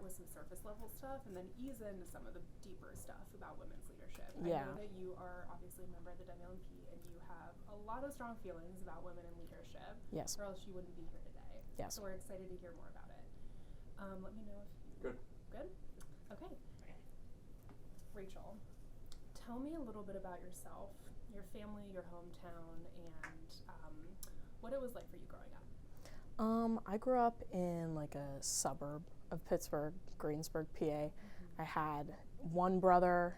start with some surface level stuff and then ease into some of the deeper stuff about women's leadership. Yeah. I know that you are obviously a member of the Wlmp and you have a lot of strong feelings about women in leadership. Yes. Or else you wouldn't be here today. Yes. So we're excited to hear more about it. Let me know if you... Good. Good? Okay. Rachel, tell me a little bit about yourself, your family, your hometown, and what it was like for you growing up. I grew up in like a suburb of Pittsburgh, Greensburg, PA. Mm-hmm. I had one brother,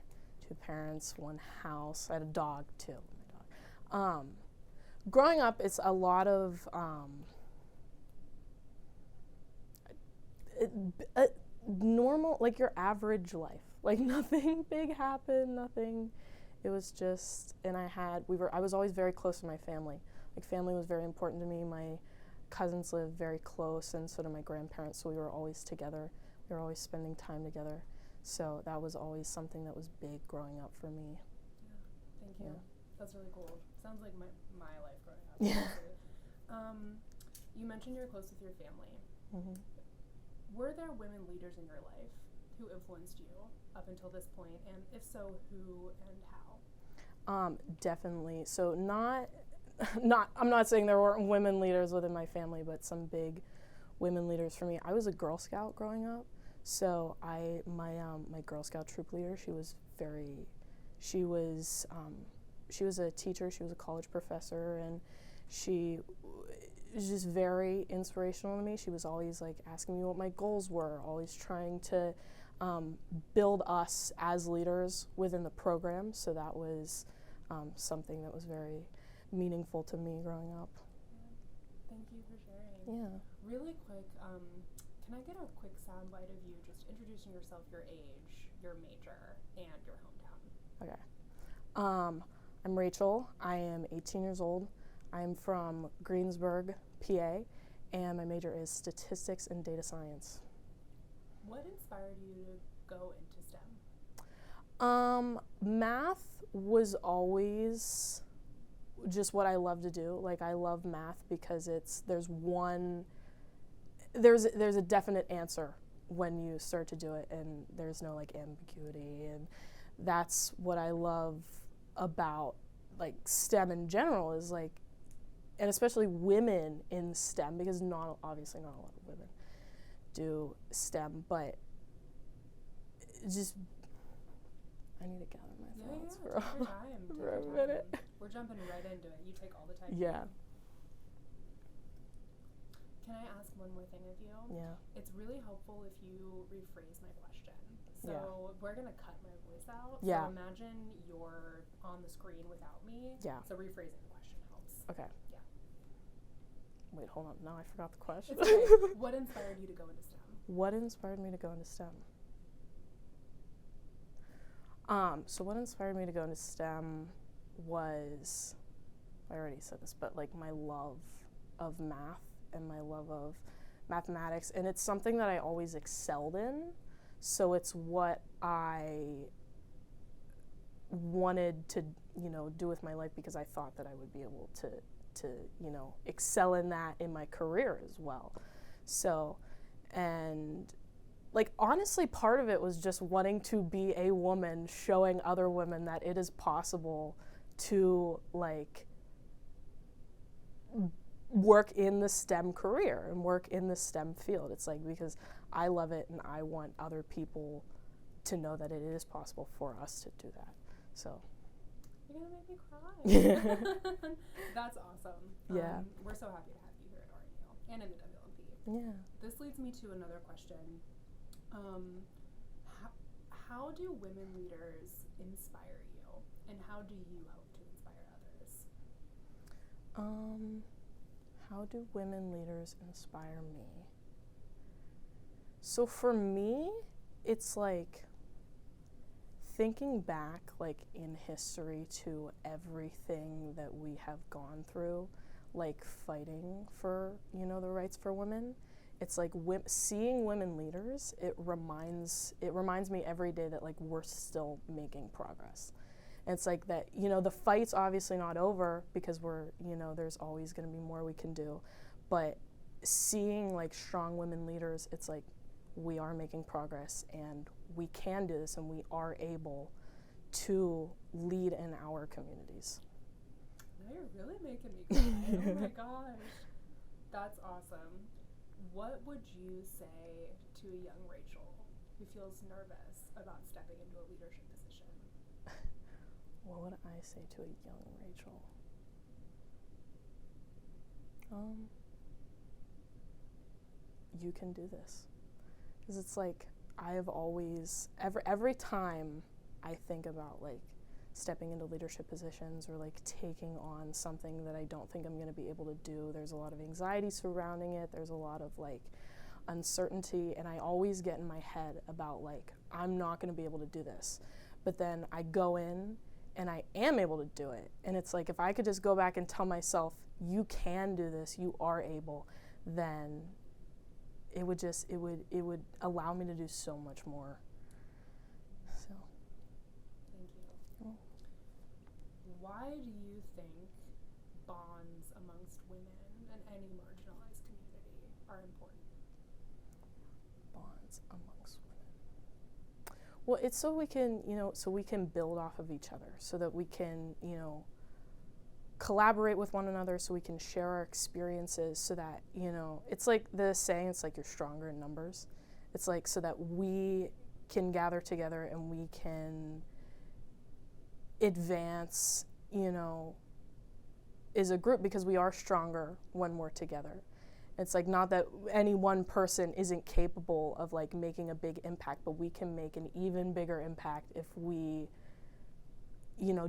2 parents, 1 house. I had a dog too. My dog. Growing up, it's a lot of normal, like your average life. Like nothing big happened, nothing. It was just, and I was always very close to my family. Like family was very important to me. My cousins lived very close, and so did my grandparents, so we were always together. We were always spending time together. So that was always something that was big growing up for me. Yeah, thank you. Yeah. That's really cool. Sounds like my life growing up. Yeah. You mentioned you're close with your family. Mm-hmm. Were there women leaders in your life who influenced you up until this point, and if so, who and how? Definitely. So I'm not saying there weren't women leaders within my family, but some big women leaders for me. I was a Girl Scout growing up, so my Girl Scout troop leader, she was a teacher, she was a college professor, and she was just very inspirational to me. She was always like asking me what my goals were, always trying to build us as leaders within the program, so that was something that was very meaningful to me growing up. Yeah. Thank you for sharing. Yeah. Really quick, can I get a quick soundbite of you just introducing yourself, your age, your major, and your hometown? Okay. I'm Rachel. I am 18 years old. I'm from Greensburg, PA, and my major is statistics and data science. What inspired you to go into STEM? Math was always just what I love to do. Like, I love math because there's a definite answer when you start to do it, and there's no like ambiguity, and that's what I love about like STEM in general, is like, and especially women in STEM, because obviously not a lot of women do STEM, but just, I need to gather my thoughts Take your time. for a minute. We're jumping right into it. You take all the time. Yeah. Can I ask one more thing of you? Yeah. It's really helpful if you rephrase my question. So we're going to cut my voice out. Yeah. So imagine you're on the screen without me. Yeah. So rephrasing the question helps. Okay. Yeah. Wait, hold on. Now I forgot the question. It's okay. What inspired you to go into STEM? What inspired me to go into STEM? So what inspired me to go into STEM was, I already said this, but like my love of math and my love of mathematics, and it's something that I always excelled in, so it's what I wanted to, do with my life, because I thought that I would be able to excel in that in my career as well. So, and like honestly, part of it was just wanting to be a woman, showing other women that it is possible to like work in the STEM career and work in the STEM field. It's like, because I love it and I want other people to know that it is possible for us to do that. So you're gonna make me cry. That's awesome. Yeah. We're so happy to have you here at RNU and in the Wlmp. Yeah. This leads me to another question. How do women leaders inspire you, and how do you hope to inspire others? How do women leaders inspire me? So for me, it's like thinking back like in history to everything that we have gone through, like fighting for, the rights for women. It's like seeing women leaders, it reminds me every day that like we're still making progress. And it's like that, the fight's obviously not over, because we're, there's always going to be more we can do. But seeing like strong women leaders, it's like we are making progress and we can do this and we are able to lead in our communities. Now you're really making me cry. Oh my gosh. That's awesome. What would you say to a young Rachel who feels nervous about stepping into a leadership position? What would I say to a young Rachel? You can do this. Because it's like, I have always, every time I think about like stepping into leadership positions or like taking on something that I don't think I'm going to be able to do, there's a lot of anxiety surrounding it, there's a lot of like uncertainty, and I always get in my head about like, I'm not going to be able to do this. But then I go in and I am able to do it. And it's like, if I could just go back and tell myself, you can do this, you are able, then it would allow me to do so much more. So. Thank you. Oh. Why do you think bonds amongst women and any marginalized community are important? Bonds amongst women. Well, it's so we can, so we can build off of each other, so that we can, collaborate with one another, so we can share our experiences, so that, it's like the saying, it's like you're stronger in numbers. It's like so that we can gather together and we can advance, as a group, because we are stronger when we're together. It's like, not that any one person isn't capable of like making a big impact, but we can make an even bigger impact if we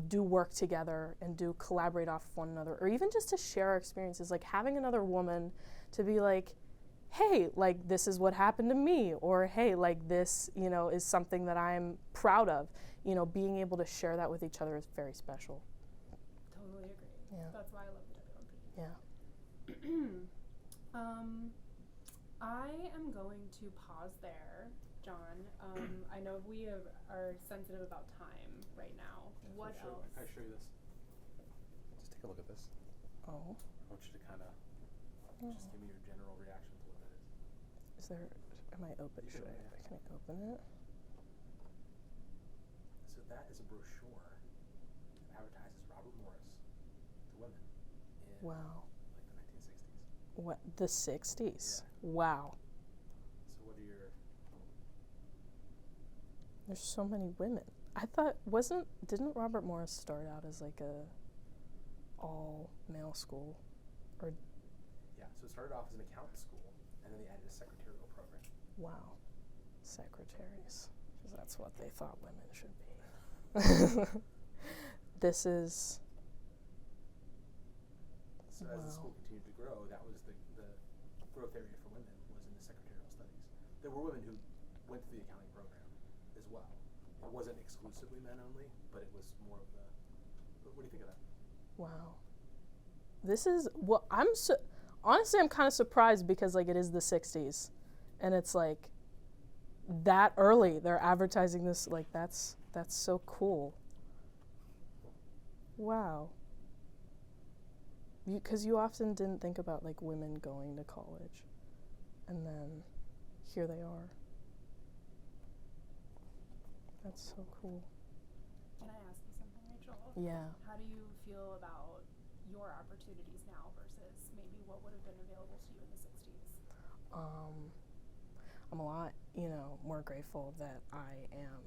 do work together and do collaborate off one another, or even just to share our experiences, like having another woman to be like, hey, like this is what happened to me, or hey, like this, is something that I'm proud of. Being able to share that with each other is very special. Totally agree. Yeah. That's why I love the WLMP. Yeah. I am going to pause there, John. I know we are sensitive about time right now. What else? Can I show you this? Just take a look at this. Oh. I want you to kind of just give me your general reaction to what that is. Am I open? You Can I open it? So that is a brochure that advertises Robert Morris to women in Wow. like the 1960s. What, the 60s? Yeah. Wow. So what are your... There's so many women. I thought, didn't Robert Morris start out as like a all male school? Or Yeah, so it started off as an accountant school, and then they added a secretarial program. wow, secretaries, because that's what they thought women should be. This is, So as the school continued to grow, that was the growth area for women, was in the secretarial studies. There were women who went through the accounting program as well. It wasn't exclusively men only, but it was more of the... What do you think of that? wow. This is, well, honestly, I'm kind of surprised, because like it is the 60s, and it's like that early they're advertising this, like that's so cool. Wow. Because you often didn't think about like women going to college, and then here they are. That's so cool. Can I ask you something, Rachel? Yeah. How do you feel about your opportunities now versus maybe what would have been available to you in the 60s? I'm a lot, more grateful that I am,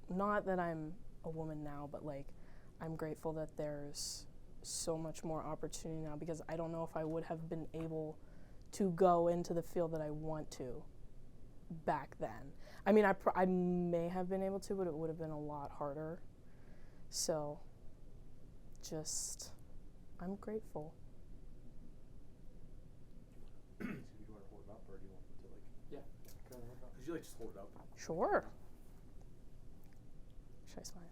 not that I'm a woman now, but like I'm grateful that there's so much more opportunity now, because I don't know if I would have been able to go into the field that I want to back then. I mean, I may have been able to, but it would have been a lot harder. So, I'm grateful. Do you want to hold it up, or do you want to like... Yeah. Can I hold it up? Could you like just hold it up? Sure. Should I smile?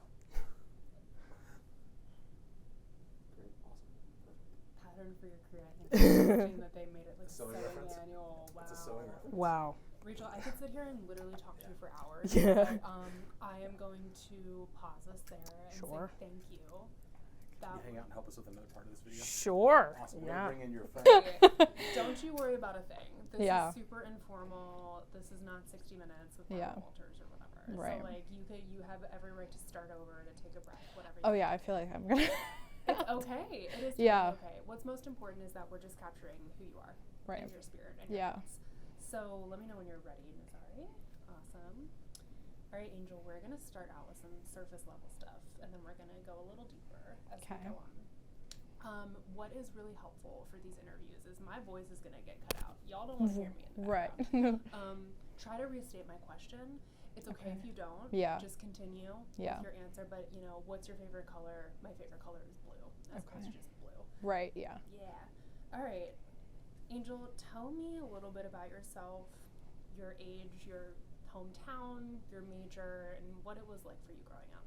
Great, awesome, perfect. Pattern for your career, I think. Interesting that they made it like a Sewing sewing reference? manual. Wow. It's a sewing reference. Wow. Rachel, I could sit here and literally talk to you for hours. Yeah. But, I am going to pause us there and Sure. say thank you. Can you hang out and help us with another part of this video? Sure. Awesome. Yeah. We're going to bring in your friend. Okay. Don't you worry about a thing. This Yeah. is super informal. This is not 60 Minutes with Yeah. Walters or whatever. Right. So, like, you have every right to start over, to take a breath, whatever. Oh yeah, I feel like I'm gonna. It's okay. It is totally Yeah. okay. What's most important is that we're just capturing who you are. Right. And your spirit and your Yeah. thoughts. So let me know when you're ready, Nazari. Awesome. All right, Angel, we're going to start out with some surface level stuff, and then we're going to go a little deeper as we go on. What is really helpful for these interviews is my voice is going to get cut out. Y'all don't want to hear me in the background. Right. Try to restate my question. It's okay if you don't. Yeah. Just continue Yeah. with your answer. But, you know, what's your favorite color? My favorite color is blue. As opposed to just blue. Right, yeah. Yeah. All right. Angel, tell me a little bit about yourself, your age, your hometown, your major, and what it was like for you growing up.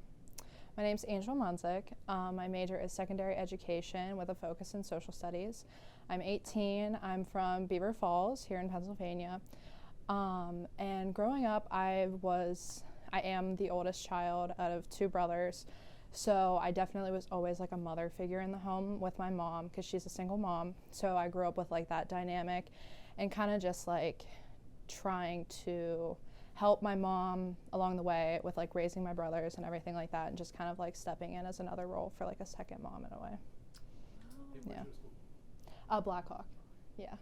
My name's Angel Monzik. My major is secondary education with a focus in social studies. I'm 18. I'm from Beaver Falls here in Pennsylvania. And growing up, I am the oldest child out of two brothers. So I definitely was always like a mother figure in the home with my mom because she's a single mom. So I grew up with like that dynamic and kind of just like trying to help my mom along the way with like raising my brothers and everything like that, and just kind of like stepping in as another role for like a second mom in a way. Hey, Yeah. Blackhawk. Yeah.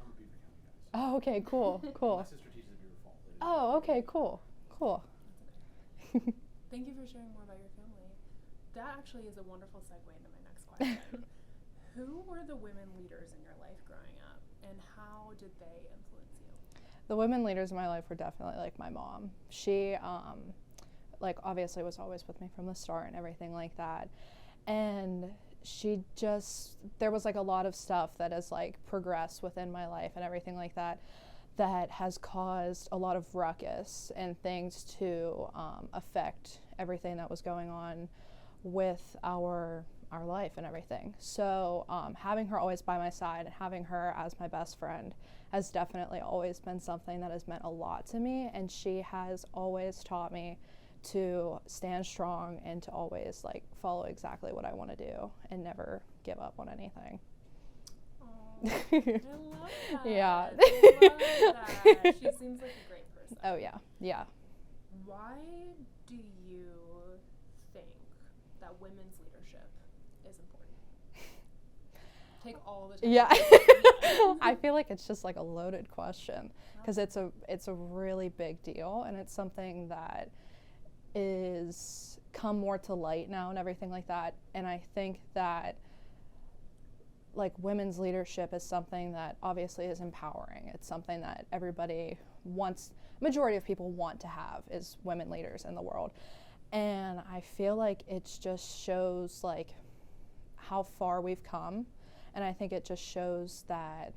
I'm a Beaver County guy. Oh, okay, cool, cool. My sister teaches at Beaver Falls. Oh, okay, cool, cool. Thank you for sharing more about your family. That actually is a wonderful segue into my next question. Who were the women leaders in your life growing up, and how did they influence you? The women leaders in my life were definitely like my mom. She, like obviously was always with me from the start and everything like that. And there was like a lot of stuff that has like progressed within my life and everything like that, that has caused a lot of ruckus and things to affect everything that was going on with our life and everything. So having her always by my side and having her as my best friend has definitely always been something that has meant a lot to me, and she has always taught me to stand strong and to always like follow exactly what I want to do and never give up on anything. I love that. Yeah. I love that. She seems like a great person. Oh yeah, yeah. Why do you think that women's leadership is important? Take all the time. Yeah. I feel like it's just like a loaded question because it's a really big deal, and it's something that is come more to light now and everything like that. And I think that like women's leadership is something that obviously is empowering. It's something that everybody wants, majority of people want to have, is women leaders in the world. And I feel like it just shows like how far we've come. And I think it just shows that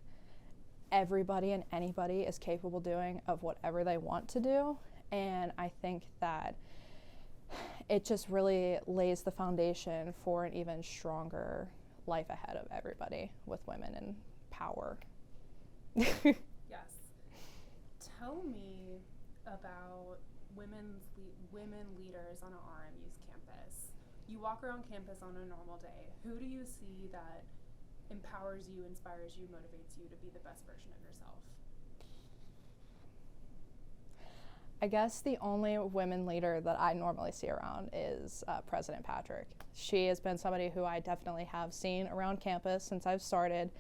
everybody and anybody is capable doing of whatever they want to do. And I think that it just really lays the foundation for an even stronger life ahead of everybody with women in power. Yes. Tell me about women leaders on an RMU's campus. You walk around campus on a normal day. Who do you see that empowers you, inspires you, motivates you to be the best version of yourself? I guess the only women leader that I normally see around is President Patrick. She has been somebody who I definitely have seen around campus since I've started.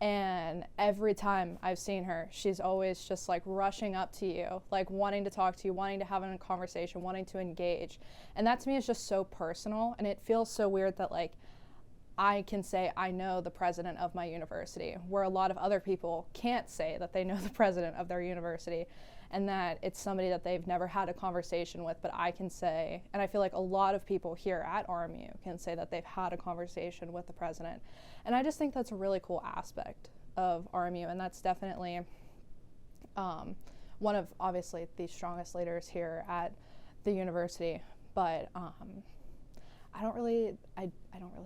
And every time I've seen her, she's always just like rushing up to you, like wanting to talk to you, wanting to have a conversation, wanting to engage. And that to me is just so personal. And it feels so weird that like I can say I know the president of my university, where a lot of other people can't say that they know the president of their university, and that it's somebody that they've never had a conversation with, but I can say, and I feel like a lot of people here at RMU can say that they've had a conversation with the president. And I just think that's a really cool aspect of RMU, and that's definitely one of obviously the strongest leaders here at the university. But I don't really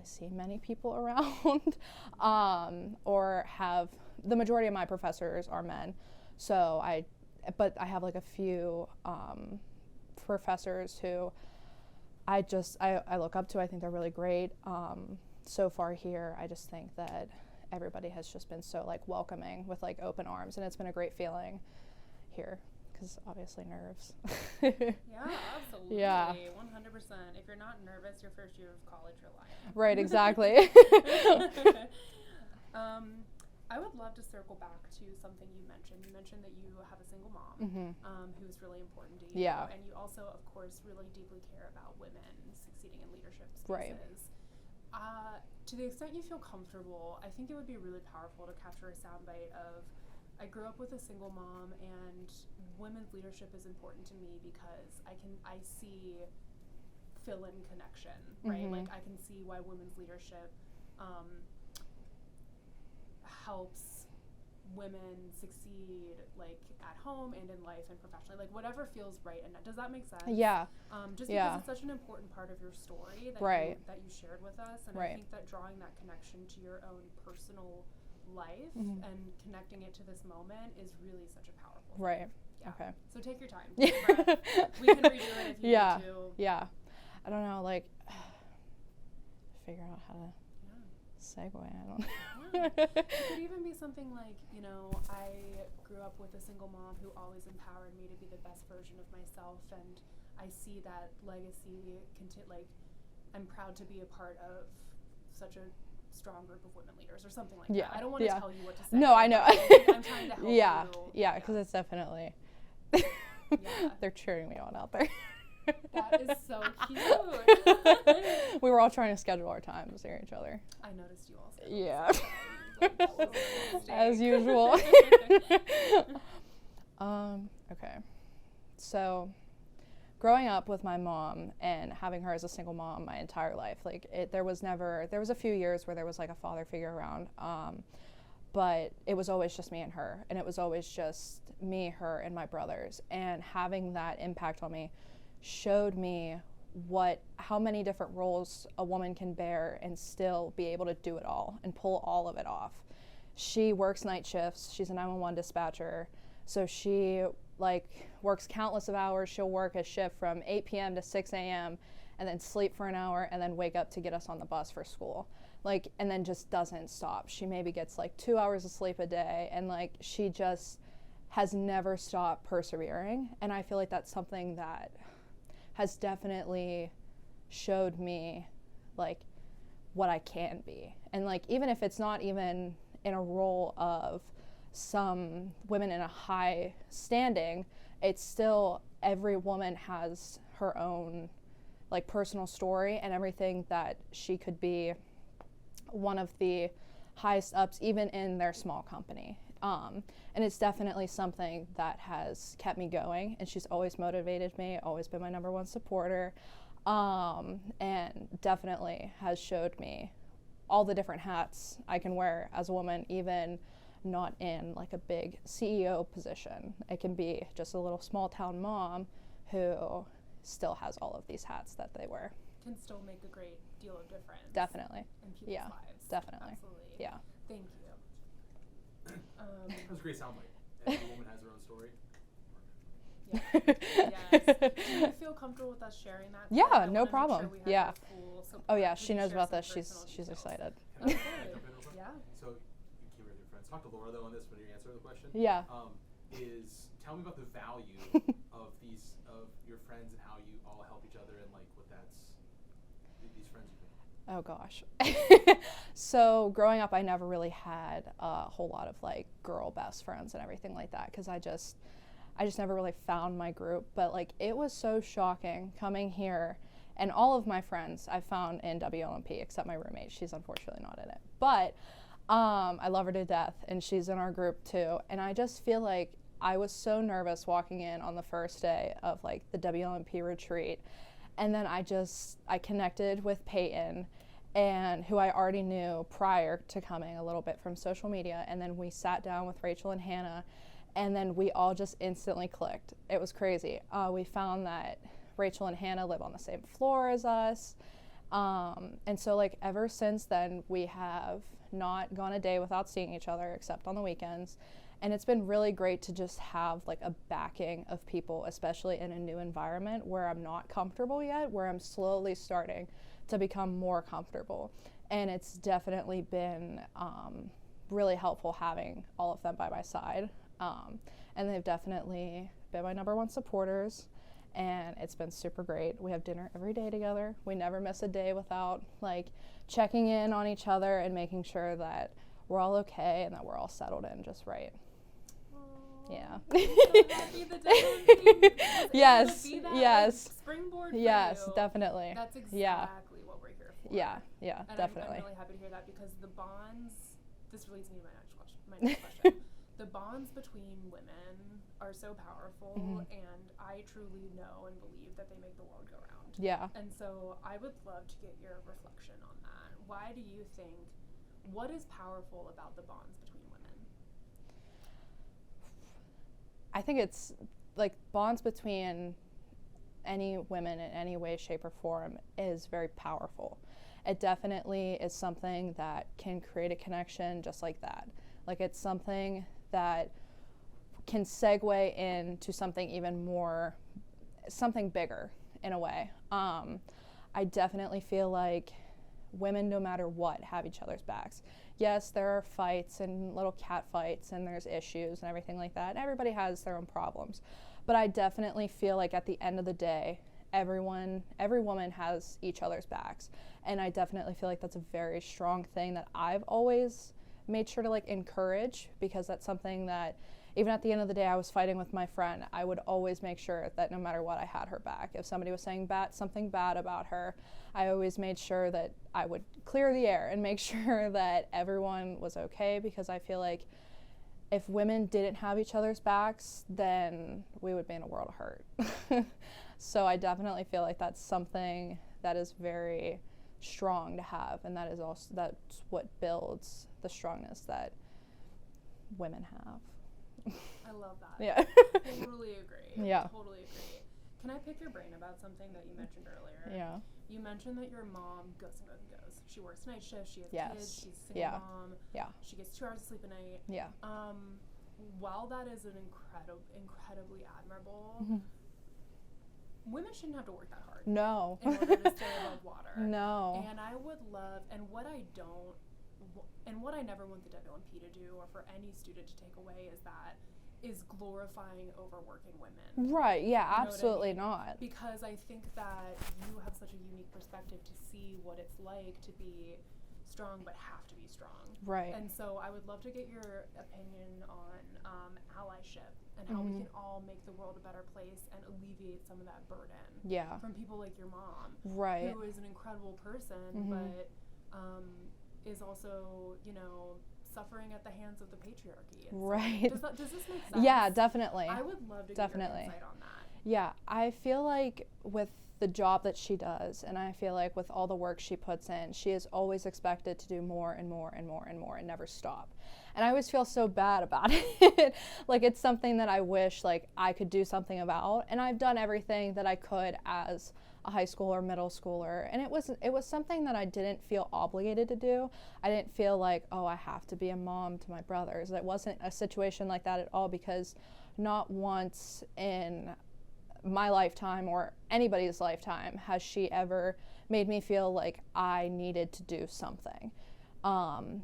see many people around, or have, the majority of my professors are men, but I have like a few professors who I look up to. I think they're really great. So far here, I just think that everybody has just been so like welcoming with like open arms, and it's been a great feeling here because obviously nerves. Yeah, absolutely. Yeah. 100%. If you're not nervous your first year of college, you're lying. Right, exactly. I would love to circle back to something you mentioned. You mentioned that you have a single mom who's really important to you. Yeah. And you also, of course, really deeply care about women succeeding in leadership spaces. Right. To the extent you feel comfortable, I think it would be really powerful to capture a soundbite of, I grew up with a single mom, and women's leadership is important to me because I see fill-in connection, right? Like I can see why women's leadership helps women succeed, like at home and in life and professionally, like whatever feels right. And does that make sense? Yeah. Just because it's such an important part of your story that that you shared with us, and I think that drawing that connection to your own personal life and connecting it to this moment is really such a powerful thing. Right. Yeah. Okay. So take your time. Take a breath. We can redo it if you need to. Yeah. I don't know, like figure out how to segue. I don't know. It could even be something like, I grew up with a single mom who always empowered me to be the best version of myself, and I see that legacy I'm proud to be a part of such a strong group of women leaders or something like that. I don't want to tell you what to say. No, I know. I'm trying to help you. Yeah, because it's definitely they're cheering me on out there. That is so cute. We were all trying to schedule our times near each other. I noticed you also. Yeah. As usual. Okay. So, growing up with my mom and having her as a single mom my entire life, there was a few years where there was like a father figure around, but it was always just me and her, and it was always just me, her, and my brothers, and having that impact on me showed me how many different roles a woman can bear and still be able to do it all and pull all of it off. She works night shifts. She's a 911 dispatcher. So she works countless of hours. She'll work a shift from 8 p.m. to 6 a.m. and then sleep for an hour and then wake up to get us on the bus for school. And then just doesn't stop. She maybe gets 2 hours of sleep a day, and she just has never stopped persevering. And I feel like that's something that has definitely showed me what I can be. And even if it's not even in a role of some women in a high standing, it's still, every woman has her own personal story and everything that she could be one of the highest ups even in their small company. And it's definitely something that has kept me going, and she's always motivated me, always been my number one supporter, and definitely has showed me all the different hats I can wear as a woman, even not in a big CEO position. It can be just a little small town mom who still has all of these hats that they wear. Can still make a great deal of difference. Definitely. In people's lives. Definitely. Absolutely. Yeah. Thank you. That was a great soundbite. Every woman has her own story. Yes. Do you feel comfortable with us sharing that? Yeah, no problem. Yeah. Oh yeah, she knows about this. She's excited. Okay. Yeah. So you came with your friends. Talk to Laura though on this when you answer the question. Yeah. Tell me about the value of your friends and how you all help each other and what these friends you make. Oh gosh. So growing up, I never really had a whole lot of girl best friends and everything like that, because I just never really found my group. But it was so shocking coming here, and all of my friends I found in Wlmp except my roommate. She's unfortunately not in it, but I love her to death, and she's in our group too. And I just feel like I was so nervous walking in on the first day of the Wlmp retreat. And then I connected with Peyton, and who I already knew prior to coming a little bit from social media. And then we sat down with Rachel and Hannah, and then we all just instantly clicked. It was crazy. We found that Rachel and Hannah live on the same floor as us. And so ever since then, we have not gone a day without seeing each other except on the weekends. And it's been really great to just have like a backing of people, especially in a new environment where I'm not comfortable yet, where I'm slowly starting to become more comfortable. And it's definitely been really helpful having all of them by my side. And they've definitely been my number one supporters, and it's been super great. We have dinner every day together. We never miss a day without like checking in on each other and making sure that we're all okay and that we're all settled in just right. Yeah. I'm so happy the Deadline was Yes, able to be that, yes. like, springboard for Yes, you. definitely. That's exactly Yeah. what we're here for. Yeah, And definitely. I'm really happy to hear that, because the bonds, this leads me to my next question. The bonds between women are so powerful, and I truly know and believe that they make the world go round. Yeah. And so I would love to get your reflection on that. Why do you think, what is powerful about the bonds between women? I think it's like bonds between any women in any way, shape, or form is very powerful. It definitely is something that can create a connection just like that. Like, it's something that can segue into something even more, something bigger in a way. I definitely feel like women, no matter what, have each other's backs. Yes, there are fights and little cat fights, and there's issues and everything like that. Everybody has their own problems. But I definitely feel like at the end of the day, every woman has each other's backs. And I definitely feel like that's a very strong thing that I've always made sure to like encourage, because that's something that even at the end of the day, I was fighting with my friend, I would always make sure that no matter what, I had her back. If somebody was saying something bad about her, I always made sure that I would clear the air and make sure that everyone was okay, because I feel like if women didn't have each other's backs, then we would be in a world of hurt. So I definitely feel like that's something that is very strong to have, and that is also, that's what builds the strongness that women have. I love that. Yeah. Totally agree. Yeah. Totally agree. Can I pick your brain about something that you mentioned earlier? Yeah. You mentioned that your mom goes and goes and goes. She works night shifts, she has Yes. kids, she's a single Yeah. mom. Yeah. She gets 2 hours of sleep a night. Yeah. While that is an incredibly admirable, women shouldn't have to work that hard. No. In order to stay above water. No. And I would love, and what I don't, and what I never want the Wlmp to do, or for any student to take away, is glorifying overworking women. Right, yeah, You know what I absolutely mean? not. Because I think that you have such a unique perspective to see what it's like to be strong but have to be strong. Right. And so I would love to get your opinion on allyship and how we can all make the world a better place and alleviate some of that burden. Yeah. From people like your mom. Right. Who is an incredible person, but is also, suffering at the hands of the patriarchy. And Right. So does this make sense? Yeah, definitely. I would love to get your insight on that. Yeah, I feel like with the job that she does, and I feel like with all the work she puts in, she is always expected to do more and more and more and more and never stop. And I always feel so bad about it. Like, it's something that I wish like I could do something about, and I've done everything that I could as a high school or middle schooler, and it was something that I didn't feel obligated to do. I didn't feel like, oh, I have to be a mom to my brothers. It wasn't a situation like that at all, because not once in my lifetime or anybody's lifetime has she ever made me feel like I needed to do something.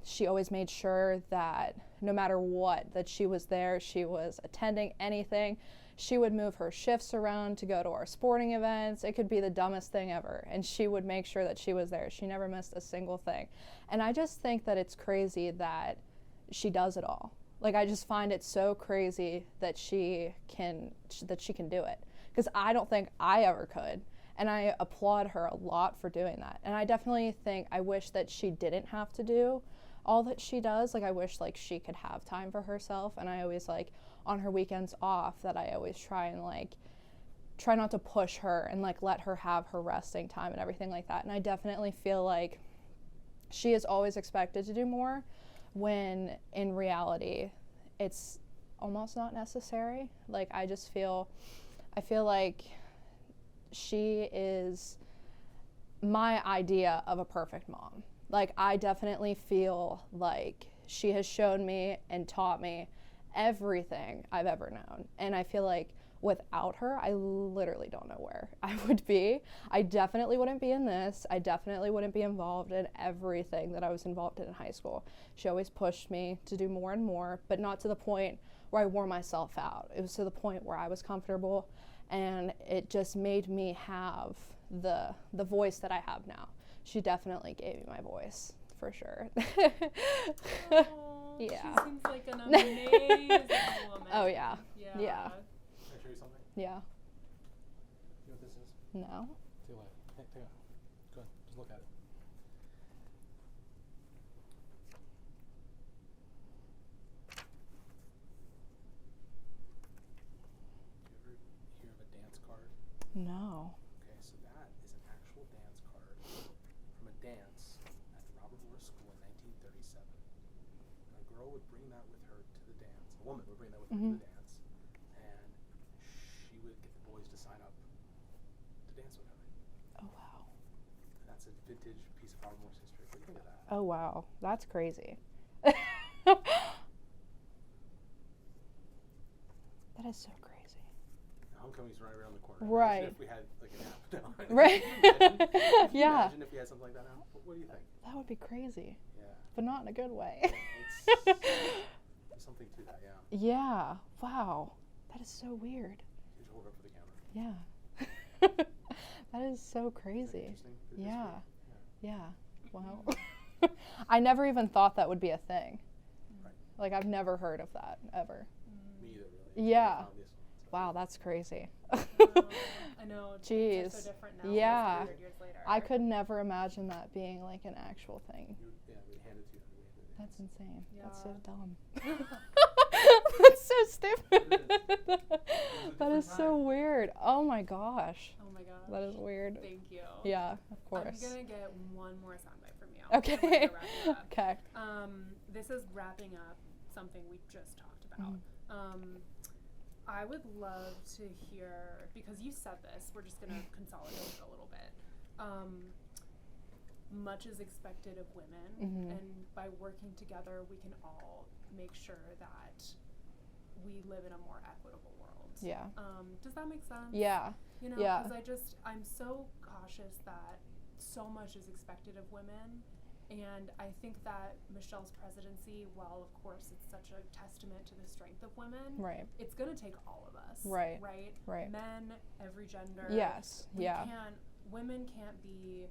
She always made sure that no matter what, that she was there, she was attending anything. She would move her shifts around to go to our sporting events. It could be the dumbest thing ever, and she would make sure that she was there. She never missed a single thing. And I just think that it's crazy that she does it all. Like, I just find it so crazy that she can do it, because I don't think I ever could. And I applaud her a lot for doing that. And I definitely think, I wish that she didn't have to do all that she does. Like, I wish like she could have time for herself. And I always like, on her weekends off, that I always try not to push her and like let her have her resting time and everything like that. And I definitely feel like she is always expected to do more, when in reality it's almost not necessary. Like, I feel like she is my idea of a perfect mom. Like, I definitely feel like she has shown me and taught me everything I've ever known. And I feel like without her, I literally don't know where I would be. I definitely wouldn't be in this. I definitely wouldn't be involved in everything that I was involved in high school. She always pushed me to do more and more, but not to the point where I wore myself out. It was to the point where I was comfortable, and it just made me have the voice that I have now. She definitely gave me my voice, for sure. Oh, Yeah. She seems like an amazing woman. Oh, yeah. Yeah. Yeah. Can I show you something? Yeah. You know what this is? No. See what? Hey, take it. Go ahead. Just look at it. Do you ever hear of a dance card? No. Okay, so that is an actual dance card from a dance at the Robert Morris School in 1937. A girl would bring that with her to the dance. A woman would bring that with her to the dance, and she would get the boys to sign up to dance with her. Oh, wow. And that's a vintage piece of Robert Morris history. Look at that. Oh, wow. That's crazy. That is so crazy. Homecoming's right around the corner. Right. Imagine if we had like an app now. Right. Can you Yeah. imagine if we had something like that now? What do you think? That would be crazy, Yeah. but not in a good way. It's there's something to that, yeah. Yeah. Wow. That is so weird. Could you hold it up for the camera? Yeah. That is so Is that crazy. interesting? The Yeah. history? Yeah. Wow. I never even thought that would be a thing. Right. Like, I've never heard of that ever. Me either, really. Yeah. I found this one, so. Wow, that's crazy. I know. Things are Jeez. so different now. Yeah. 100 years later. I could never imagine that being like an actual thing. Yeah, we hand it to you. We hand it That's insane. That's so Yeah. dumb. That's so stupid. It is. That is so time. weird. Oh my gosh. Oh my gosh. That is weird. Thank you. Yeah, of I'm course. gonna get one more soundbite from you. Okay. and we're gonna wrap it up. Okay. This is wrapping up something we just talked about. I would love to hear, because you said this, we're just gonna consolidate it a little bit. Much is expected of women, and by working together, we can all make sure that we live in a more equitable world. Yeah. Does that make sense? Yeah. You know, Yeah. because I'm so cautious that so much is expected of women. And I think that Michelle's presidency, while of course it's such a testament to the strength of women, Right. it's going to take all of us. Right. Right? Right. Men, every gender. Yes. Yeah. Women can't be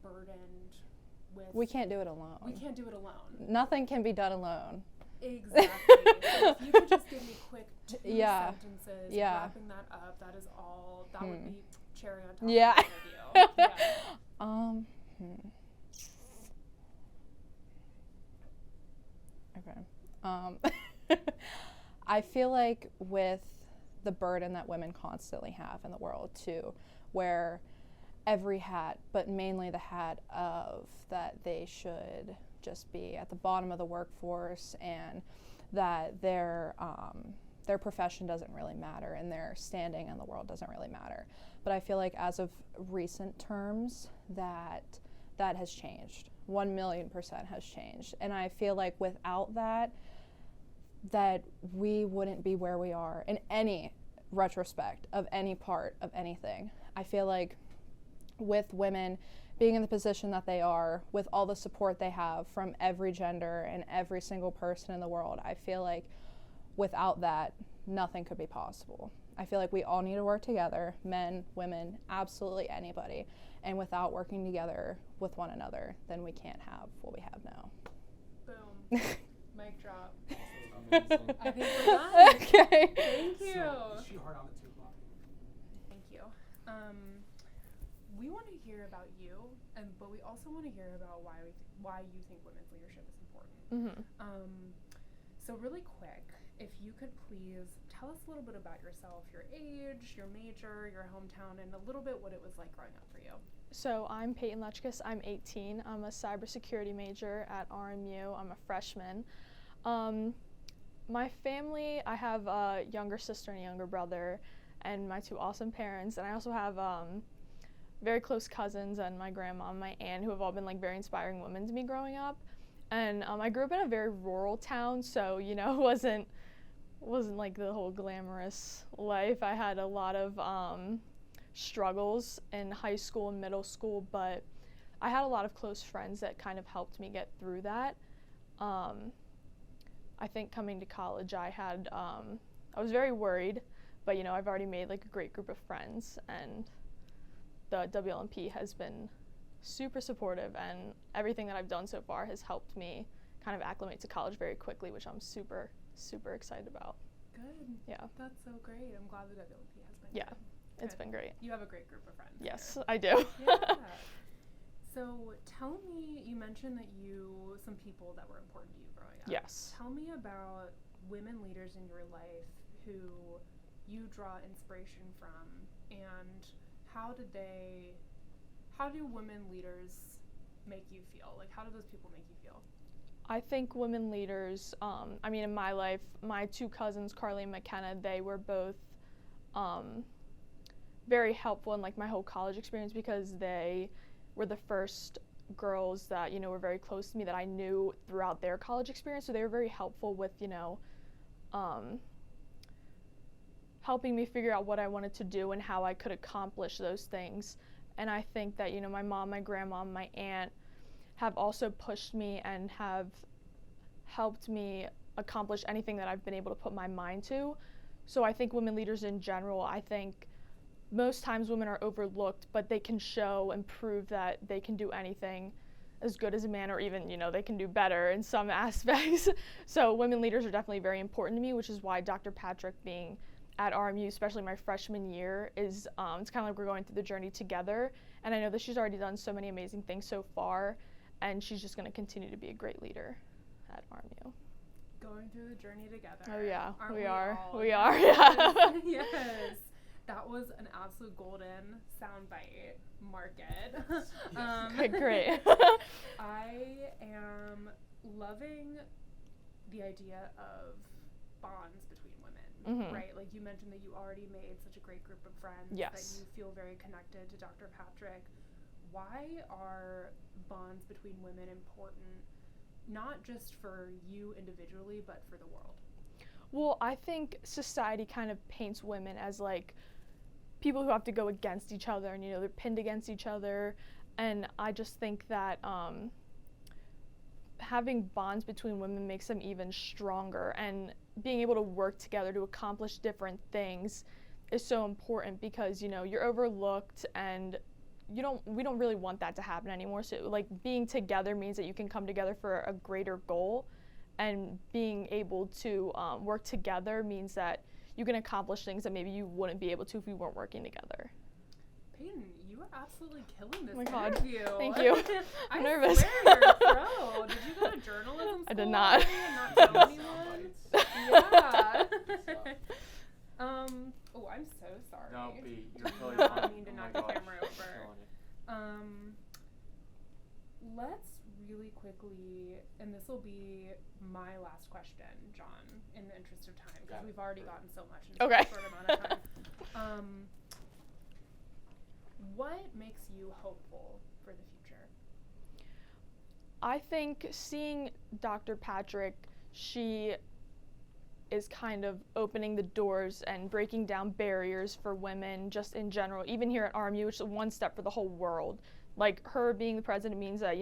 burdened with. We can't do it alone. We can't do it alone. Nothing can be done alone. Exactly. So if you could just give me quick two Yeah. sentences, Yeah. wrapping that up, that is all. That would be cherry on top Yeah. of the interview. Yeah. Okay. I feel like with the burden that women constantly have in the world too, where every hat, but mainly the hat of that they should just be at the bottom of the workforce, and that their profession doesn't really matter and their standing in the world doesn't really matter. But I feel like as of recent terms that has changed. 1,000,000% has changed. And I feel like without that we wouldn't be where we are in any retrospect of any part of anything. I feel like with women being in the position that they are, with all the support they have from every gender and every single person in the world, I feel like without that, nothing could be possible. I feel like we all need to work together, men, women, absolutely anybody. And without working together with one another, then we can't have what we have now. Boom. Mic drop. Amazing. I think we're done. Okay. Thank you. So, is she hard on it too, Bob? Thank you. We want to hear about you, but we also want to hear about why you think women's leadership is important. So really quick, if you could please tell us a little bit about yourself, your age, your major, your hometown, and a little bit what it was like growing up for you. So I'm Peyton Lechkis. I'm 18. I'm a cybersecurity major at RMU. I'm a freshman. My family, I have a younger sister and a younger brother, and my two awesome parents. And I also have very close cousins and my grandma and my aunt who have all been like very inspiring women to me growing up. And I grew up in a very rural town, so it wasn't wasn't like the whole glamorous life. I had a lot of struggles in high school and middle school, but I had a lot of close friends that kind of helped me get through that. I think coming to college, I was very worried, but I've already made like a great group of friends, and the Wlmp has been super supportive, and everything that I've done so far has helped me kind of acclimate to college very quickly, which I'm super, super excited about. Good. Yeah. That's so great. I'm glad the Wlmp has been. Yeah, good. it's been great. You have a great group of friends. Yes, here. I do. Yeah. So tell me, you mentioned that some people that were important to you growing up. Yes. Tell me about women leaders in your life who you draw inspiration from, and how do women leaders make you feel? Like, how do those people make you feel? I think women leaders, in my life, my two cousins, Carly and McKenna, they were both very helpful in like my whole college experience, because they were the first girls that, were very close to me that I knew throughout their college experience. So they were very helpful with, helping me figure out what I wanted to do and how I could accomplish those things. And I think that, my mom, my grandma, my aunt have also pushed me and have helped me accomplish anything that I've been able to put my mind to. So I think women leaders in general, I think most times women are overlooked, but they can show and prove that they can do anything as good as a man, or even, they can do better in some aspects. So women leaders are definitely very important to me, which is why Dr. Patrick being at RMU, especially my freshman year, is it's kind of like we're going through the journey together. And I know that she's already done so many amazing things so far, and she's just going to continue to be a great leader at RMU. Going through the journey together. Oh yeah, Aren't we are. all? We are. Yeah. Yes. That was an absolute golden soundbite. Mark it. Great. I am loving the idea of bonds between women, right? Like you mentioned that you already made such a great group of friends, yes, that you feel very connected to Dr. Patrick. Why are bonds between women important, not just for you individually, but for the world? Well, I think society kind of paints women as like people who have to go against each other, and they're pinned against each other. And I just think that having bonds between women makes them even stronger, and being able to work together to accomplish different things is so important, because you're overlooked, and we don't really want that to happen anymore. So like being together means that you can come together for a greater goal, and being able to work together means that you can accomplish things that maybe you wouldn't be able to if you weren't working together. Peyton, you are absolutely killing this Oh my God. interview. Thank you. I'm nervous. Swear you're a pro. Did you go to journalism school? I did not. And not tell anyone? Yeah. Oh, I'm so sorry. Don't be. You're I totally did fine. not mean to Oh knock my the gosh. camera over. Let's really quickly, and this will be my last question, John, in the interest of time, because we've already gotten so much in Okay. such a short amount of time. What makes you hopeful for the future? I think seeing Dr. Patrick, she is kind of opening the doors and breaking down barriers for women just in general, even here at RMU, which is one step for the whole world. Like, her being the president means that,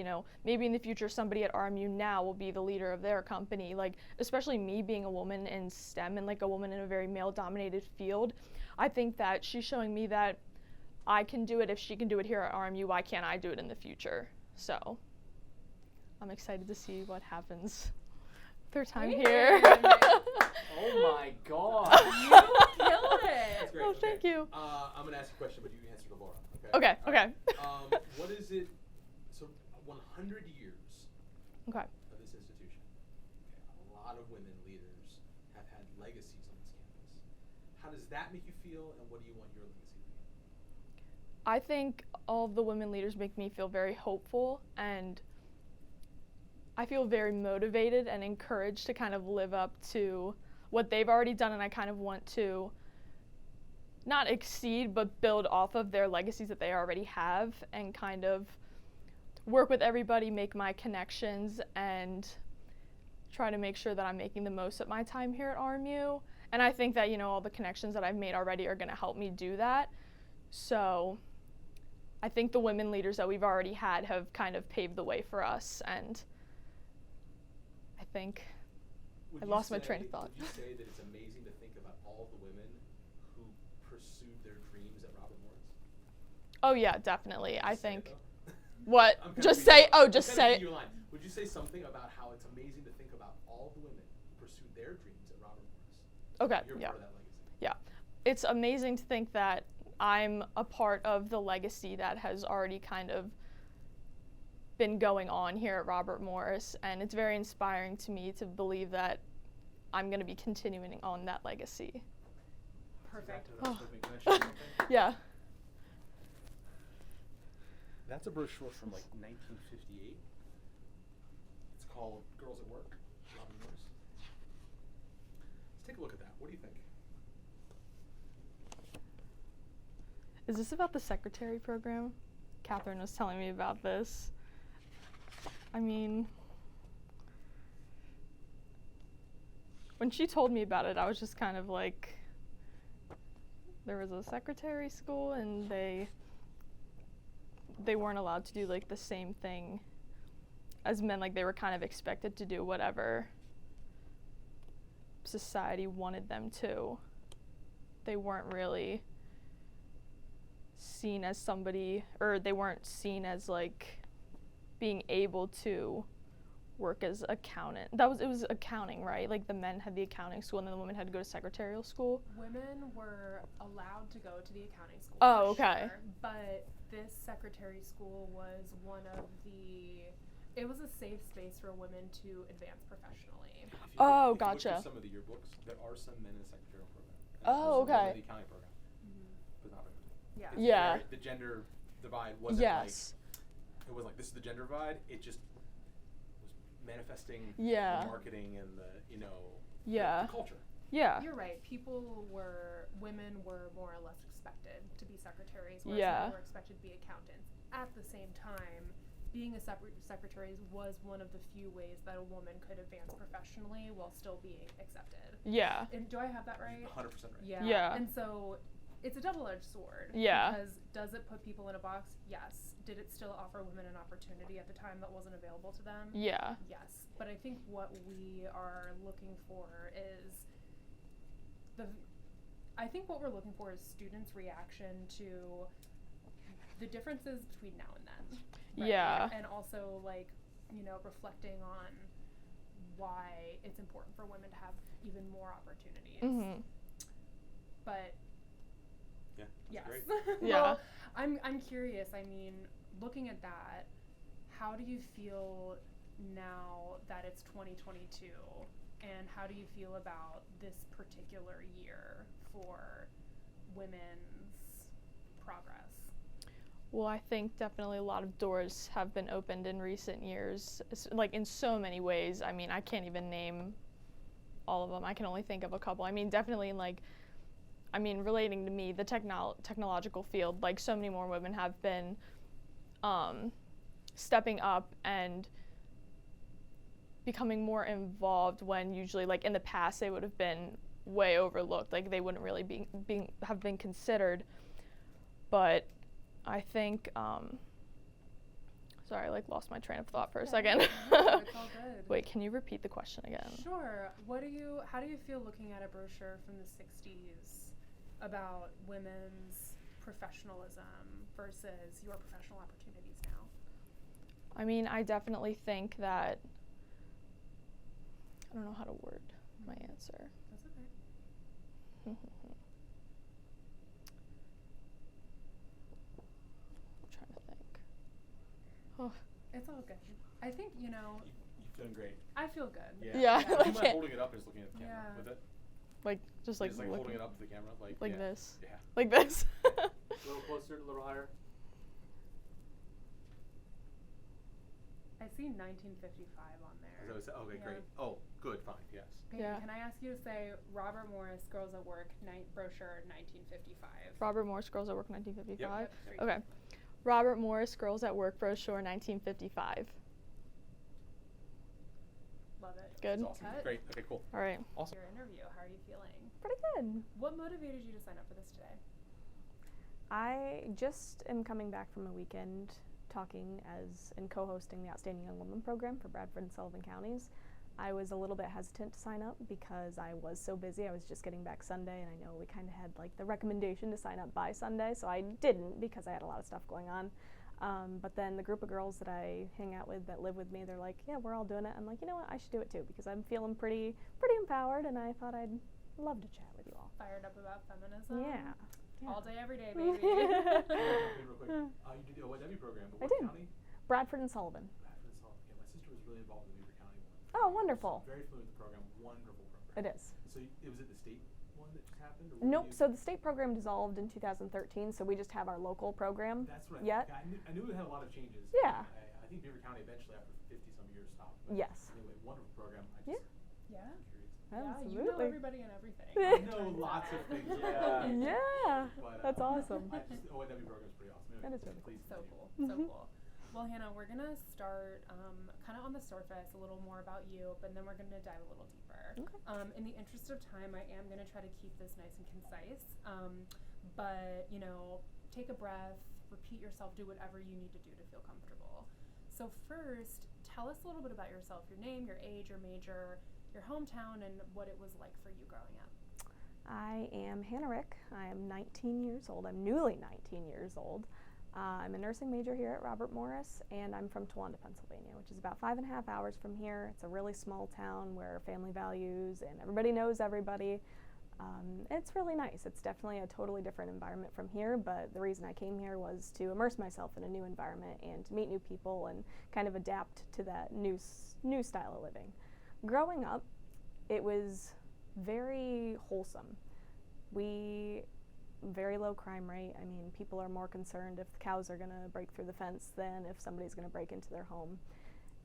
maybe in the future somebody at RMU now will be the leader of their company. Like, especially me being a woman in STEM and like a woman in a very male-dominated field, I think that she's showing me that I can do it. If she can do it here at RMU, why can't I do it in the future? So I'm excited to see what happens with her time here. Oh my God. You killed it! That's great. Oh, thank you. I'm going to ask you a question, but you answer to Laura. Okay, All okay. right. What is it? So 100 years Okay. of this institution. Okay, a lot of women leaders have had legacies on this campus. How does that make you feel, and what do you want your legacy to be? I think all of the women leaders make me feel very hopeful, and I feel very motivated and encouraged to kind of live up to what they've already done, and I kind of want to not exceed, but build off of their legacies that they already have, and kind of work with everybody, make my connections, and try to make sure that I'm making the most of my time here at RMU. And I think that, all the connections that I've made already are going to help me do that. So I think the women leaders that we've already had have kind of paved the way for us. And I think I lost my train of thought. Would you say that it's amazing to think about all the women who pursued their dreams at Robert Morris? Oh, yeah, definitely. I Say think. it, though. What? I'm kinda Just reading say, you- oh, I'm just kinda say reading it. you a line. Would you say something about how it's amazing to think about all the women who pursued their dreams at Robert Morris? Okay, You're yeah. part of that legacy. Yeah. It's amazing to think that I'm a part of the legacy that has already kind of been going on here at Robert Morris, and it's very inspiring to me to believe that I'm going to be continuing on that legacy. Perfect. Can I show you something? Yeah. That's a brochure from like 1958. It's called Girls at Work, Robert Morris. Let's take a look at that. What do you think? Is this about the secretary program? Catherine was telling me about this. I mean, when she told me about it, I was just kind of like, there was a secretary school and they weren't allowed to do like the same thing as men. Like they were kind of expected to do whatever society wanted them to. They weren't really seen as somebody, or they weren't seen as like being able to work as accountant. It was accounting, right? Like the men had the accounting school and then the women had to go to secretarial school. Women were allowed to go to the accounting school. Oh, for okay. Sure, but this secretary school was it was a safe space for women to advance professionally. If you Oh, look gotcha. through some of the yearbooks, there are some men in the secretarial program. And Oh, there's some women okay. in the accounting program, but not very many. Yeah. It's Yeah. The gender divide wasn't Yes. like, it wasn't like this is the gender divide. It just was manifesting Yeah. the marketing and the, Yeah. the culture. Yeah. You're right. Women were more or less expected to be secretaries, whereas Yeah. men were expected to be accountants. At the same time, being a secretary was one of the few ways that a woman could advance professionally while still being accepted. Yeah. And do I have that right? 100% right. Yeah. Yeah. And so it's a double-edged sword. Yeah. Because does it put people in a box? Yes. Did it still offer women an opportunity at the time that wasn't available to them? Yeah. Yes. But I think what we are looking for is students' reaction to the differences between now and then. Right? Yeah. And also reflecting on why it's important for women to have even more opportunities. Mhm. But Yeah. yes. Great. Yeah. Well, I'm curious. I mean, looking at that, how do you feel now that it's 2022, and how do you feel about this particular year for women's progress? Well, I think definitely a lot of doors have been opened in recent years, like in so many ways. I mean, I can't even name all of them. I can only think of a couple. I mean, definitely relating to me, the technological field, like so many more women have been stepping up and becoming more involved when usually, like in the past, they would have been way overlooked. Like they wouldn't really have been considered. But I think, sorry, I lost my train of thought for a second. No, it's all good. Wait, can you repeat the question again? Sure. How do you feel looking at a brochure from the 60s about women's professionalism versus your professional opportunities now? I mean, I definitely think that, I don't know how to word my answer. That's okay. I'm trying to think. Oh. It's all good. I think, You're doing great. I feel good. Yeah. Do I you mind can't- holding it up and just looking at the camera Yeah. with it? Just Just looking holding it up to the camera, like yeah. this. Yeah. Like this. A little closer, a little higher. I see 1955 on there. Okay, Yeah. great. Oh, good, fine, yes. Peyton, Yeah. can I ask you to say Robert Morris Girls at Work brochure 1955? Robert Morris Girls at Work 1955. Yep. Okay. Robert Morris Girls at Work brochure 1955. Love it. Good. That's awesome. Cut. Great. Okay, cool. All right. Awesome. Your interview, how are you feeling? Pretty good. What motivated you to sign up for this today? I just am coming back from a weekend talking as and co-hosting the Outstanding Young Woman program for Bradford and Sullivan counties. I was a little bit hesitant to sign up because I was so busy. I was just getting back Sunday, and I know we kind of had like the recommendation to sign up by Sunday, so I didn't because I had a lot of stuff going on. But then the group of girls that I hang out with that live with me, they're like, yeah, we're all doing it. I'm like, you know what, I should do it too because I'm feeling pretty empowered, and I thought I'd love to chat with you all. Fired up about feminism? Yeah. All day, every day, baby. Real quick. You did the OYW program, but I what did. county? Bradford and Sullivan. Bradford and Sullivan. Yeah, my sister was really involved in the Beaver County one. Oh, wonderful. So very familiar with the program. Wonderful program. It is. So was it the state one that just happened? Or Nope. So the state program dissolved in 2013, so we just have our local program. That's what yet. I knew it had a lot of changes. Yeah. I think Beaver County eventually, after 50-some years, stopped. Yes. Anyway, wonderful program. I Yeah. just Yeah. curious. Yeah, you know Absolutely. everybody and everything. I know lots of things. Yeah. Yeah. But, That's awesome. The OYW program is pretty awesome. That Anyway, is really cool. please So continue. cool. So cool. Well, Hannah, we're going to start kind of on the surface, a little more about you, but then we're going to dive a little deeper. Okay. In the interest of time, I am going to try to keep this nice and concise. But, you know, take a breath, repeat yourself, do whatever you need to do to feel comfortable. So first, tell us a little bit about yourself, your name, your age, your major, your hometown, and what it was like for you growing up. I am Hannah Rick. I am 19 years old. I'm newly 19 years old. I'm a nursing major here at Robert Morris, and I'm from Towanda, Pennsylvania, which is about 5.5 hours from here. It's a really small town where family values and everybody knows everybody. It's really nice. It's definitely a totally different environment from here, but the reason I came here was to immerse myself in a new environment and to meet new people and kind of adapt to that new style of living. Growing up, it was very wholesome. Very low crime rate. I mean, people are more concerned if the cows are going to break through the fence than if somebody's going to break into their home.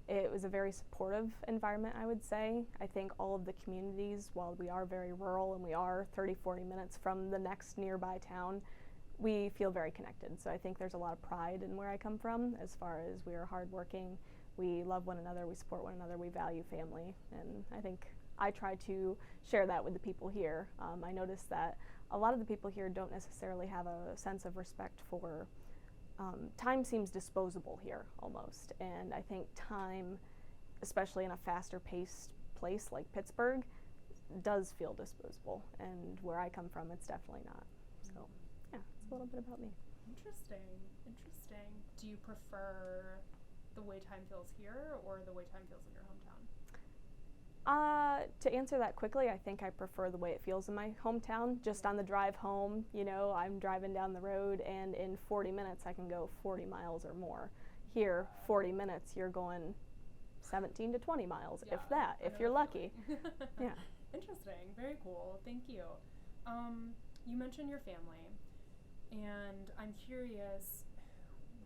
It was a very supportive environment, I would say. I think all of the communities, while we are very rural and we are 30-40 minutes from the next nearby town, we feel very connected. So I think there's a lot of pride in where I come from as far as we are hardworking, we love one another, we support one another, we value family, and I think I try to share that with the people here. I notice that a lot of the people here don't necessarily have a sense of respect for time seems disposable here almost, and I think time, especially in a faster paced place like Pittsburgh, does feel disposable, and where I come from it's definitely not. So yeah, it's a little bit about me. Interesting. Do you prefer the way time feels here or the way time feels in your hometown? To answer that quickly, I think I prefer the way it feels in my hometown. Just on the drive home, you know, I'm driving down the road and in 40 minutes I can go 40 miles or more. Here, 40 minutes, you're going 17 to 20 miles, Yeah, if that, I if know you're the lucky. feeling. Yeah. Interesting. Very cool. Thank you. You mentioned your family, and I'm curious,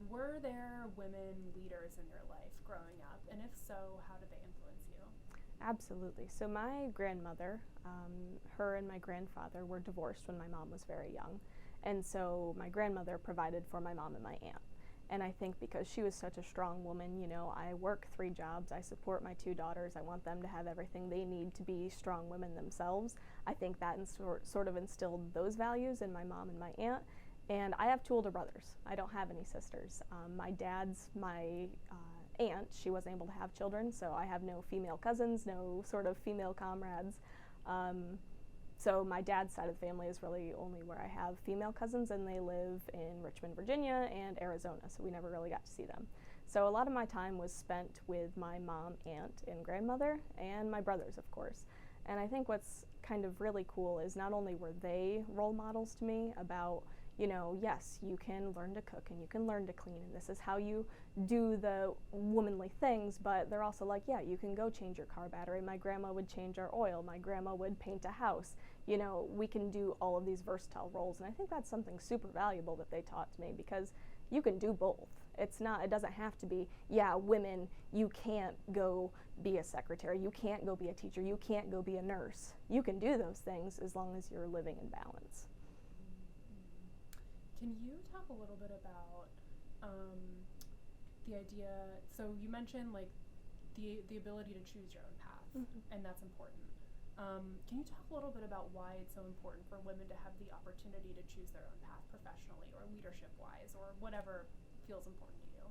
were there women leaders in your life growing up? And if so, how did they influence you? Absolutely. So my grandmother, her and my grandfather were divorced when my mom was very young. And so my grandmother provided for my mom and my aunt. And I think because she was such a strong woman, you know, I work 3 jobs, I support my 2 daughters, I want them to have everything they need to be strong women themselves. I think that sort of instilled those values in my mom and my aunt. And I have 2 older brothers. I don't have any sisters. My aunt, she wasn't able to have children, so I have no female cousins, no sort of female comrades. So my dad's side of the family is really only where I have female cousins, and they live in Richmond, Virginia and Arizona, so we never really got to see them. So a lot of my time was spent with my mom, aunt, and grandmother, and my brothers, of course. And I think what's kind of really cool is not only were they role models to me about, you know, yes, you can learn to cook and you can learn to clean, and this is how you do the womanly things, but they're also like, yeah, you can go change your car battery. My grandma would change our oil. My grandma would paint a house. You know, we can do all of these versatile roles, and I think that's something super valuable that they taught to me, because you can do both. It doesn't have to be, yeah, women, you can't go be a secretary, you can't go be a teacher, you can't go be a nurse. You can do those things as long as you're living in balance. Can you talk a little bit about the idea, so you mentioned like the ability to choose your own path, and that's important. Can you talk a little bit about why it's so important for women to have the opportunity to choose their own path professionally or leadership-wise or whatever feels important to you?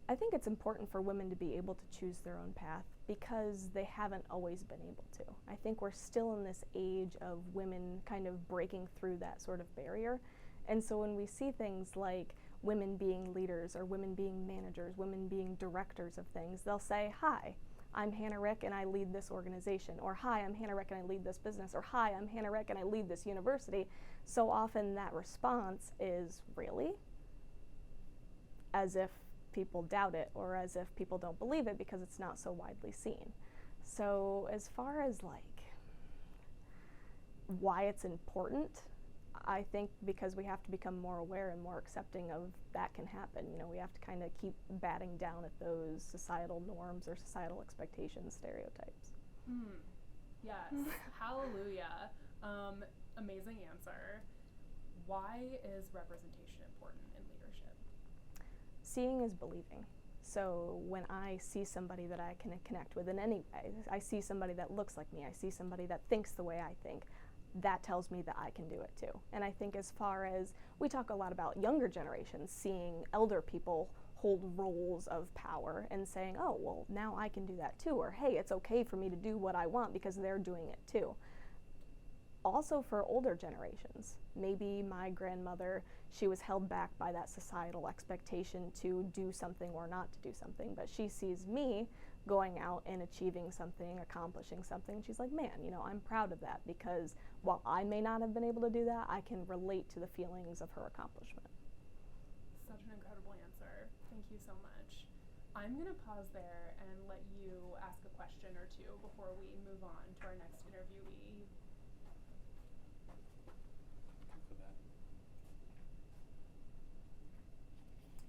I think it's important for women to be able to choose their own path because they haven't always been able to. I think we're still in this age of women kind of breaking through that sort of barrier. And so when we see things like women being leaders or women being managers, women being directors of things, they'll say, "Hi, I'm Hannah Rick and I lead this organization," or "Hi, I'm Hannah Rick and I lead this business," or "Hi, I'm Hannah Rick and I lead this university." So often that response is, "Really?" As if people doubt it or as if people don't believe it because it's not so widely seen. So as far as like why it's important, I think because we have to become more aware and more accepting of that can happen. You know, we have to kind of keep batting down at those societal norms or societal expectations, stereotypes. Yes. Hallelujah. Amazing answer. Why is representation important in leadership? Seeing is believing. So when I see somebody that I can connect with in any way, I see somebody that looks like me, I see somebody that thinks the way I think, that tells me that I can do it too. And I think as far as, we talk a lot about younger generations seeing elder people hold roles of power and saying, "Oh, well, now I can do that too," or "Hey, it's okay for me to do what I want because they're doing it too." Also for older generations, maybe my grandmother, she was held back by that societal expectation to do something or not to do something, but she sees me going out and achieving something, accomplishing something. She's like, "Man, you know, I'm proud of that," because while I may not have been able to do that, I can relate to the feelings of her accomplishment. Such an incredible answer. Thank you so much. I'm going to pause there and let you ask a question or two before we move on to our next interviewee. For that.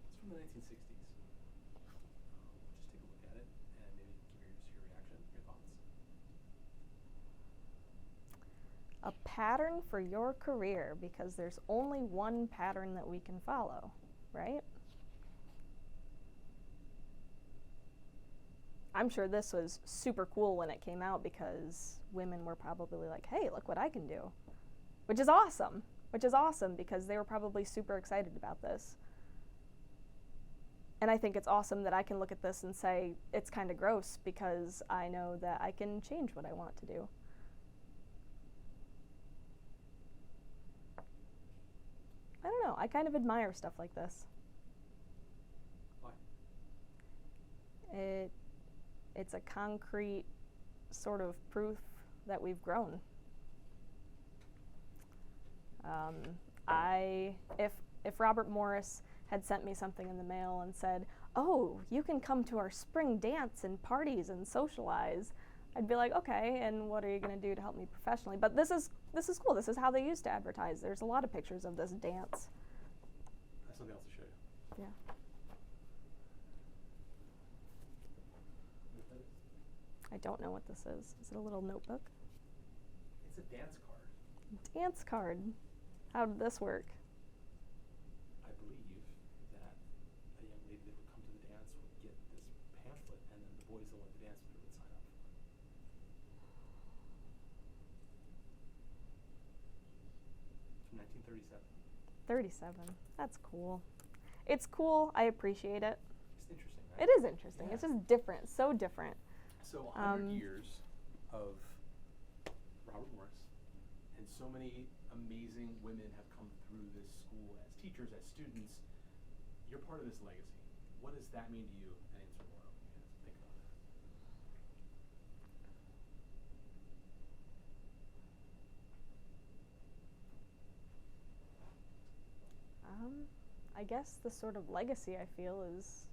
It's from the 1960s. Just take a look at it and maybe give your reaction, your thoughts. A pattern for your career, because there's only one pattern that we can follow, right? I'm sure this was super cool when it came out because women were probably like, "Hey, look what I can do." Which is awesome because they were probably super excited about this. And I think it's awesome that I can look at this and say, it's kind of gross because I know that I can change what I want to do. I don't know, I kind of admire stuff like this. Why? It's a concrete sort of proof that we've grown. If Robert Morris had sent me something in the mail and said, "Oh, you can come to our spring dance and parties and socialize," I'd be like, "Okay, and what are you going to do to help me professionally?" But this is cool. This is how they used to advertise. There's a lot of pictures of this dance. I have something else to show you. Yeah. I don't know what this is. Is it a little notebook? It's a dance card. Dance card. How did this work? I believe that a young lady that would come to the dance would get this pamphlet, and then the boys that wanted to dance with her would sign up for it. From 1937. 37. That's cool. It's cool. I appreciate it. It's interesting, right? It is interesting. Yeah. It's just different. So different. So 100 years of Robert Morris, and so many amazing women have come through this school as teachers, as students. You're part of this legacy. What does that mean to you at Answer Royal? You guys think about that. I guess the sort of legacy I feel is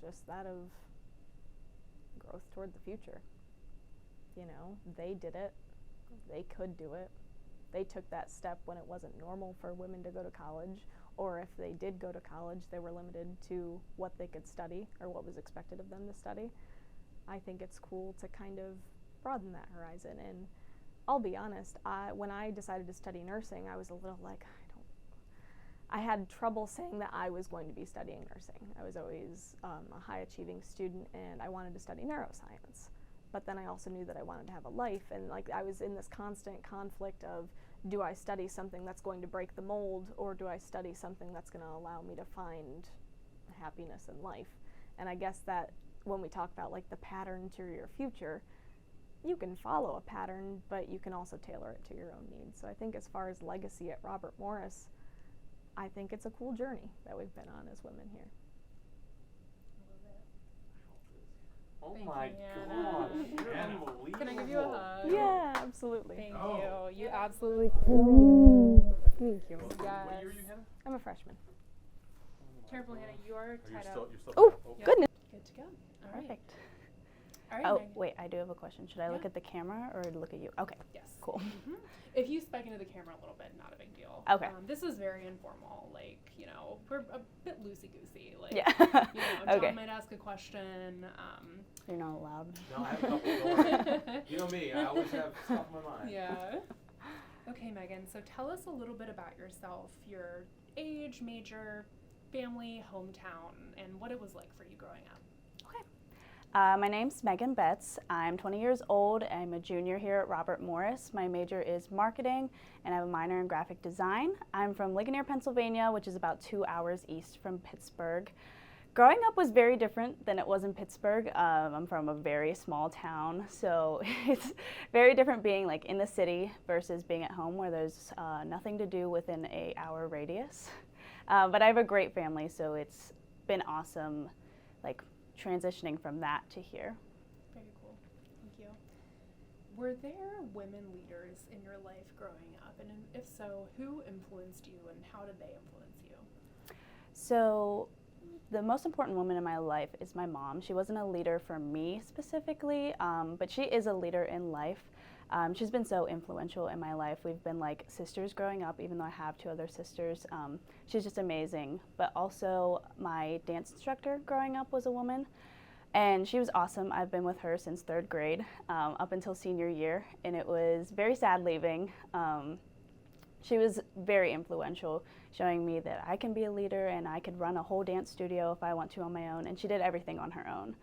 just that of growth toward the future. You know, they did it. They could do it. They took that step when it wasn't normal for women to go to college, or if they did go to college, they were limited to what they could study or what was expected of them to study. I think it's cool to kind of broaden that horizon. And I'll be honest, when I decided to study nursing, I was a little like, I had trouble saying that I was going to be studying nursing. I was always a high achieving student and I wanted to study neuroscience. but then I also knew that I wanted to have a life, and like I was in this constant conflict of, do I study something that's going to break the mold, or do I study something that's going to allow me to find happiness in life? And I guess that when we talk about like the pattern to your future, you can follow a pattern, but you can also tailor it to your own needs. So I think as far as legacy at Robert Morris, I think it's a cool journey that we've been on as women here. Oh Thank my you, Hannah. gosh, unbelievable. Can I give you a hug? Yeah, absolutely. Thank Oh. you. You absolutely. Thank you. What year are you, Hannah? I'm a freshman. Careful, Hannah. You are tied up. You're still Oh, tied up. Yep. goodness. Good to go. All right. Perfect. All right. Oh, Megan. wait, I do have a question. Should I look Yeah. at the camera or look at you? Okay, Yes. cool. Mhm. If you spike into the camera a little bit, not a big deal. Okay. This is very informal. Like, you know, we're a bit loosey-goosey. Like, Yeah. you know, John Okay. might ask a question. You're not allowed. No, I have a couple. Don't worry. You know me, I always have stuff in my mind. Yeah. Okay, Megan, so tell us a little bit about yourself, your age, major, family, hometown, and what it was like for you growing up. My name's Megan Betts. I'm 20 years old. I'm a junior here at Robert Morris. My major is marketing, and I have a minor in graphic design. I'm from Ligonier, Pennsylvania, which is about 2 hours east from Pittsburgh. Growing up was very different than it was in Pittsburgh. I'm from a very small town, so it's very different being like in the city versus being at home where there's nothing to do within an hour radius. But I have a great family, so it's been awesome, like transitioning from that to here. Very cool. Thank you. Were there women leaders in your life growing up? And if so, who influenced you and how did they influence you? So the most important woman in my life is my mom. She wasn't a leader for me specifically, but she is a leader in life. She's been so influential in my life. We've been like sisters growing up, even though I have 2 other sisters. She's just amazing. But also my dance instructor growing up was a woman, and she was awesome. I've been with her since 3rd grade up until senior year, and it was very sad leaving. She was very influential, showing me that I can be a leader and I could run a whole dance studio if I want to on my own, and she did everything on her own.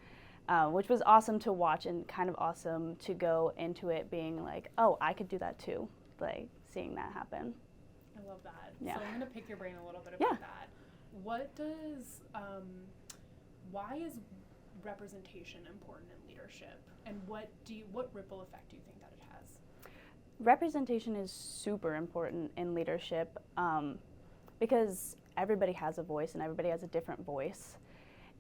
Which was awesome to watch and kind of awesome to go into it being like, oh, I could do that too, like seeing that happen. I love that. Yeah. So I'm going to pick your brain a little bit about Yeah. that. What does, why is representation important in leadership? And what ripple effect do you think that it has? Representation is super important in leadership because everybody has a voice and everybody has a different voice.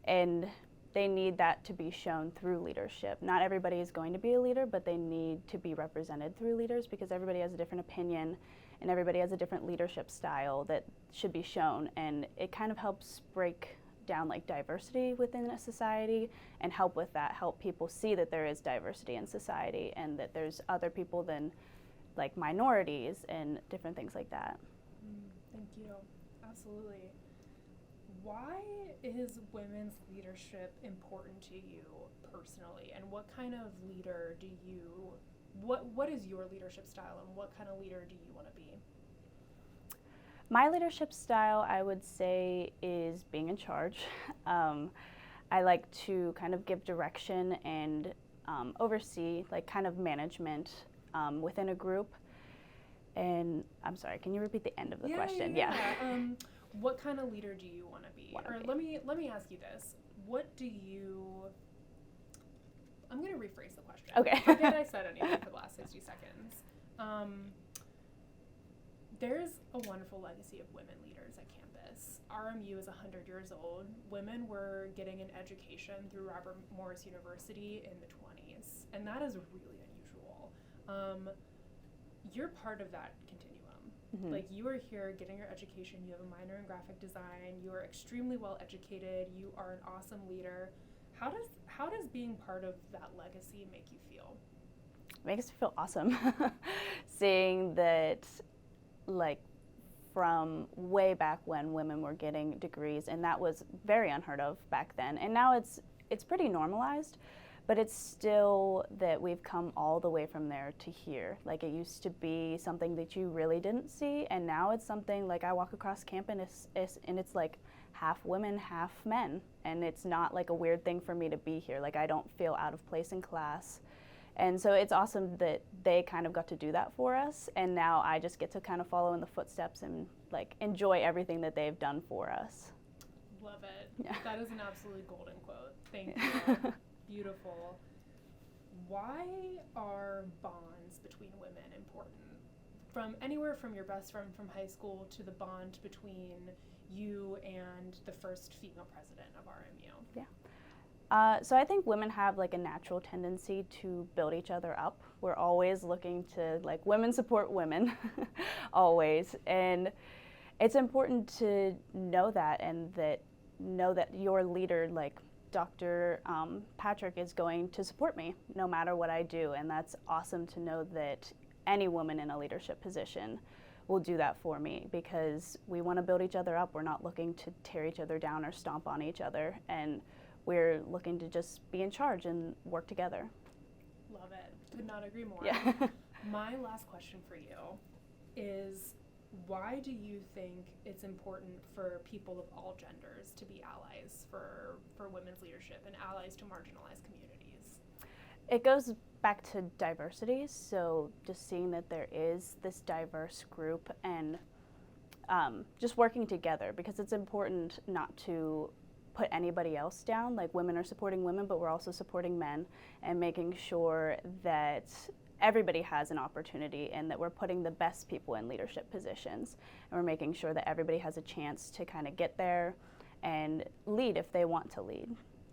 And they need that to be shown through leadership. Not everybody is going to be a leader, but they need to be represented through leaders because everybody has a different opinion and everybody has a different leadership style that should be shown. And it kind of helps break down like diversity within a society and help with that, help people see that there is diversity in society and that there's other people than like minorities and different things like that. Thank you. Absolutely. Why is women's leadership important to you personally, and what kind of leader do you, what is your leadership style, and what kind of leader do you want to be? My leadership style, I would say, is being in charge. I like to kind of give direction and oversee like kind of management within a group. And I'm sorry, can you repeat the end of the question? Yeah. What kind of leader do you want to be? Or let me ask you this. What do you, I'm going to rephrase the question. Okay. Forget I said anything for the last 60 seconds. There's a wonderful legacy of women leaders at campus. RMU is 100 years old. Women were getting an education through Robert Morris University in the 20s, and that is really unusual. You're part of that continuum. Mm-hmm. Like, you are here getting your education, you have a minor in graphic design, you are extremely well educated, you are an awesome leader. How does being part of that legacy make you feel? It makes me feel awesome seeing that, like, from way back when women were getting degrees, and that was very unheard of back then. And now it's pretty normalized, but it's still that we've come all the way from there to here. Like, it used to be something that you really didn't see, and now it's something like I walk across campus and it's like half women, half men, and it's not like a weird thing for me to be here. Like, I don't feel out of place in class. And so it's awesome that they kind of got to do that for us, and now I just get to kind of follow in the footsteps and like enjoy everything that they've done for us. Love it. Yeah. That is an absolutely golden quote. Thank you. Beautiful. Why are bonds between women important? From anywhere from your best friend from high school to the bond between you and the first female president of RMU. So I think women have like a natural tendency to build each other up. We're always looking to like women support women, always. And it's important to know that, and know that your leader, like Dr. Patrick, is going to support me no matter what I do. And that's awesome to know that any woman in a leadership position will do that for me, because we want to build each other up. We're not looking to tear each other down or stomp on each other. And we're looking to just be in charge and work together. Love it. Could not agree more. Yeah. My last question for you is, why do you think it's important for people of all genders to be allies for women's leadership and allies to marginalized communities? It goes back to diversity, so just seeing that there is this diverse group and just working together, because it's important not to put anybody else down. Like, women are supporting women, but we're also supporting men, and making sure that everybody has an opportunity and that we're putting the best people in leadership positions, and we're making sure that everybody has a chance to kind of get there and lead if they want to lead.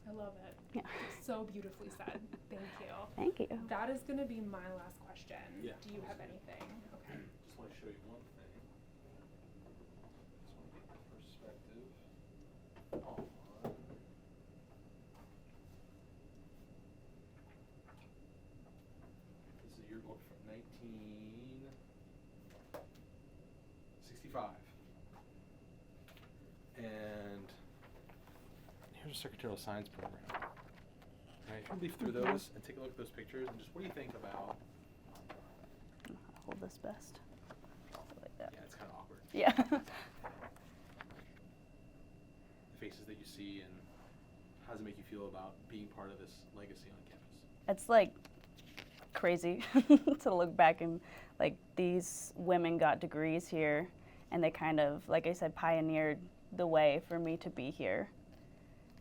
I love it. Yeah. So beautifully said. Thank you. Thank you. That is going to be my last question. Yeah. Do you have anything? Okay. Just want to show you one thing. Just want to get the perspective on. This is a yearbook from 1965. And here's a secretarial science program. Right, if you leaf through those and take a look at those pictures, and just what do you think about? I'll hold this best. Like that. Yeah, it's kind of awkward. Yeah. The faces that you see, and how does it make you feel about being part of this legacy on campus? It's like crazy to look back and like these women got degrees here, and they kind of, like I said, pioneered the way for me to be here,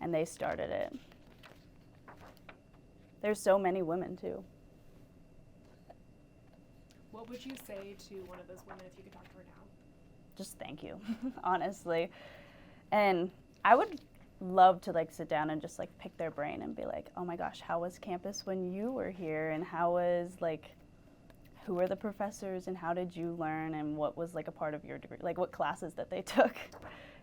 and they started it. There's so many women too. What would you say to one of those women if you could talk to her now? Just thank you, honestly. And I would love to like sit down and just like pick their brain and be like, oh my gosh, how was campus when you were here? And how was like, who were the professors and how did you learn, and what was like a part of your degree? Like what classes that they took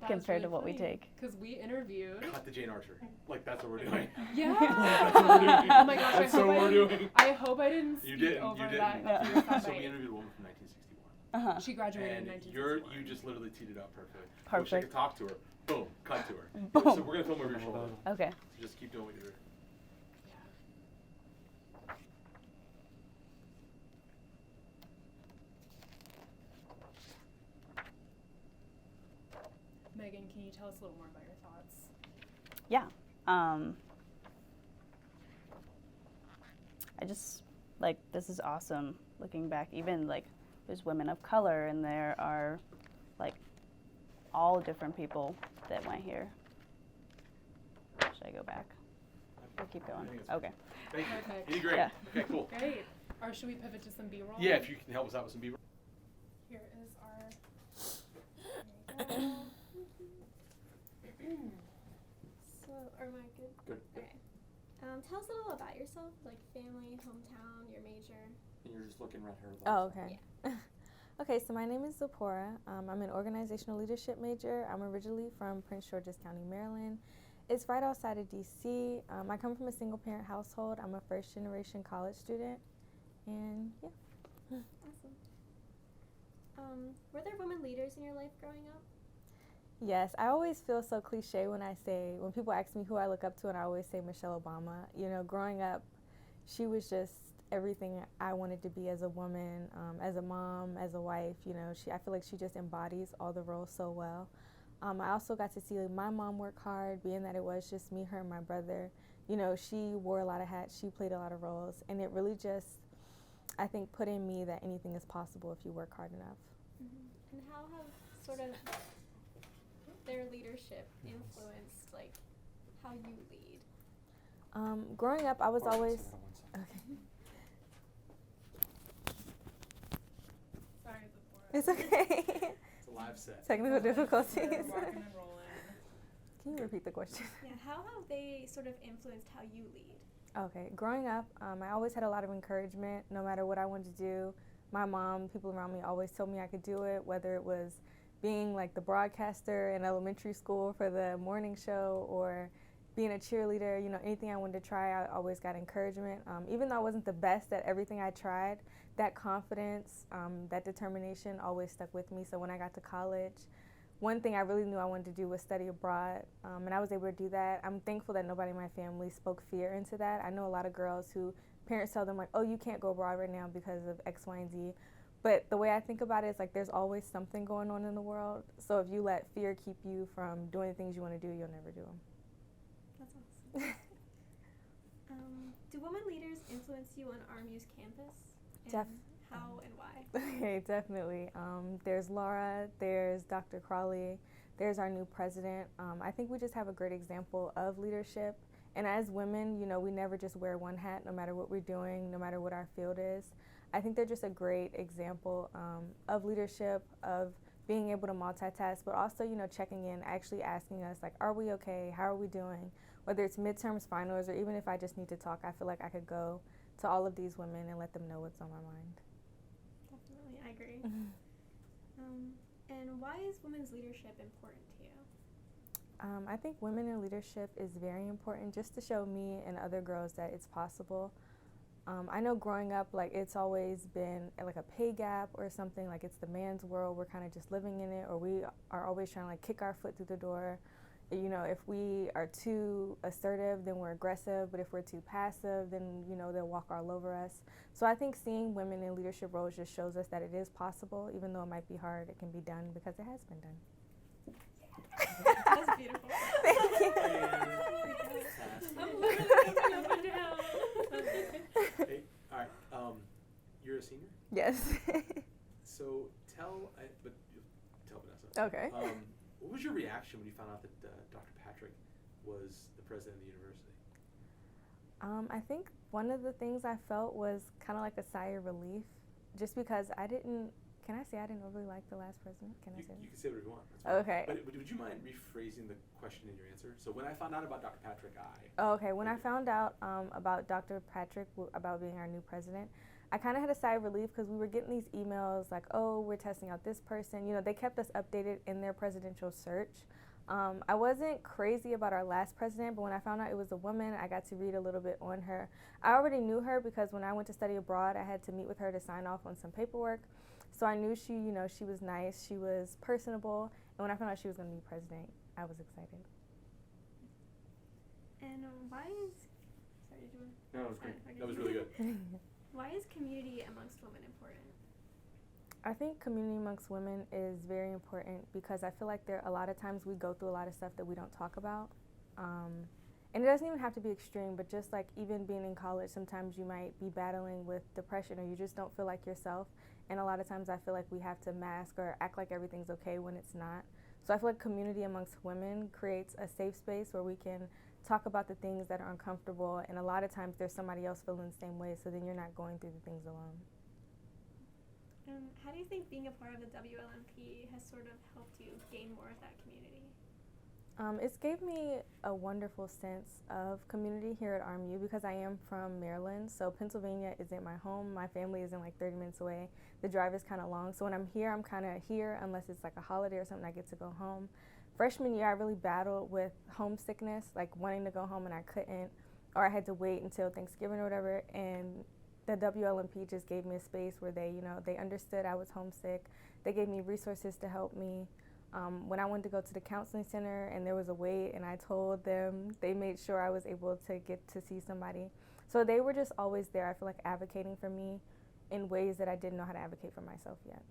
compared to what we take. Because we interviewed. Cut to Jane Archer. Like, that's what we're doing. Yeah. That's what we're doing. Oh my gosh, That's what we're doing. I hope I didn't speak You didn't. over You didn't. that. Yeah. Of your So we soundbite. interviewed a woman from 1961. Uh-huh. She graduated And in 1961. you just literally teed it up perfectly. Wish I Perfect. could talk to her. Boom. Cut to her. Boom. So we're going to film over your shoulder. Okay. So just keep doing what you're doing. Yeah. Megan, can you tell us a little more about your thoughts? Yeah. I just, like, this is awesome looking back. Even, like, there's women of color, and there are, like, all different people that went here. Should I go back? Or keep going? I think it's Okay. Thank you. Perfect. You did great. Yeah. Okay, cool. Great. Or should we pivot to some B-roll? Yeah, if you can help us out with some B-roll. Here is our. There you go. So, or am I good? Good. Okay. Tell us a little about yourself, like family, hometown, your major. And you're just looking right here. Oh, okay. Okay, so my name is Zipporah. I'm an organizational leadership major. I'm originally from Prince George's County, Maryland. It's right outside of DC. I come from a single parent household. I'm a first generation college student. And yeah. Awesome. Were there women leaders in your life growing up? Yes, I always feel so cliche when people ask me who I look up to, and I always say Michelle Obama. You know, growing up, she was just everything I wanted to be as a woman, as a mom, as a wife. You know, I feel like she just embodies all the roles so well. I also got to see my mom work hard, being that it was just me, her, and my brother. you know, she wore a lot of hats, she played a lot of roles, and it really just, I think, put in me that anything is possible if you work hard enough. And how have sort of their leadership influenced like how you lead? Growing up, I was always Hold on 1 second. okay. Sorry, before. It's okay. It's a live set. Technical difficulties. We're rocking and rolling. Can you repeat the question? Yeah, how have they sort of influenced how you lead? Okay, growing up, I always had a lot of encouragement. No matter what I wanted to do, my mom, people around me always told me I could do it, whether it was being like the broadcaster in elementary school for the morning show or being a cheerleader, you know, anything I wanted to try, I always got encouragement. Even though I wasn't the best at everything I tried, that confidence, that determination always stuck with me. So when I got to college, one thing I really knew I wanted to do was study abroad, and I was able to do that. I'm thankful that nobody in my family spoke fear into that. I know a lot of girls who parents tell them like, oh, you can't go abroad right now because of X, Y, and Z. But the way I think about it is like there's always something going on in the world. So if you let fear keep you from doing the things you want to do, you'll never do them. That's awesome. Do women leaders influence you on RMU's campus? And how and why? Okay, definitely. There's Laura, there's Dr. Crawley, there's our new president. I think we just have a great example of leadership. And as women, you know, we never just wear one hat, no matter what we're doing, no matter what our field is. I think they're just a great example of leadership, of being able to multitask, but also, you know, checking in, actually asking us, like, are we okay? How are we doing? Whether it's midterms, finals, or even if I just need to talk, I feel like I could go to all of these women and let them know what's on my mind. Definitely, I agree. And why is women's leadership important to you? I think women in leadership is very important just to show me and other girls that it's possible. I know growing up, like, it's always been like a pay gap or something, like it's the man's world, we're kind of just living in it, or we are always trying to like kick our foot through the door. You know, if we are too assertive, then we're aggressive, but if we're too passive, then, you know, they'll walk all over us. So I think seeing women in leadership roles just shows us that it is possible, even though it might be hard, it can be done because it has been done. That's beautiful. Thank you. I'm literally jumping up and down. Hey, all right. You're a senior? Yes. So tell Vanessa. Okay. What was your reaction when you found out that Dr. Patrick was the president of the university? I think one of the things I felt was kind of like a sigh of relief, just because I didn't really like the last president? Can I say that? You can say whatever you want. That's fine. Okay. But would you mind rephrasing the question in your answer? So when I found out about Dr. Patrick, When I found out about Dr. Patrick, about being our new president, I kind of had a sigh of relief because we were getting these emails like, oh, we're testing out this person. You know, they kept us updated in their presidential search. I wasn't crazy about our last president, but when I found out it was a woman, I got to read a little bit on her. I already knew her because when I went to study abroad, I had to meet with her to sign off on some paperwork. So I knew she was nice, she was personable, and when I found out she was going to be president, I was excited. And why is... Sorry, did you want to... No, that was great. That was really good. Why is community amongst women important? I think community amongst women is very important because I feel like a lot of times we go through a lot of stuff that we don't talk about. And it doesn't even have to be extreme, but just like even being in college, sometimes you might be battling with depression or you just don't feel like yourself. And a lot of times I feel like we have to mask or act like everything's okay when it's not. So I feel like community amongst women creates a safe space where we can talk about the things that are uncomfortable, and a lot of times there's somebody else feeling the same way, so then you're not going through the things alone. How do you think being a part of the Wlmp has sort of helped you gain more of that community? It's gave me a wonderful sense of community here at RMU because I am from Maryland, so Pennsylvania isn't my home. My family isn't like 30 minutes away. The drive is kind of long, so when I'm here, I'm kind of here unless it's like a holiday or something I get to go home. Freshman year, I really battled with homesickness, like wanting to go home and I couldn't, or I had to wait until Thanksgiving or whatever, and the Wlmp just gave me a space where they understood I was homesick. They gave me resources to help me. When I wanted to go to the counseling center and there was a wait and I told them, they made sure I was able to get to see somebody. So they were just always there, I feel like, advocating for me in ways that I didn't know how to advocate for myself yet.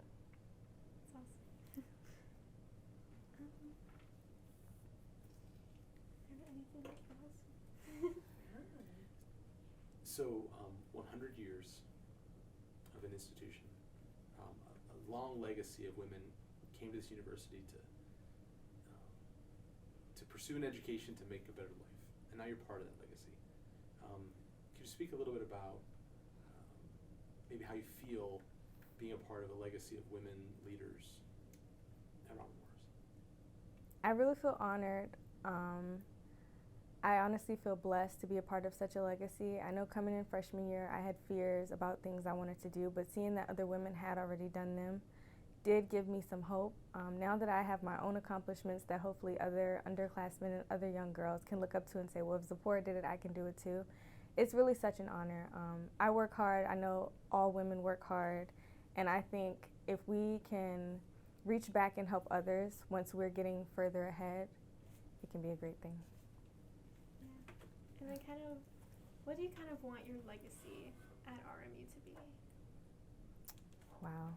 That's awesome. Anything else? So 100 years of an institution, a long legacy of women came to this university to pursue an education to make a better life, and now you're part of that legacy. Could you speak a little bit about maybe how you feel being a part of a legacy of women leaders at Robert Morris? I really feel honored. I honestly feel blessed to be a part of such a legacy. I know coming in freshman year, I had fears about things I wanted to do, but seeing that other women had already done them did give me some hope. Now that I have my own accomplishments that hopefully other underclassmen and other young girls can look up to and say, well, if Zipporah did it, I can do it too. It's really such an honor. I work hard. I know all women work hard. And I think if we can reach back and help others once we're getting further ahead, it can be a great thing. Yeah. And then what do you kind of want your legacy at RMU to be? Wow.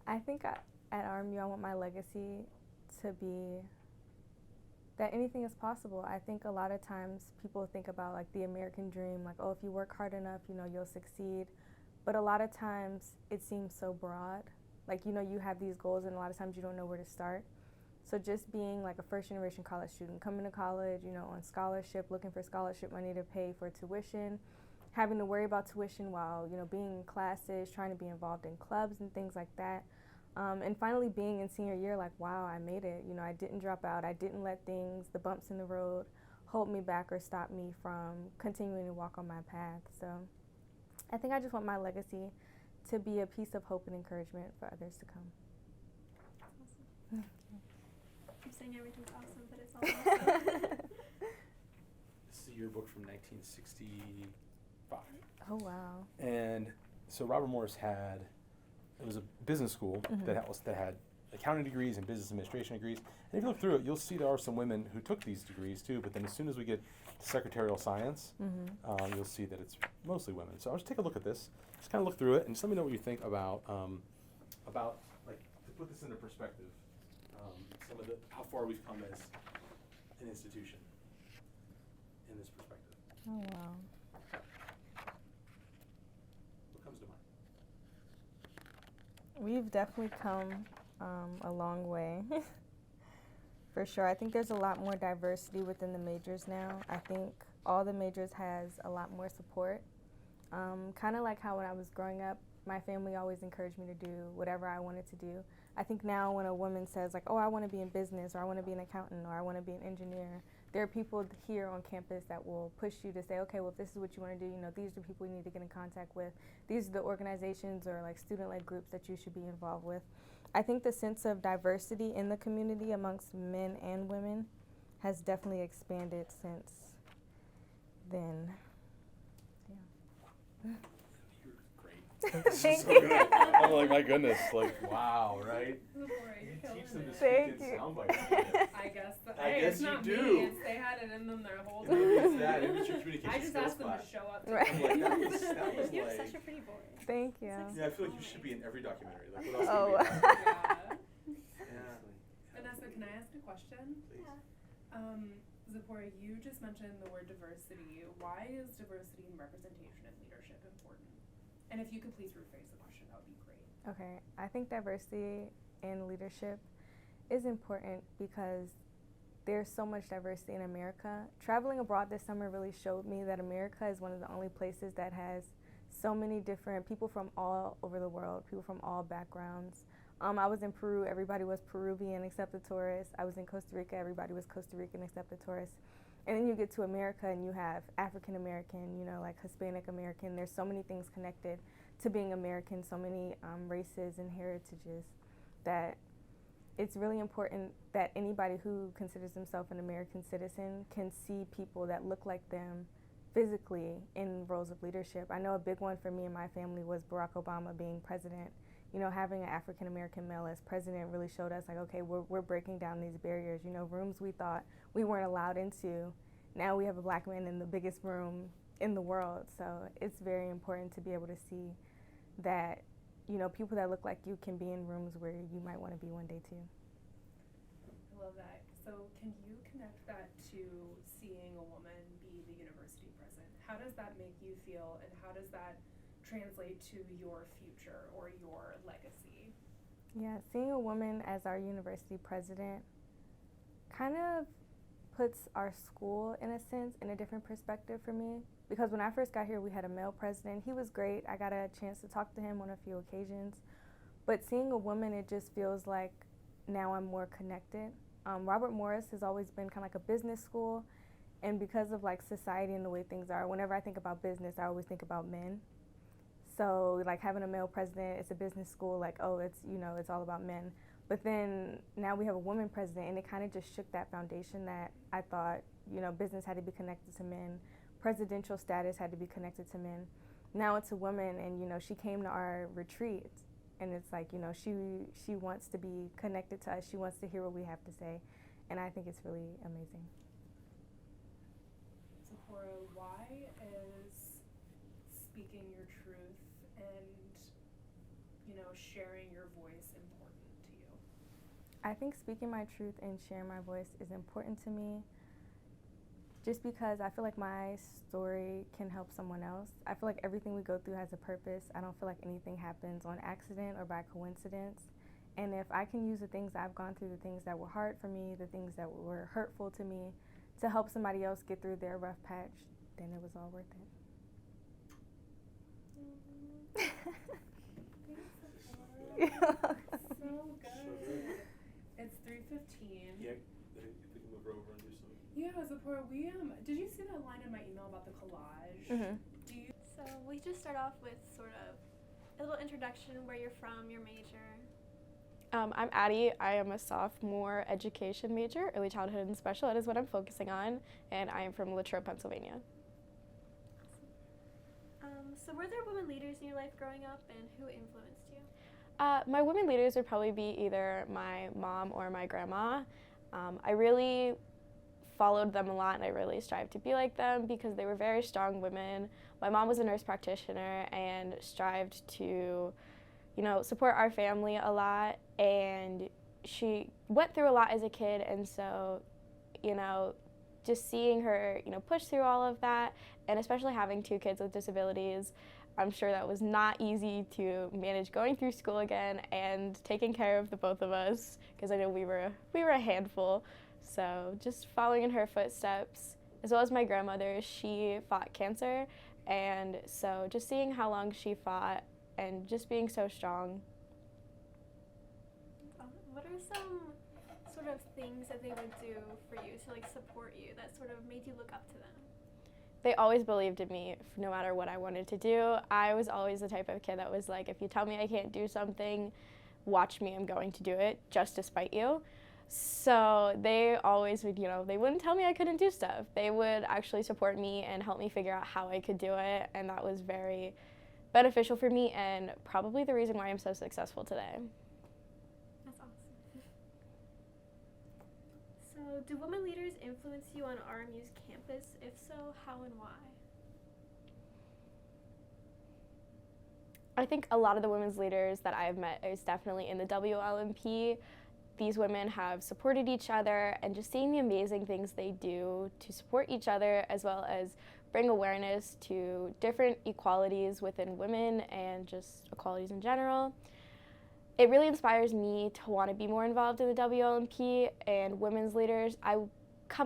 I think at RMU, I want my legacy to be that anything is possible. I think a lot of times people think about like the American dream, like, oh, if you work hard enough, you'll succeed. But a lot of times it seems so broad. Like, you have these goals and a lot of times you don't know where to start. So just being like a first generation college student, coming to college, on scholarship, looking for scholarship money to pay for tuition, having to worry about tuition while, being in classes, trying to be involved in clubs and things like that. And finally being in senior year, like, wow, I made it. I didn't drop out. I didn't let the bumps in the road, hold me back or stop me from continuing to walk on my path. So I think I just want my legacy to be a piece of hope and encouragement for others to come. Awesome. I'm saying everything's awesome, but it's all awesome. This is a yearbook from 1965. Oh, wow. And so Robert Morris it was a business school that had accounting degrees and business administration degrees. And if you look through it, you'll see there are some women who took these degrees too, but then as soon as we get to secretarial science, you'll see that it's mostly women. So I'll just take a look at this, just kind of look through it, and just let me know what you think about like, to put this into perspective, some of how far we've come as an institution in this perspective. Oh, wow. What comes to mind? We've definitely come a long way, for sure. I think there's a lot more diversity within the majors now. I think all the majors has a lot more support. Kind of like how when I was growing up, my family always encouraged me to do whatever I wanted to do. I think now when a woman says like, oh, I want to be in business, or I want to be an accountant, or I want to be an engineer, there are people here on campus that will push you to say, okay, well, if this is what you want to do, these are the people you need to get in contact with. These are the organizations or like student-led groups that you should be involved with. I think the sense of diversity in the community amongst men and women has definitely expanded since then. Yeah. You're great. This is so good. I'm like, my goodness, like, wow, right? You teach them to speak in sound bites. I guess. I guess it's you not do. Me. They had it in them their whole time. Maybe it's that. Maybe it's your communication I just skills asked them class. to show up. Right. I'm like, that was You have like. such a pretty voice. Thank you. Yeah, I feel like you should be in every documentary. Like, what else Oh. could be? Yeah. Vanessa, can I ask a question? Please. Zipporah, you just mentioned the word diversity. Why is diversity and representation in leadership important? And if you could please rephrase the question, that would be great. Okay, I think diversity in leadership is important because there's so much diversity in America. Traveling abroad this summer really showed me that America is one of the only places that has so many different people from all over the world, people from all backgrounds. I was in Peru, everybody was Peruvian except the tourists. I was in Costa Rica, everybody was Costa Rican except the tourists. And then you get to America and you have African American, like Hispanic American. There's so many things connected to being American, so many races and heritages, that it's really important that anybody who considers themselves an American citizen can see people that look like them physically in roles of leadership. I know a big one for me and my family was Barack Obama being president. Having an African American male as president really showed us like, okay, we're breaking down these barriers. Rooms we thought we weren't allowed into, now we have a black man in the biggest room in the world. So it's very important to be able to see that, people that look like you can be in rooms where you might want to be one day too. I love that. So can you connect that to seeing a woman be the university president? How does that make you feel, and how does that translate to your future or your legacy? Yeah, seeing a woman as our university president kind of puts our school, in a sense, in a different perspective for me. Because when I first got here, we had a male president. He was great. I got a chance to talk to him on a few occasions. But seeing a woman, it just feels like now I'm more connected. Robert Morris has always been kind of like a business school. And because of like society and the way things are, whenever I think about business, I always think about men. So like having a male president, it's a business school, like, oh, it's, you know, it's all about men. But then now we have a woman president, and it kind of just shook that foundation that I thought, you know, business had to be connected to men. Presidential status had to be connected to men. Now it's a woman, and, you know, she came to our retreat, and it's like, you know, she wants to be connected to us. She wants to hear what we have to say, and I think it's really amazing. Zipporah, why is speaking your truth and, you know, sharing your voice important to you? I think speaking my truth and sharing my voice is important to me just because I feel like my story can help someone else. I feel like everything we go through has a purpose. I don't feel like anything happens on accident or by coincidence. And if I can use the things I've gone through, the things that were hard for me, the things that were hurtful to me, to help somebody else get through their rough patch, then it was all worth it. So good. It's 3:15. Yeah, if we can move her over and do some. Yeah, Zipporah, did you see that line in my email about the collage? Mm-hmm. Do you? So we just start off with sort of a little introduction, where you're from, your major. I'm Addie. I am a sophomore education major. Early childhood and special ed is what I'm focusing on, and I am from Latrobe, Pennsylvania. So were there women leaders in your life growing up, and who influenced you? My women leaders would probably be either my mom or my grandma. I really followed them a lot, and I really strived to be like them because they were very strong women. My mom was a nurse practitioner and strived to, you know, support our family a lot, and she went through a lot as a kid, and so, you know, just seeing her, you know, push through all of that, and especially having 2 kids with disabilities, I'm sure that was not easy to manage going through school again and taking care of the both of us, because I know we were a handful. So just following in her footsteps, as well as my grandmother, she fought cancer, and so just seeing how long she fought and just being so strong. What are some sort of things that they would do for you to like support you that sort of made you look up to them? They always believed in me no matter what I wanted to do. I was always the type of kid that was like, if you tell me I can't do something, watch me, I'm going to do it just to spite you. So they always would, you know, they wouldn't tell me I couldn't do stuff. They would actually support me and help me figure out how I could do it, and that was very beneficial for me and probably the reason why I'm so successful today. That's awesome. So do women leaders influence you on RMU's campus? If so, how and why? I think a lot of the women's leaders that I've met is definitely in the Wlmp. These women have supported each other, and just seeing the amazing things they do to support each other, as well as bring awareness to different equalities within women and just equalities in general. It really inspires me to want to be more involved in the Wlmp and women's leaders.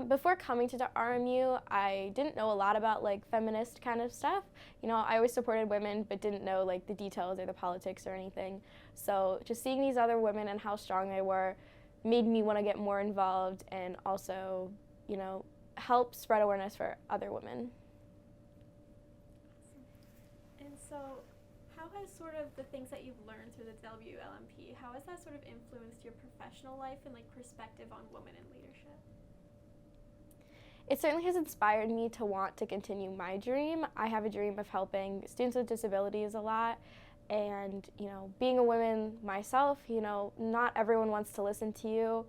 Before coming to the RMU, I didn't know a lot about like feminist kind of stuff. You know, I always supported women but didn't know like the details or the politics or anything. So just seeing these other women and how strong they were made me want to get more involved and also, you know, help spread awareness for other women. And so how has sort of the things that you've learned through the Wlmp, how has that sort of influenced your professional life and like perspective on women in leadership? It certainly has inspired me to want to continue my dream. I have a dream of helping students with disabilities a lot, and, you know, being a woman myself, you know, not everyone wants to listen to you,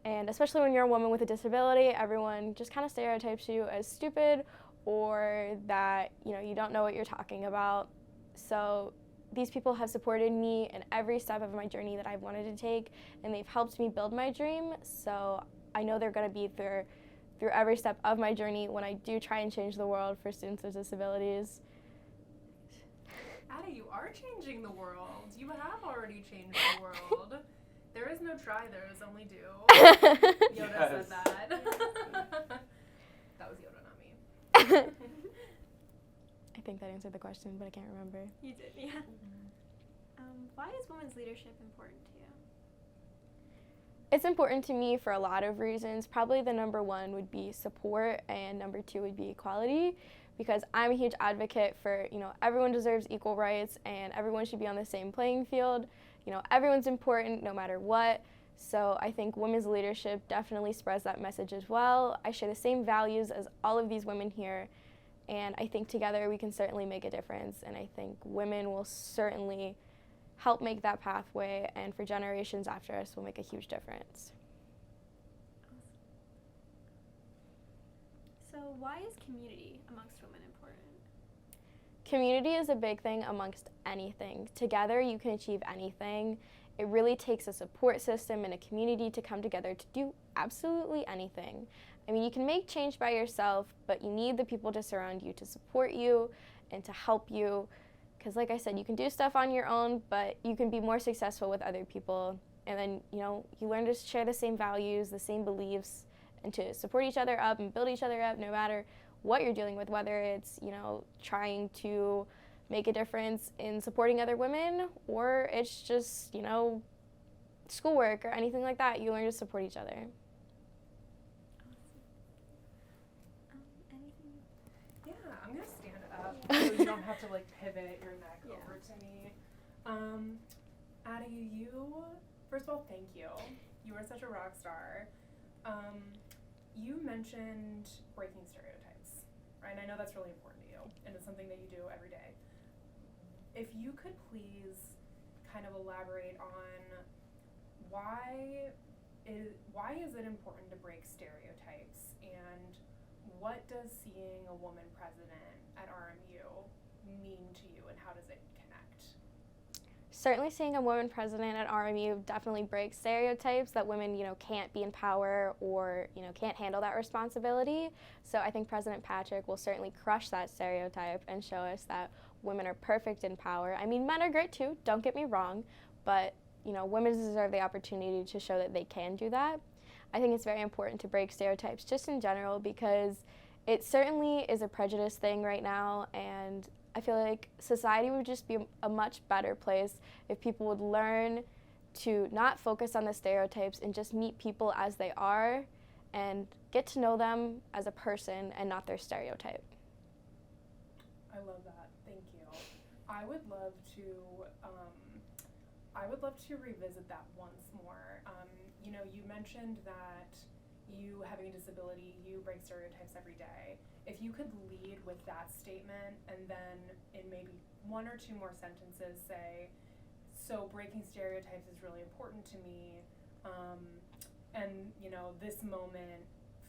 and especially when you're a woman with a disability, everyone just kind of stereotypes you as stupid or that, you know, you don't know what you're talking about. So these people have supported me in every step of my journey that I've wanted to take, and they've helped me build my dream. So I know they're going to be through every step of my journey when I do try and change the world for students with disabilities. Addie, you are changing the world. You have already changed the world. There is no try, there is only do. Yoda said that. That was Yoda, not me. I think that answered the question, but I can't remember. You did, yeah. Why is women's leadership important to you? It's important to me for a lot of reasons. Probably the number one would be support, and number two would be equality, because I'm a huge advocate for, everyone deserves equal rights and everyone should be on the same playing field. Everyone's important no matter what. So I think women's leadership definitely spreads that message as well. I share the same values as all of these women here, and I think together we can certainly make a difference, and I think women will certainly help make that pathway, and for generations after us will make a huge difference. So why is community amongst women important? Community is a big thing amongst anything. Together you can achieve anything. It really takes a support system and a community to come together to do absolutely anything. I mean, you can make change by yourself, but you need the people to surround you to support you and to help you. Because like I said, you can do stuff on your own, but you can be more successful with other people. And then, you learn to share the same values, the same beliefs, and to support each other up and build each other up no matter what you're dealing with, whether it's, trying to make a difference in supporting other women, or it's just, schoolwork or anything like that. You learn to support each other. Anything? Yeah, I'm gonna stand up so you don't have to pivot your neck over to me. Addie, first of all, thank you. You are such a rock star. You mentioned breaking stereotypes, right? And I know that's really important to you, and it's something that you do every day. If you could please kind of elaborate on why is it important to break stereotypes, and what does seeing a woman president at RMU mean to you, and how does it connect? Certainly seeing a woman president at RMU definitely breaks stereotypes that women, can't be in power or, can't handle that responsibility. So I think President Patrick will certainly crush that stereotype and show us that women are perfect in power. I mean, men are great too, don't get me wrong, but, women deserve the opportunity to show that they can do that. I think it's very important to break stereotypes just in general, because it certainly is a prejudice thing right now, and I feel like society would just be a much better place if people would learn to not focus on the stereotypes and just meet people as they are and get to know them as a person and not their stereotype. I love that. Thank you. I would love to revisit that once more. You mentioned that you having a disability, you break stereotypes every day. If you could lead with that statement, and then in maybe one or two more sentences say, so breaking stereotypes is really important to me, and this moment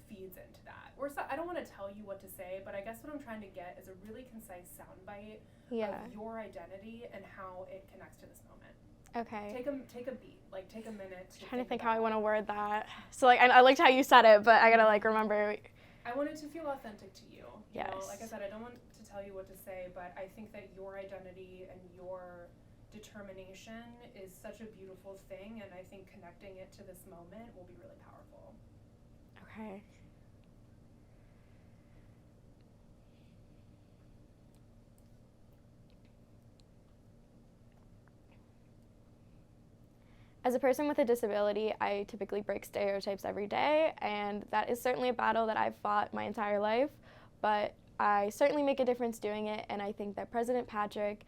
feeds into that. I don't want to tell you what to say, but I guess what I'm trying to get is a really concise soundbite of your identity and how it connects to this moment. Okay. Take a beat, take a minute. Trying to think how I want to word that. So I liked how you said it, but I gotta remember. I want it to feel authentic to you. Yes. Like I said, I don't want to tell you what to say, but I think that your identity and your determination is such a beautiful thing, and I think connecting it to this moment will be really powerful. Okay. As a person with a disability, I typically break stereotypes every day, and that is certainly a battle that I've fought my entire life, but I certainly make a difference doing it, and I think that President Patrick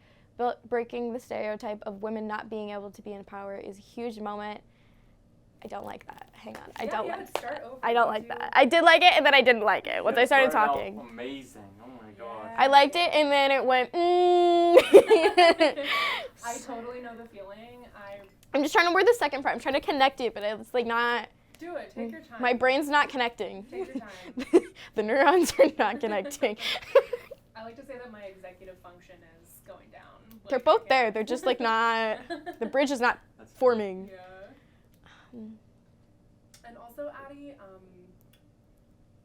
breaking the stereotype of women not being able to be in power is a huge moment. I don't like that. Hang on. I don't like that. I don't like that. I did like it, and then I didn't like it once I started talking. Amazing. Oh my God. I liked it, and then it went, I totally know the feeling. I'm just trying to word the second part. I'm trying to connect it, but it's not. Do it. Take your time. My brain's not connecting. Take your time. The neurons are not connecting. I like to say that my executive function is going down. They're Like, both I there. can't. They're just like not. The bridge is not That's forming. Yeah. And also, Addie,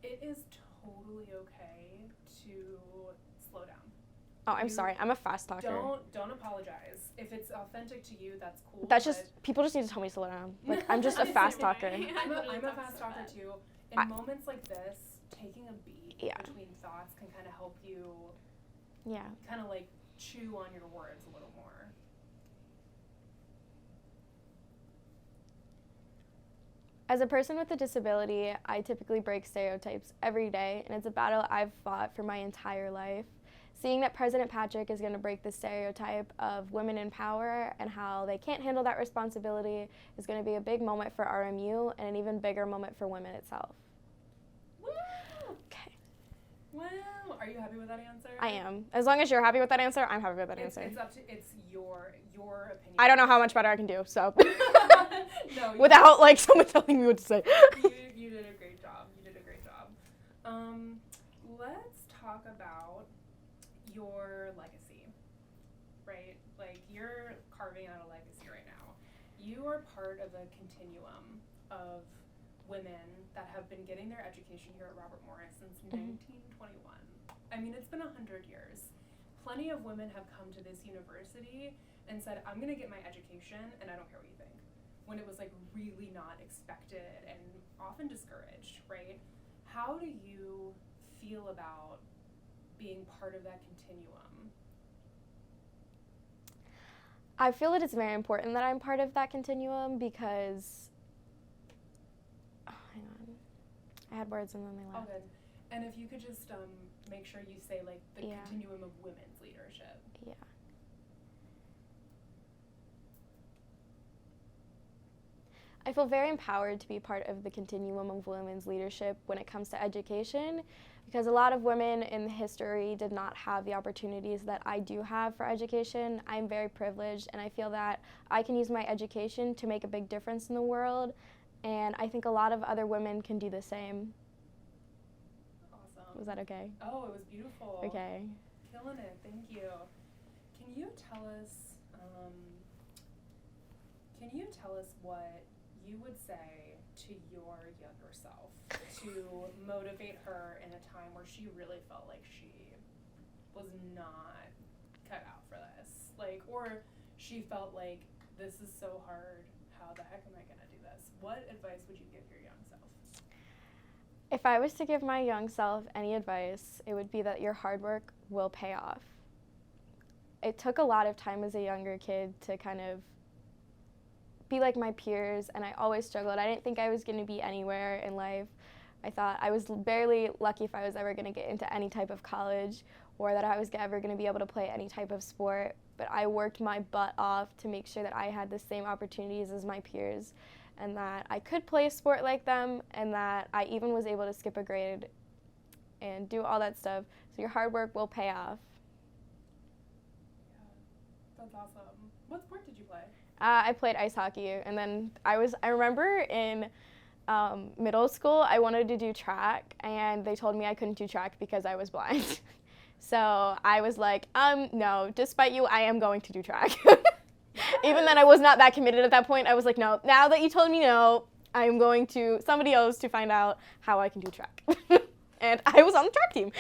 it is totally okay to slow down. Oh, I'm You sorry. I'm a fast talker. Don't apologize. If it's authentic to you, that's cool. That's just people just need to tell me to slow down. Like I'm just a fast talker. I'm literally a talk fast so talker fast. too. In moments like this, taking a beat Yeah. between thoughts can kind of help you Yeah. kind of like chew on your words a little more. As a person with a disability, I typically break stereotypes every day, and it's a battle I've fought for my entire life. Seeing that President Patrick is going to break the stereotype of women in power and how they can't handle that responsibility is going to be a big moment for RMU and an even bigger moment for women itself. Woo! Okay. Wow. Are you happy with that answer? I am. As long as you're happy with that answer, I'm happy with that It's answer. up to your opinion. I don't know how much better I can do, so No, without like someone telling me what to say. you did a great job. You did a great job. Let's talk about your legacy, right? Like you're carving out a legacy right now. You are part of a continuum of women that have been getting their education here at Robert Morris since 1921. I mean, it's been 100 years. Plenty of women have come to this university and said, I'm going to get my education and I don't care what you think. When it was like really not expected and often discouraged, right? How do you feel about being part of that continuum? I feel that it's very important that I'm part of that continuum because, hang on, I had words and then they All left. good. And if you could just make sure you say like the Yeah. continuum of women's leadership. Yeah. I feel very empowered to be part of the continuum of women's leadership when it comes to education because a lot of women in history did not have the opportunities that I do have for education. I'm very privileged and I feel that I can use my education to make a big difference in the world, and I think a lot of other women can do the same. Awesome. Was that okay? Oh, it was beautiful. Okay. Killing it. Thank you. Can you tell us what you would say to your younger self to motivate her in a time where she really felt like she was not cut out for this? Like, or she felt like this is so hard, how the heck am I gonna do this? What advice would you give your young self? If I was to give my young self any advice, it would be that your hard work will pay off. It took a lot of time as a younger kid to kind of be like my peers, and I always struggled. I didn't think I was going to be anywhere in life. I thought I was barely lucky if I was ever going to get into any type of college or that I was ever going to be able to play any type of sport, but I worked my butt off to make sure that I had the same opportunities as my peers and that I could play a sport like them and that I even was able to skip a grade and do all that stuff. So your hard work will pay off. Yeah, that's awesome. What sport did you play? I played ice hockey, and then I remember in middle school, I wanted to do track, and they told me I couldn't do track because I was blind. So I was like, no, despite you, I am going to do track. Even then I was not that committed at that point. I was like, no, now that you told me no, I'm going to somebody else to find out how I can do track. And I was on the track team.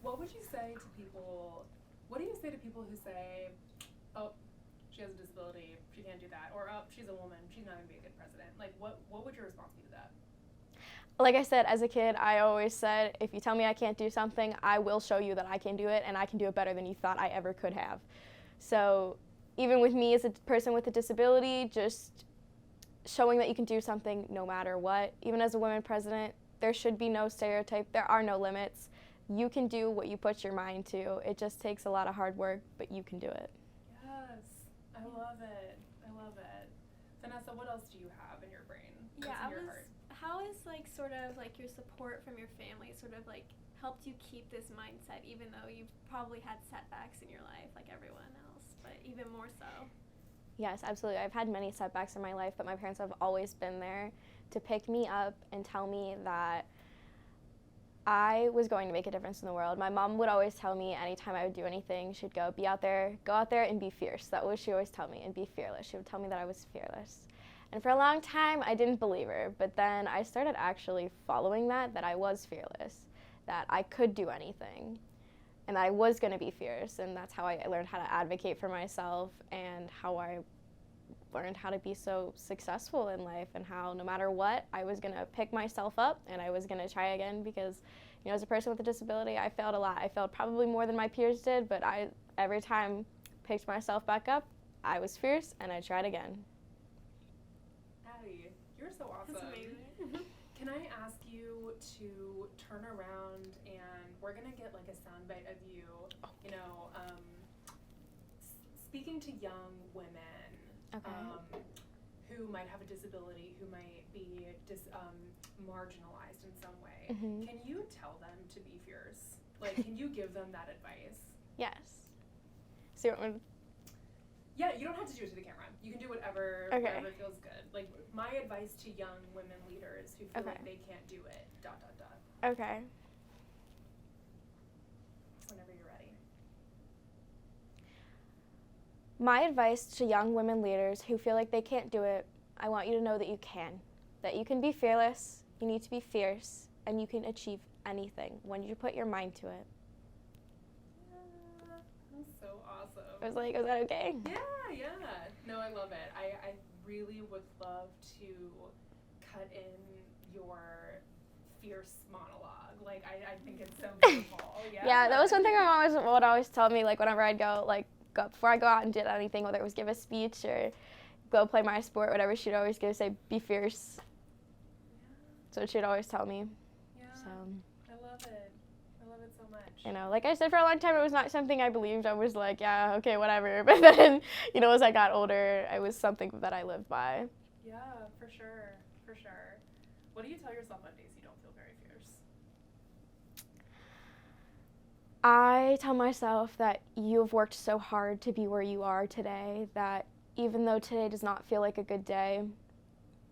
What would you say to people, what do you say to people who say, oh, she has a disability, she can't do that, or oh, she's a woman, she's not going to be a good president? Like, what would your response be to that? Like I said, as a kid, I always said, if you tell me I can't do something, I will show you that I can do it, and I can do it better than you thought I ever could have. So even with me as a person with a disability, just showing that you can do something no matter what. Even as a women president, there should be no stereotype. There are no limits. You can do what you put your mind to. It just takes a lot of hard work, but you can do it. Yes, I love it. I love it. Vanessa, what else do you have in your brain? Yeah, What's in your heart? how is like sort of like your support from your family sort of like helped you keep this mindset even though you've probably had setbacks in your life like everyone else, but even more so? Yes, absolutely. I've had many setbacks in my life, but my parents have always been there to pick me up and tell me that I was going to make a difference in the world. My mom would always tell me anytime I would do anything, she'd go out there and be fierce. That was she always told me, and be fearless. She would tell me that I was fearless. And for a long time, I didn't believe her, but then I started actually following that I was fearless, that I could do anything, and that I was going to be fierce, and that's how I learned how to advocate for myself and how I learned how to be so successful in life, and how no matter what, I was going to pick myself up and I was going to try again, because as a person with a disability, I failed a lot. I failed probably more than my peers did, but I every time picked myself back up, I was fierce and I tried again. Addie, you're so awesome. That's amazing. Can I ask you to turn around, and we're going to get like a soundbite of you, speaking to young women who might have a disability, who might be marginalized in some way. Mm-hmm. Can you tell them to be fierce? Like, can you give them that advice? Yes. So you want me Yeah, you don't have to do it to the camera. You can do whatever feels good. Like, my advice to young women leaders who feel like they can't do it, ... Okay. Whenever you're ready. My advice to young women leaders who feel like they can't do it, I want you to know that you can. That you can be fearless, you need to be fierce, and you can achieve anything when you put your mind to it. Yeah, that's so awesome. I was like, is that okay? Yeah. No, I love it. I really would love to cut in your fierce monologue. Like, I think it's so beautiful. Yeah, that was one thing my mom would always tell me, like, whenever I'd go before I go out and did anything, whether it was give a speech or go play my sport, whatever, she'd always say, be fierce. So she'd always tell me. Yeah. So. I love it. I love it so much. Like I said, for a long time, it was not something I believed. I was like, yeah, okay, whatever. But then, as I got older, it was something that I lived by. Yeah, for sure. What do you tell yourself on days you don't feel very fierce? I tell myself that you've worked so hard to be where you are today, that even though today does not feel like a good day,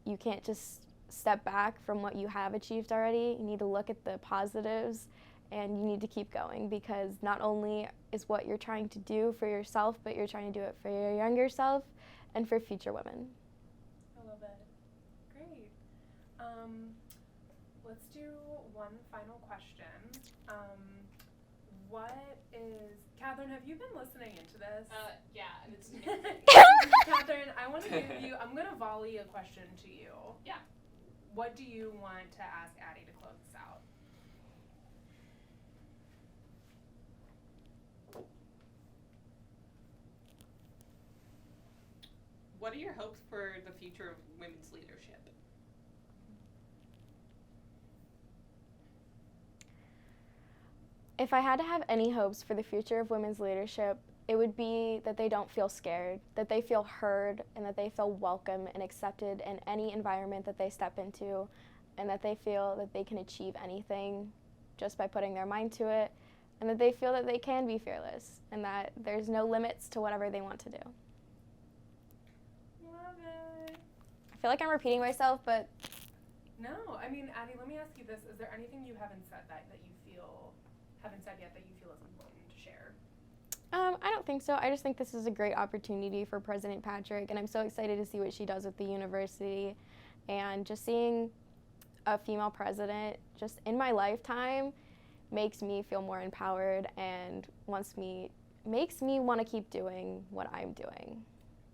you can't just step back from what you have achieved already. You need to look at the positives, and you need to keep going, because not only is what you're trying to do for yourself, but you're trying to do it for your younger self and for future women. I love it. Great. Let's do one final question. Catherine, have you been listening into this? Yeah, and it's Catherine, I'm going to volley a question to you. Yeah. What do you want to ask Addie to close this out? What are your hopes for the future of women's leadership? If I had to have any hopes for the future of women's leadership, it would be that they don't feel scared, that they feel heard, and that they feel welcome and accepted in any environment that they step into, and that they feel that they can achieve anything just by putting their mind to it, and that they feel that they can be fearless, and that there's no limits to whatever they want to do. Love it. I feel like I'm repeating myself, but... No, I mean, Addie, let me ask you this. Is there anything you haven't said that you feel, haven't said yet that you feel is important to share? I don't think so. I just think this is a great opportunity for President Patrick, and I'm so excited to see what she does with the university. And just seeing a female president just in my lifetime makes me feel more empowered and makes me want to keep doing what I'm doing.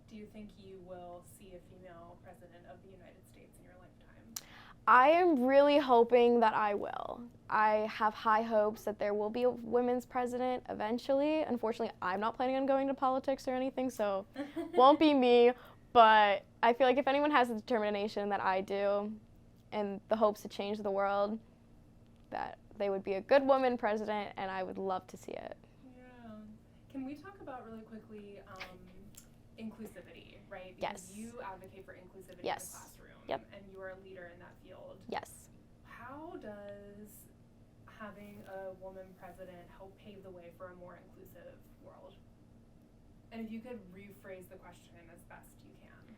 Do you think you will see a female president of the United States in your lifetime? I am really hoping that I will. I have high hopes that there will be a women's president eventually. Unfortunately, I'm not planning on going to politics or anything, so won't be me. But I feel like if anyone has the determination that I do and the hopes to change the world, that they would be a good woman president, and I would love to see it. Yeah. Can we talk about really quickly inclusivity, right? Yes. Because you advocate for inclusivity Yes. in the classroom, Yep. and you are a leader in that field. Yes. How does having a woman president help pave the way for a more inclusive world? And if you could rephrase the question as best you can.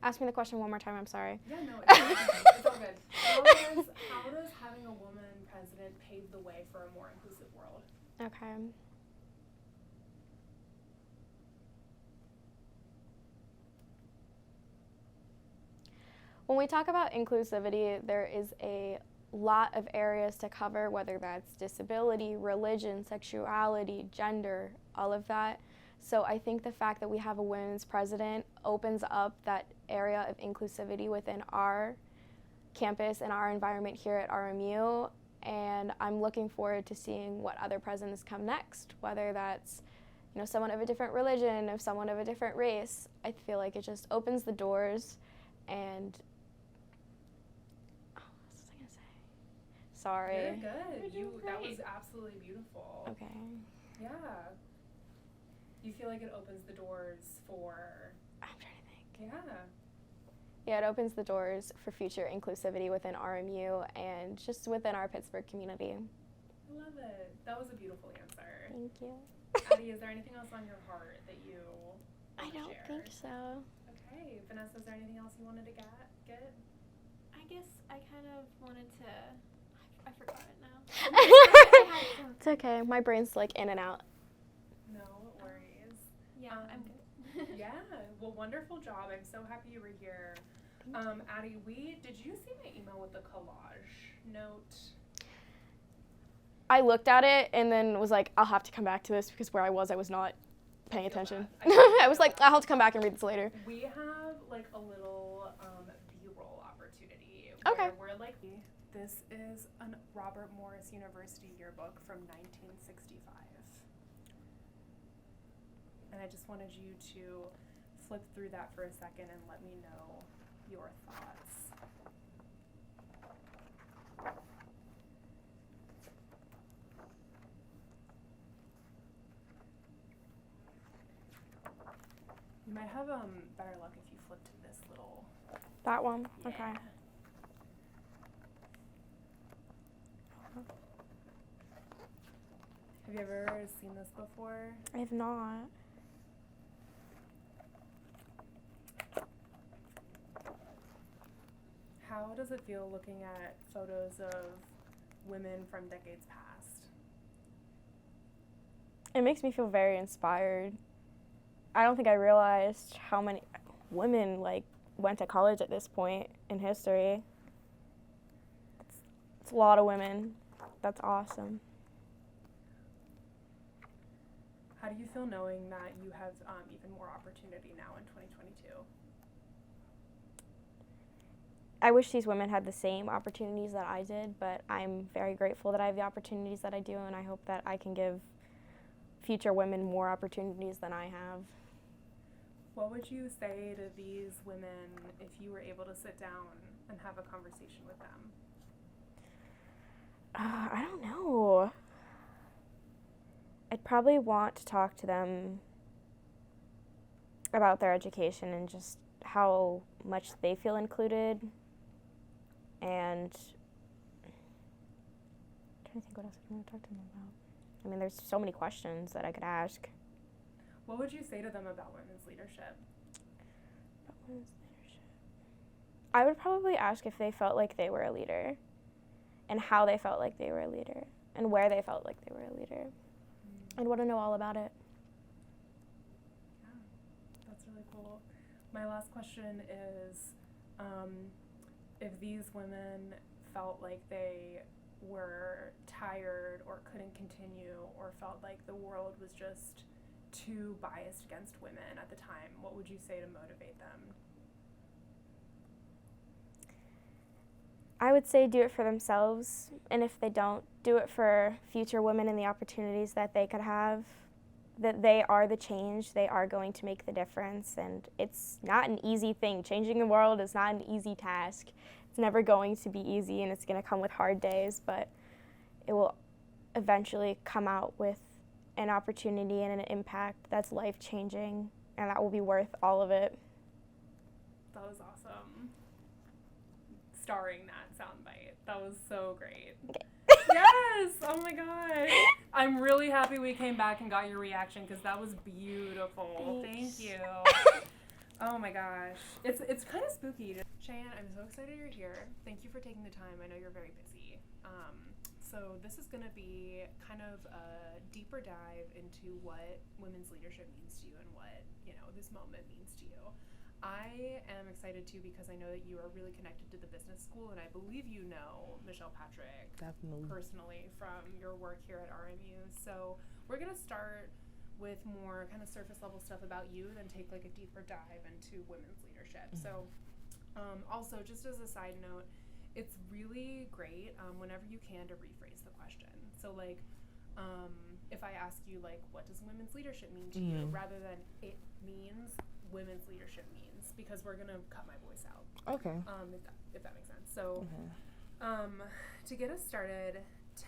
Ask me the question one more time, I'm sorry. Yeah, no, it's all good. How does having a woman president pave the way for a more inclusive world? Okay. When we talk about inclusivity, there is a lot of areas to cover, whether that's disability, religion, sexuality, gender, all of that. So I think the fact that we have a women's president opens up that area of inclusivity within our campus and our environment here at RMU, and I'm looking forward to seeing what other presidents come next, whether that's someone of a different religion, of someone of a different race. I feel like it just opens the doors. And what was I gonna say? Sorry. You're good. That was absolutely beautiful. Okay. Yeah. You feel like it opens the doors for... I'm trying to think. Yeah. Yeah, it opens the doors for future inclusivity within RMU and just within our Pittsburgh community. I love it. That was a beautiful answer. Thank you. Addie, is there anything else on your heart that you I want to don't share? think so. Okay. Vanessa, is there anything else you wanted to get? I guess I kind of wanted to. I forgot it now. It's okay. My brain's like in and out. No worries. Yeah, I'm good. Yeah. Well, wonderful job. I'm so happy you were here. Addie, did you see my email with the collage note? I looked at it and then was like, I'll have to come back to this because where I was not paying attention. I was like, I'll have to come back and read this later. We have like a little B-roll opportunity. Okay. Where we're like, this is a Robert Morris University yearbook from 1965. And I just wanted you to flip through that for a second and let me know your thoughts. You might have better luck if you flip to this little... That one? Yeah. Okay. Have you ever seen this before? I have not. How does it feel looking at photos of women from decades past? It makes me feel very inspired. I don't think I realized how many women went to college at this point in history. It's a lot of women. That's awesome. How do you feel knowing that you have even more opportunity now in 2022? I wish these women had the same opportunities that I did, but I'm very grateful that I have the opportunities that I do, and I hope that I can give future women more opportunities than I have. What would you say to these women if you were able to sit down and have a conversation with them? I don't know. I'd probably want to talk to them about their education and just how much they feel included. And I'm trying to think what else I want to talk to them about. I mean, there's so many questions that I could ask. What would you say to them about women's leadership? About women's leadership? I would probably ask if they felt like they were a leader and how they felt like they were a leader and where they felt like they were a leader. I'd want to know all about it. Yeah, that's really cool. My last question is, if these women felt like they were tired or couldn't continue or felt like the world was just too biased against women at the time, what would you say to motivate them? I would say do it for themselves, and if they don't, do it for future women and the opportunities that they could have, that they are the change, they are going to make the difference, and it's not an easy thing. Changing the world is not an easy task. It's never going to be easy, and it's going to come with hard days, but it will eventually come out with an opportunity and an impact that's life-changing, and that will be worth all of it. That was awesome. Starring that soundbite. That was so great. Okay. Yes! Oh my god. I'm really happy we came back and got your reaction because that was beautiful. Thanks. Thank you. Oh my gosh. It's kind of spooky. Cheyenne, I'm so excited you're here. Thank you for taking the time. I know you're very busy. So this is going to be kind of a deeper dive into what women's leadership means to you and what, this moment means to you. I am excited too because I know that you are really connected to the business school, and I believe you know Michelle Patrick Definitely. personally from your work here at RMU. So we're going to start with more kind of surface level stuff about you, then take like a deeper dive into women's leadership. So also, just as a side note, it's really great whenever you can to rephrase the question. So like, if I ask you like, what does women's leadership mean to you, rather than it means, women's leadership means, because we're gonna cut my voice out. Okay. If that makes sense. So, to get us started,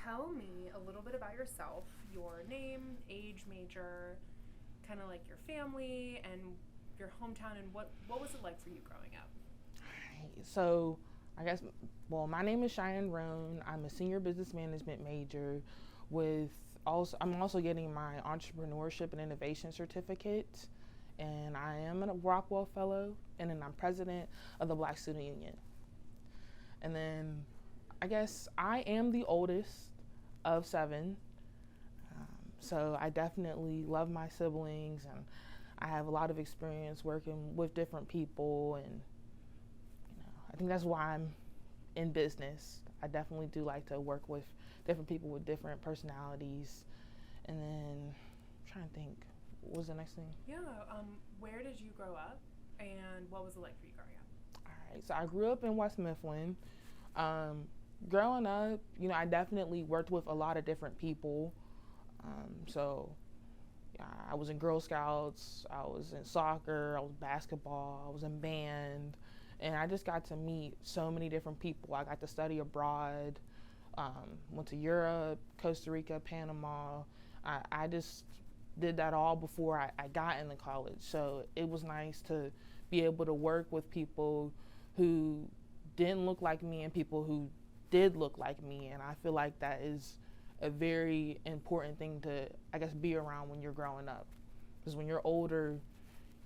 tell me a little bit about yourself, your name, age, major, kind of like your family and your hometown, and what was it like for you growing up? So, I guess, my name is Cheyenne Roan. I'm a senior business management major I'm also getting my entrepreneurship and innovation certificate, and I am a Rockwell Fellow, and then I'm president of the Black Student Union. And then I guess I am the oldest of 7, so I definitely love my siblings, and I have a lot of experience working with different people, and I think that's why I'm in business. I definitely do like to work with different people with different personalities. And then I'm trying to think, what was the next thing? Yeah, where did you grow up, and what was it like for you growing up? All right, so I grew up in West Mifflin. Growing up, I definitely worked with a lot of different people. So I was in Girl Scouts, I was in soccer, I was basketball, I was in band, and I just got to meet so many different people. I got to study abroad, went to Europe, Costa Rica, Panama. I just did that all before I got into college. So it was nice to be able to work with people who didn't look like me and people who did look like me. And I feel like that is a very important thing to, I guess, be around when you're growing up. Because when you're older,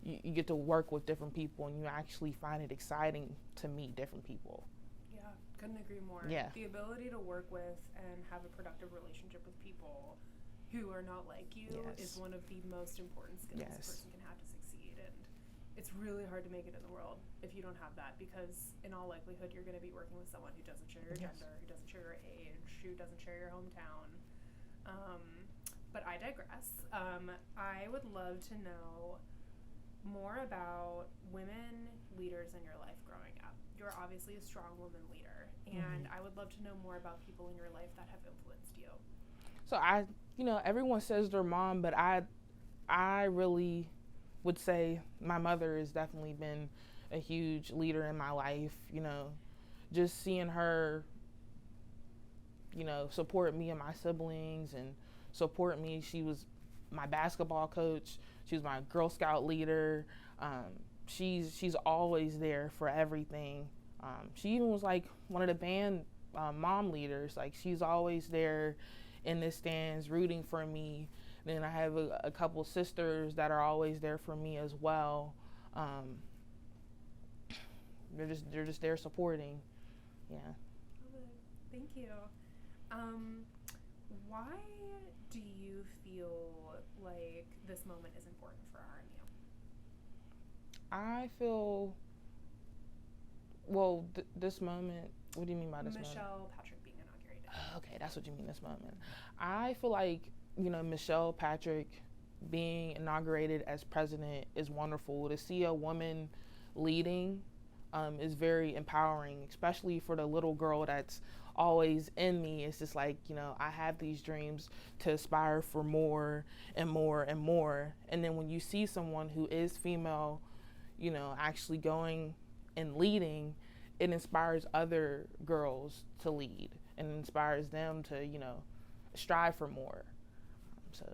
you get to work with different people and you actually find it exciting to meet different people. Yeah, couldn't agree more. Yeah. The ability to work with and have a productive relationship with people who are not like you is one of the most important skills a person can have to succeed. And it's really hard to make it in the world if you don't have that, because in all likelihood you're going to be working with someone who doesn't share your gender, who doesn't share your age, who doesn't share your hometown. But I digress. I would love to know more about women leaders in your life growing up. You're obviously a strong woman leader, and I would love to know more about people in your life that have influenced you. So everyone says their mom, but I really would say my mother has definitely been a huge leader in my life. Just seeing her, support me and my siblings and support me. She was my basketball coach. She was my Girl Scout leader. She's always there for everything. She even was like one of the band mom leaders. Like, she's always there in the stands rooting for me. Then I have a couple sisters that are always there for me as well. They're just there supporting. Yeah. Thank you. Why do you feel like this moment is important for RMU? I feel, this moment, what do you mean by this moment? Michelle Patrick being inaugurated. Okay, that's what you mean, this moment. I feel like, Michelle Patrick being inaugurated as president is wonderful. To see a woman leading is very empowering, especially for the little girl that's always in me. It's just like, I have these dreams to aspire for more and more and more. And then when you see someone who is female, actually going and leading, it inspires other girls to lead and inspires them to, strive for more. So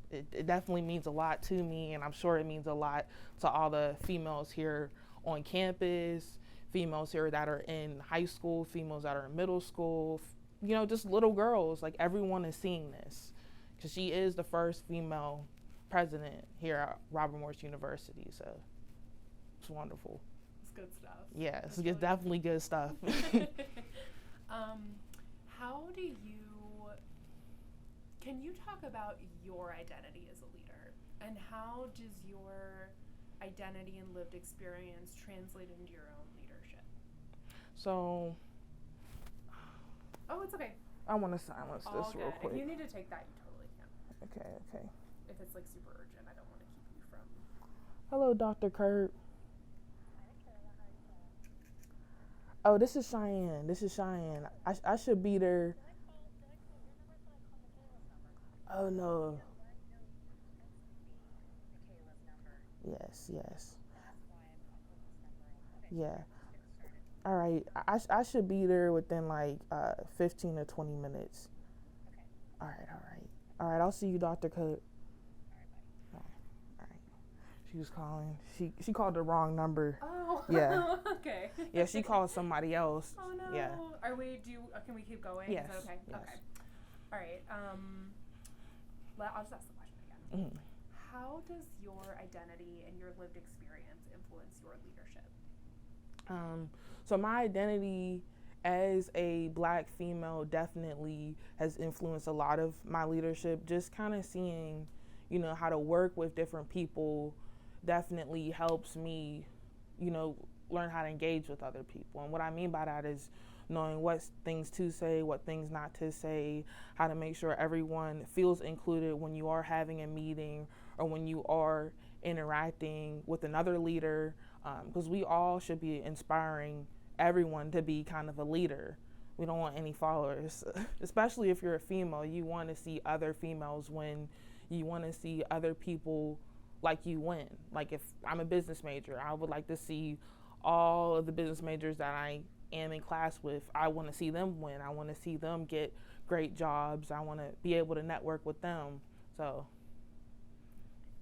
it definitely means a lot to me, and I'm sure it means a lot to all the females here on campus, females here that are in high school, females that are in middle school, just little girls. Like, everyone is seeing this, because she is the first female president here at Robert Morris University. So It's wonderful. It's good stuff. Yeah, That's it's really definitely good stuff. How do you, can you talk about your identity as a leader, and how does your identity and lived experience translate into your own leadership? So, oh, it's okay. I want to silence All this good. real quick. If you need to take that, you totally can. Okay. If it's like super urgent, I don't want to keep you from. Hello, Dr. Kurt. Oh, this is Cheyenne. I should be there. Oh, no. Yes. Yeah. All right. I should be there within like 15 to 20 minutes. All right. I'll see you, Dr. Kurt. All right. She was calling. She called the wrong number. Oh. Yeah. Okay. Yeah, she called somebody else. Oh no. Yeah. Can we keep going? Yes. Is that okay? Yes. Okay. All right. I'll just ask the question again. Mm-hmm. How does your identity and your lived experience influence your leadership? So my identity as a Black female definitely has influenced a lot of my leadership. Just kind of seeing, how to work with different people definitely helps me, learn how to engage with other people. And what I mean by that is knowing what things to say, what things not to say, how to make sure everyone feels included when you are having a meeting or when you are interacting with another leader, because we all should be inspiring everyone to be kind of a leader. We don't want any followers, especially if you're a female. You want to see other females win. You want to see other people like you win. Like if I'm a business major, I would like to see all of the business majors that I am in class with. I want to see them win. I want to see them get great jobs. I want to be able to network with them. So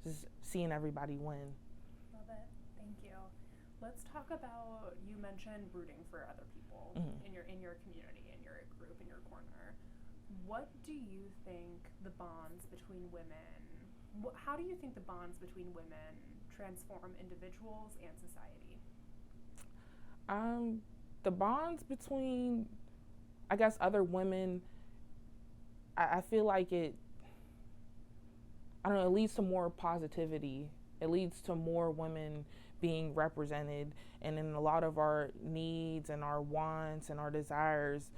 just seeing everybody win. Love it. Thank you. Let's talk about, you mentioned rooting for other people in your community, in your group, in your corner. What do you think the bonds between women, how do you think the bonds between women transform individuals and society? The bonds between, I guess, other women, I feel like it leads to more positivity. It leads to more women being represented, and in a lot of our needs and our wants and our desires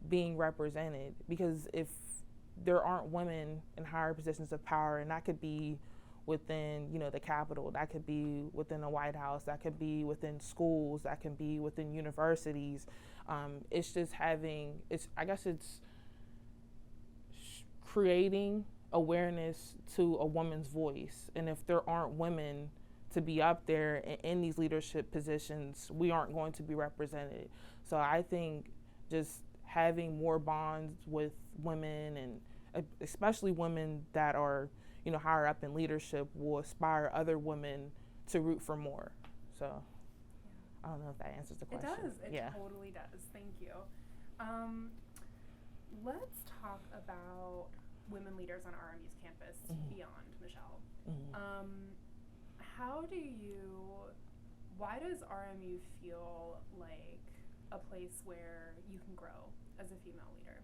being represented. Because if there aren't women in higher positions of power, and that could be within, the Capitol, that could be within the White House, that could be within schools, that can be within universities. It's just it's creating awareness to a woman's voice. And if there aren't women to be up there in these leadership positions, we aren't going to be represented. So I think just having more bonds with women, and especially women that are, higher up in leadership, will inspire other women to root for more. So I don't know if that answers the question. It does. It totally does. Thank you. Let's talk about women leaders on RMU's campus beyond Michelle. Why does RMU feel like a place where you can grow as a female leader?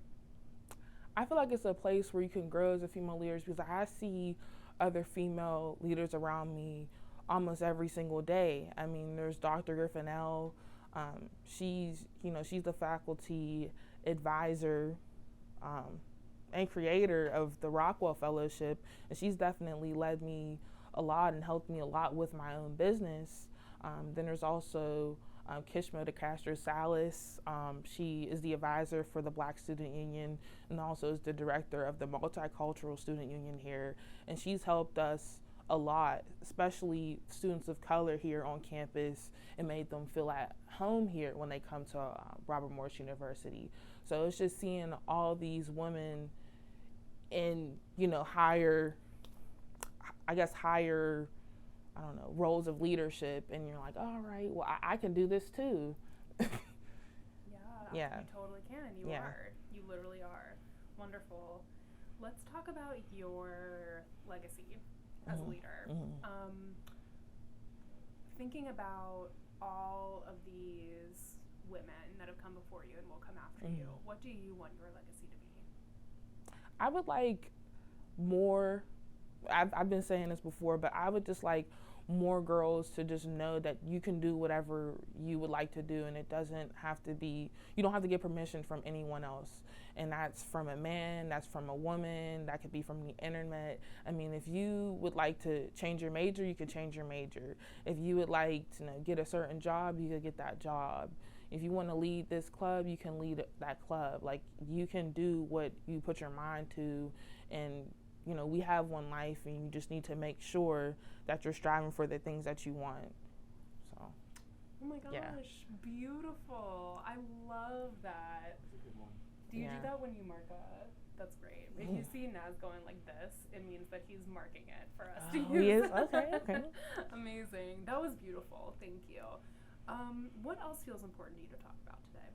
I feel like it's a place where you can grow as a female leader because I see other female leaders around me almost every single day. I mean, there's Dr. Griffinell. She's the faculty advisor and creator of the Rockwell Fellowship, and she's definitely led me a lot and helped me a lot with my own business. Then there's also Kishma DeCastro Salas. She is the advisor for the Black Student Union and also is the director of the Multicultural Student Union here. And she's helped us a lot, especially students of color here on campus, and made them feel at home here when they come to Robert Morris University. So it's just seeing all these women in, higher, roles of leadership, and you're like, all right, well, I can do this too. Yeah, you totally can. You are. You literally are. Wonderful. Let's talk about your legacy as a leader. thinking about all of these women that have come before you and will come after you, what do you want your legacy to be? I would like more, I've been saying this before, but I would just like more girls to just know that you can do whatever you would like to do, and it doesn't have to be, you don't have to get permission from anyone else. And that's from a man, that's from a woman, that could be from the internet. I mean, if you would like to change your major, you could change your major. If you would like to, get a certain job, you could get that job. If you want to lead this club, you can lead that club. Like, you can do what you put your mind to, and we have one life, and you just need to make sure that you're striving for the things that you want. So. Oh my gosh, yeah. Beautiful. I love that. That's a good one. Do you do that when you mark that's great. If you see Naz going like this, it means that he's marking it for us to use. He is? Okay. Amazing. That was beautiful. Thank you. What else feels important to you to talk about today?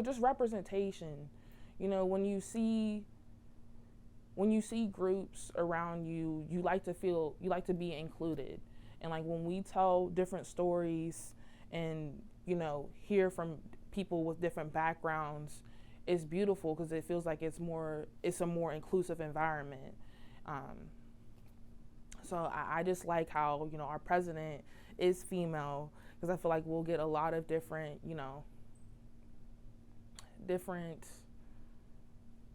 Just representation. When you see groups around you, you like to be included. And like when we tell different stories and, hear from people with different backgrounds, it's beautiful because it feels like it's a more inclusive environment. So I just like how, our president is female, because I feel like we'll get a lot of different,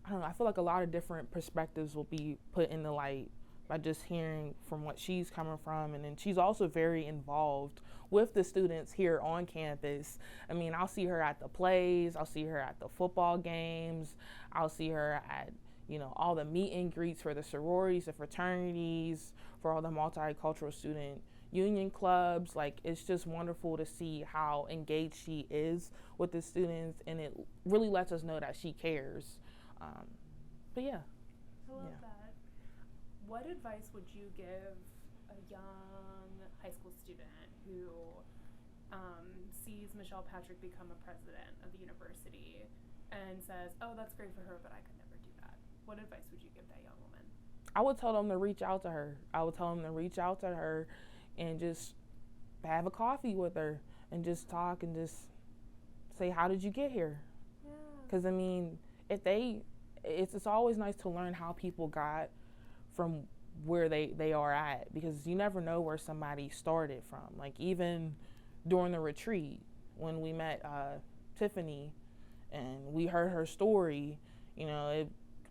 I feel like a lot of different perspectives will be put in the light by just hearing from what she's coming from. And then she's also very involved with the students here on campus. I mean, I'll see her at the plays, I'll see her at the football games, I'll see her at, all the meet and greets for the sororities, the fraternities, for all the multicultural student union clubs. Like, it's just wonderful to see how engaged she is with the students, and it really lets us know that she cares. But yeah. I love that. What advice would you give a young high school student who sees Michelle Patrick become a president of the university and says, oh, that's great for her, but I could never do that? What advice would you give that young woman? I would tell them to reach out to her. And just have a coffee with her and just talk and just say, how did you get here? Because, I mean, it's always nice to learn how people got from where they are at, because you never know where somebody started from. Like, even during the retreat, when we met Tiffany and we heard her story,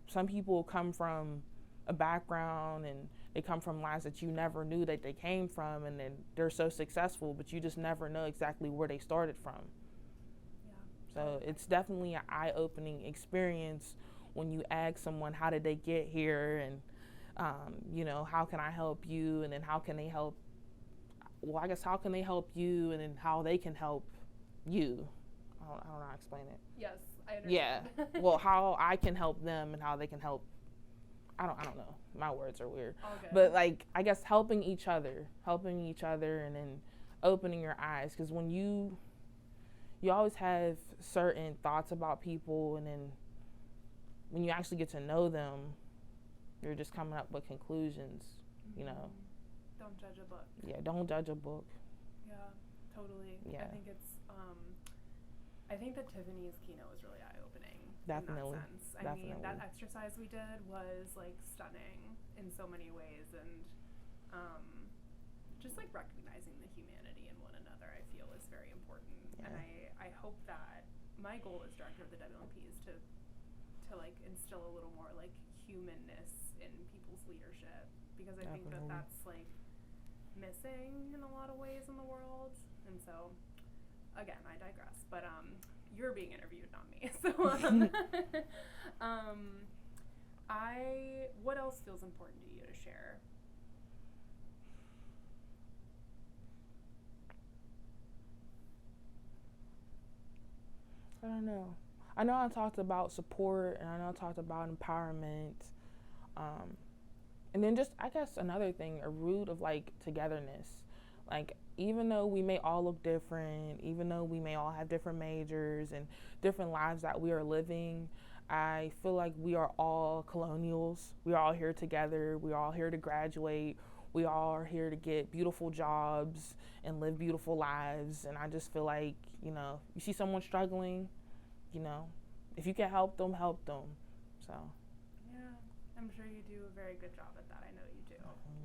some people come from a background and they come from lives that you never knew that they came from, and then they're so successful, but you just never know exactly where they started from. So it's definitely an eye-opening experience when you ask someone, how did they get here, and how can I help you, and then how can they help you, and then how they can help you. I don't know how to explain it. Yes, I understand. Yeah. Well, how I can help them and how they can help. I don't know. My words are weird. Okay. But like, I guess helping each other, and then opening your eyes, because when you always have certain thoughts about people, and then when you actually get to know them, you're just coming up with conclusions, Don't judge a book. Yeah, don't judge a book. Yeah, totally. Yeah. I think that Tiffany's keynote was really eye-opening. Definitely. In that sense. I mean, that exercise we did was like stunning in so many ways, and just like recognizing the humanity in one another, I feel is very important. Yeah. And I hope that my goal as director of the Wlmp is to like instill a little more like humanness in people's leadership, because I think that that's like missing in a lot of ways in the world. And so, again, I digress, but you're being interviewed, not me. So what else feels important to you to share? I don't know. I know I talked about support, and I know I talked about empowerment. And then just, I guess, another thing, a root of like togetherness. Like, even though we may all look different, even though we may all have different majors and different lives that we are living, I feel like we are all colonials. We are all here together. We are all here to graduate. we all are here to get beautiful jobs and live beautiful lives. And I just feel like, you know, you see someone struggling, you know, if you can help them, help them. So. Yeah, I'm sure you do a very good job at that. I know you do.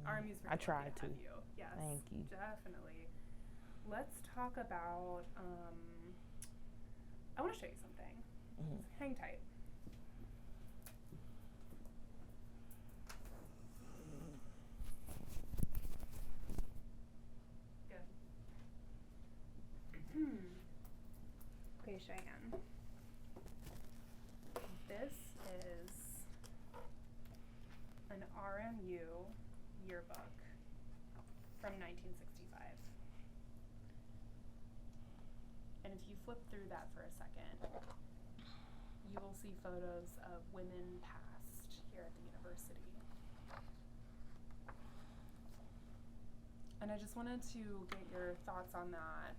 RMU's very I try lucky to. have you. Yes, Thank you. Definitely. Let's talk about, I want to show you something. Hang tight. Okay, Cheyenne. This is an RMU yearbook from 1965. And if you flip through that for a second, you will see photos of women past here at the university. And I just wanted to get your thoughts on that.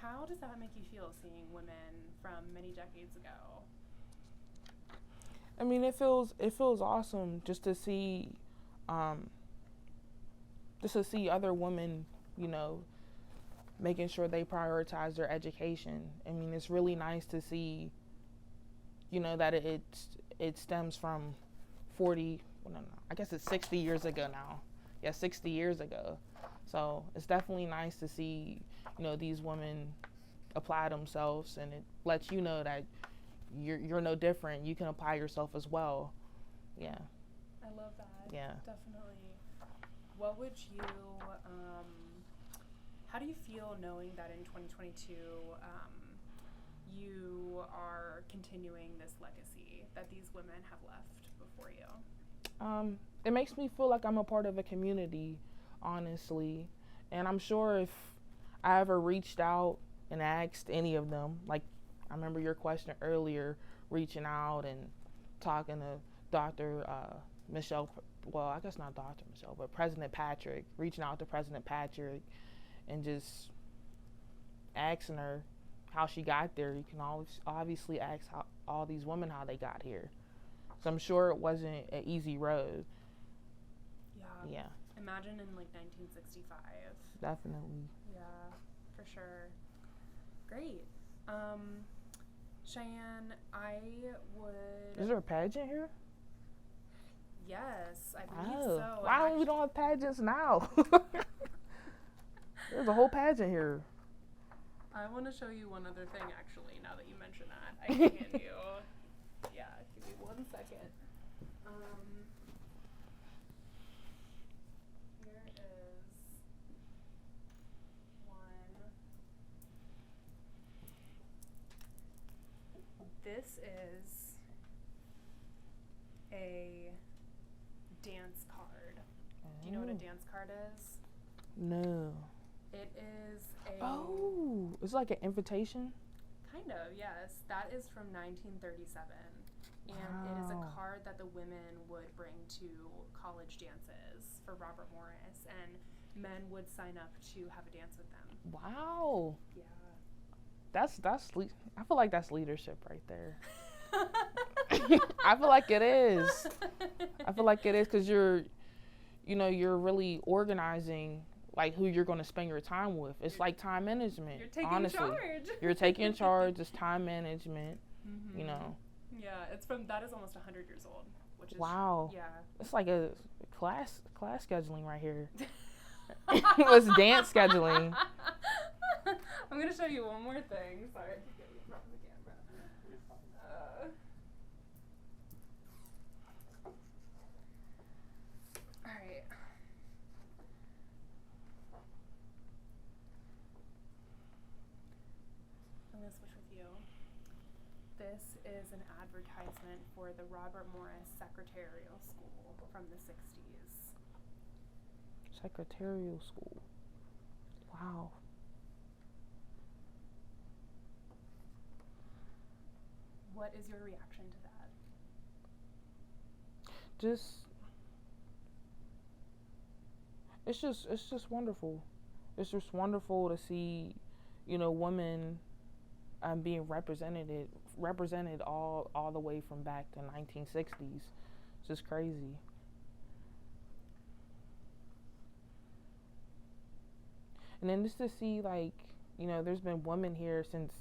How does that make you feel, seeing women from many decades ago? I mean, it feels awesome just to see other women, you know, making sure they prioritize their education. I mean, it's really nice to see, you know, that it stems from 40, well, no, I guess it's 60 years ago now. Yeah, 60 years ago. So it's definitely nice to see, you know, these women apply themselves, and it lets you know that you're no different. You can apply yourself as well. Yeah. I love that. Yeah. Definitely. What would you, how do you feel knowing that in 2022, you are continuing this legacy that these women have left before you? It makes me feel like I'm a part of a community, honestly. And I'm sure if I ever reached out and asked any of them, like I remember your question earlier, reaching out and talking to Dr. Michelle, well, I guess not Dr. Michelle, but President Patrick, reaching out to President Patrick and just asking her how she got there. You can always obviously ask how all these women how they got here. So I'm sure it wasn't an easy road. Yeah. Imagine in like 1965. Definitely. Yeah, for sure. Great. Cheyenne, I would. Is there a pageant here? Yes, I believe so. Why don't we don't have pageants now? There's a whole pageant here. I want to show you one other thing, actually, now that you mention that. I can hand you. Yeah, give me 1 second. Here is one. This is a dance card. Do you know what a dance card is? No. It is a... Oh, it's like an invitation? Kind of, yes. That is from 1937. And it is a card that the women would bring to college dances for Robert Morris, and men would sign up to have a dance with them. Wow. Yeah. I feel like that's leadership right there. I feel like it is. I feel like it is because you're really organizing like who you're going to spend your time with. It's like time management. You're taking honestly. charge. You're taking charge. It's time management. Mm-hmm. You know. Yeah, that is almost 100 years old, which is wow. Yeah. It's like a class scheduling right here. It's dance scheduling. I'm gonna show you one more thing. Sorry, I keep getting in front of the camera. All right. I'm gonna switch with you. This is an advertisement for the Robert Morris Secretarial School from the 60s. Secretarial School. Wow. What is your reaction to that? It's just wonderful. It's just wonderful to see, women being represented all the way from back to 1960s. It's just crazy. And then just to see, like, you know, there's been women here since,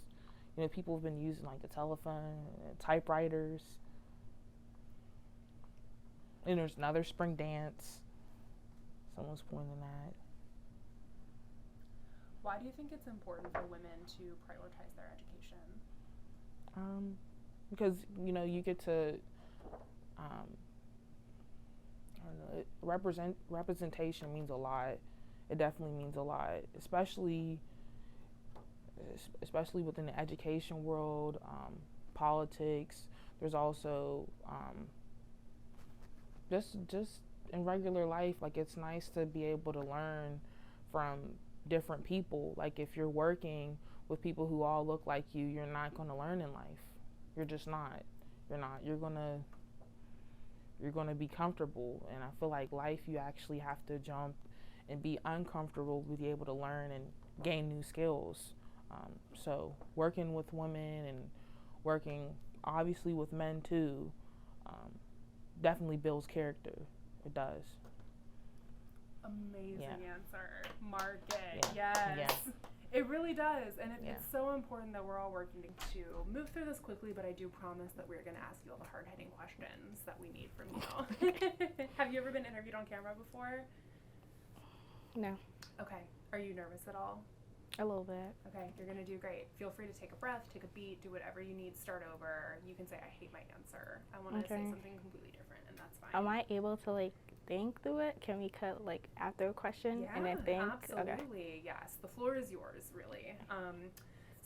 you know, people have been using, like, the telephone, typewriters. And there's another spring dance. Someone's pointing at. Why do you think it's important for women to prioritize their education? Because, you know, you get to, I don't know, representation means a lot. It definitely means a lot, especially within the education world, politics. There's also just in regular life, like, it's nice to be able to learn from different people. Like, if you're working with people who all look like you, you're not going to learn in life. You're just not. You're not. You're going to be comfortable. And I feel like life, you actually have to jump and be uncomfortable to be able to learn and gain new skills. So working with women and working obviously with men too, definitely builds character. It does. Amazing answer. Mark it. Yeah. Yes. It really does. And Yeah. it's so important that we're all working to move through this quickly, but I do promise that we're going to ask you all the hard-hitting questions that we need from you. Have you ever been interviewed on camera before? No. Okay. Are you nervous at all? A little bit. Okay, you're going to do great. Feel free to take a breath, take a beat, do whatever you need, start over. You can say, I hate my answer. I want to say something completely different, and that's fine. Am I able to, like, think through it? Can we cut, like, after a question and then think? Absolutely. Okay. Yes, the floor is yours, really.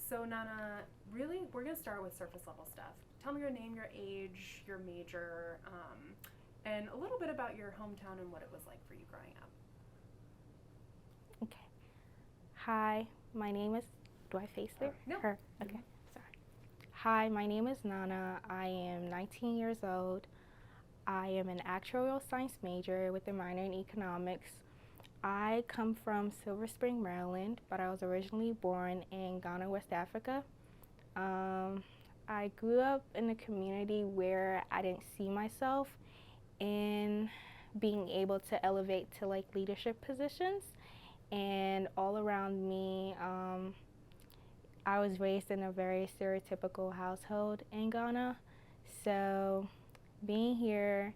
So Nana, really, we're going to start with surface level stuff. Tell me your name, your age, your major, and a little bit about your hometown and what it was like for you growing up. Okay. Hi, my name is, do I face there? No. Her. Okay, sorry. Hi, my name is Nana. I am 19 years old. I am an actuarial science major with a minor in economics. I come from Silver Spring, Maryland, but I was originally born in Ghana, West Africa. I grew up in a community where I didn't see myself in being able to elevate to, like, leadership positions. And all around me, I was raised in a very stereotypical household in Ghana. So being here,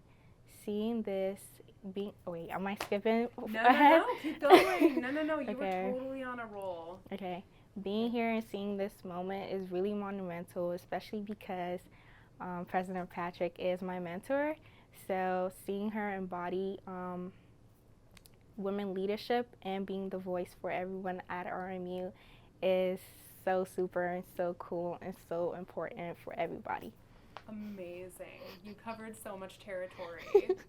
seeing this, wait, am I skipping? No, keep going. No, you Okay. were totally on a roll. Okay, being here and seeing this moment is really monumental, especially because President Patrick is my mentor. So seeing her embody women leadership and being the voice for everyone at RMU is so super and so cool and so important for everybody. Amazing. You covered so much territory.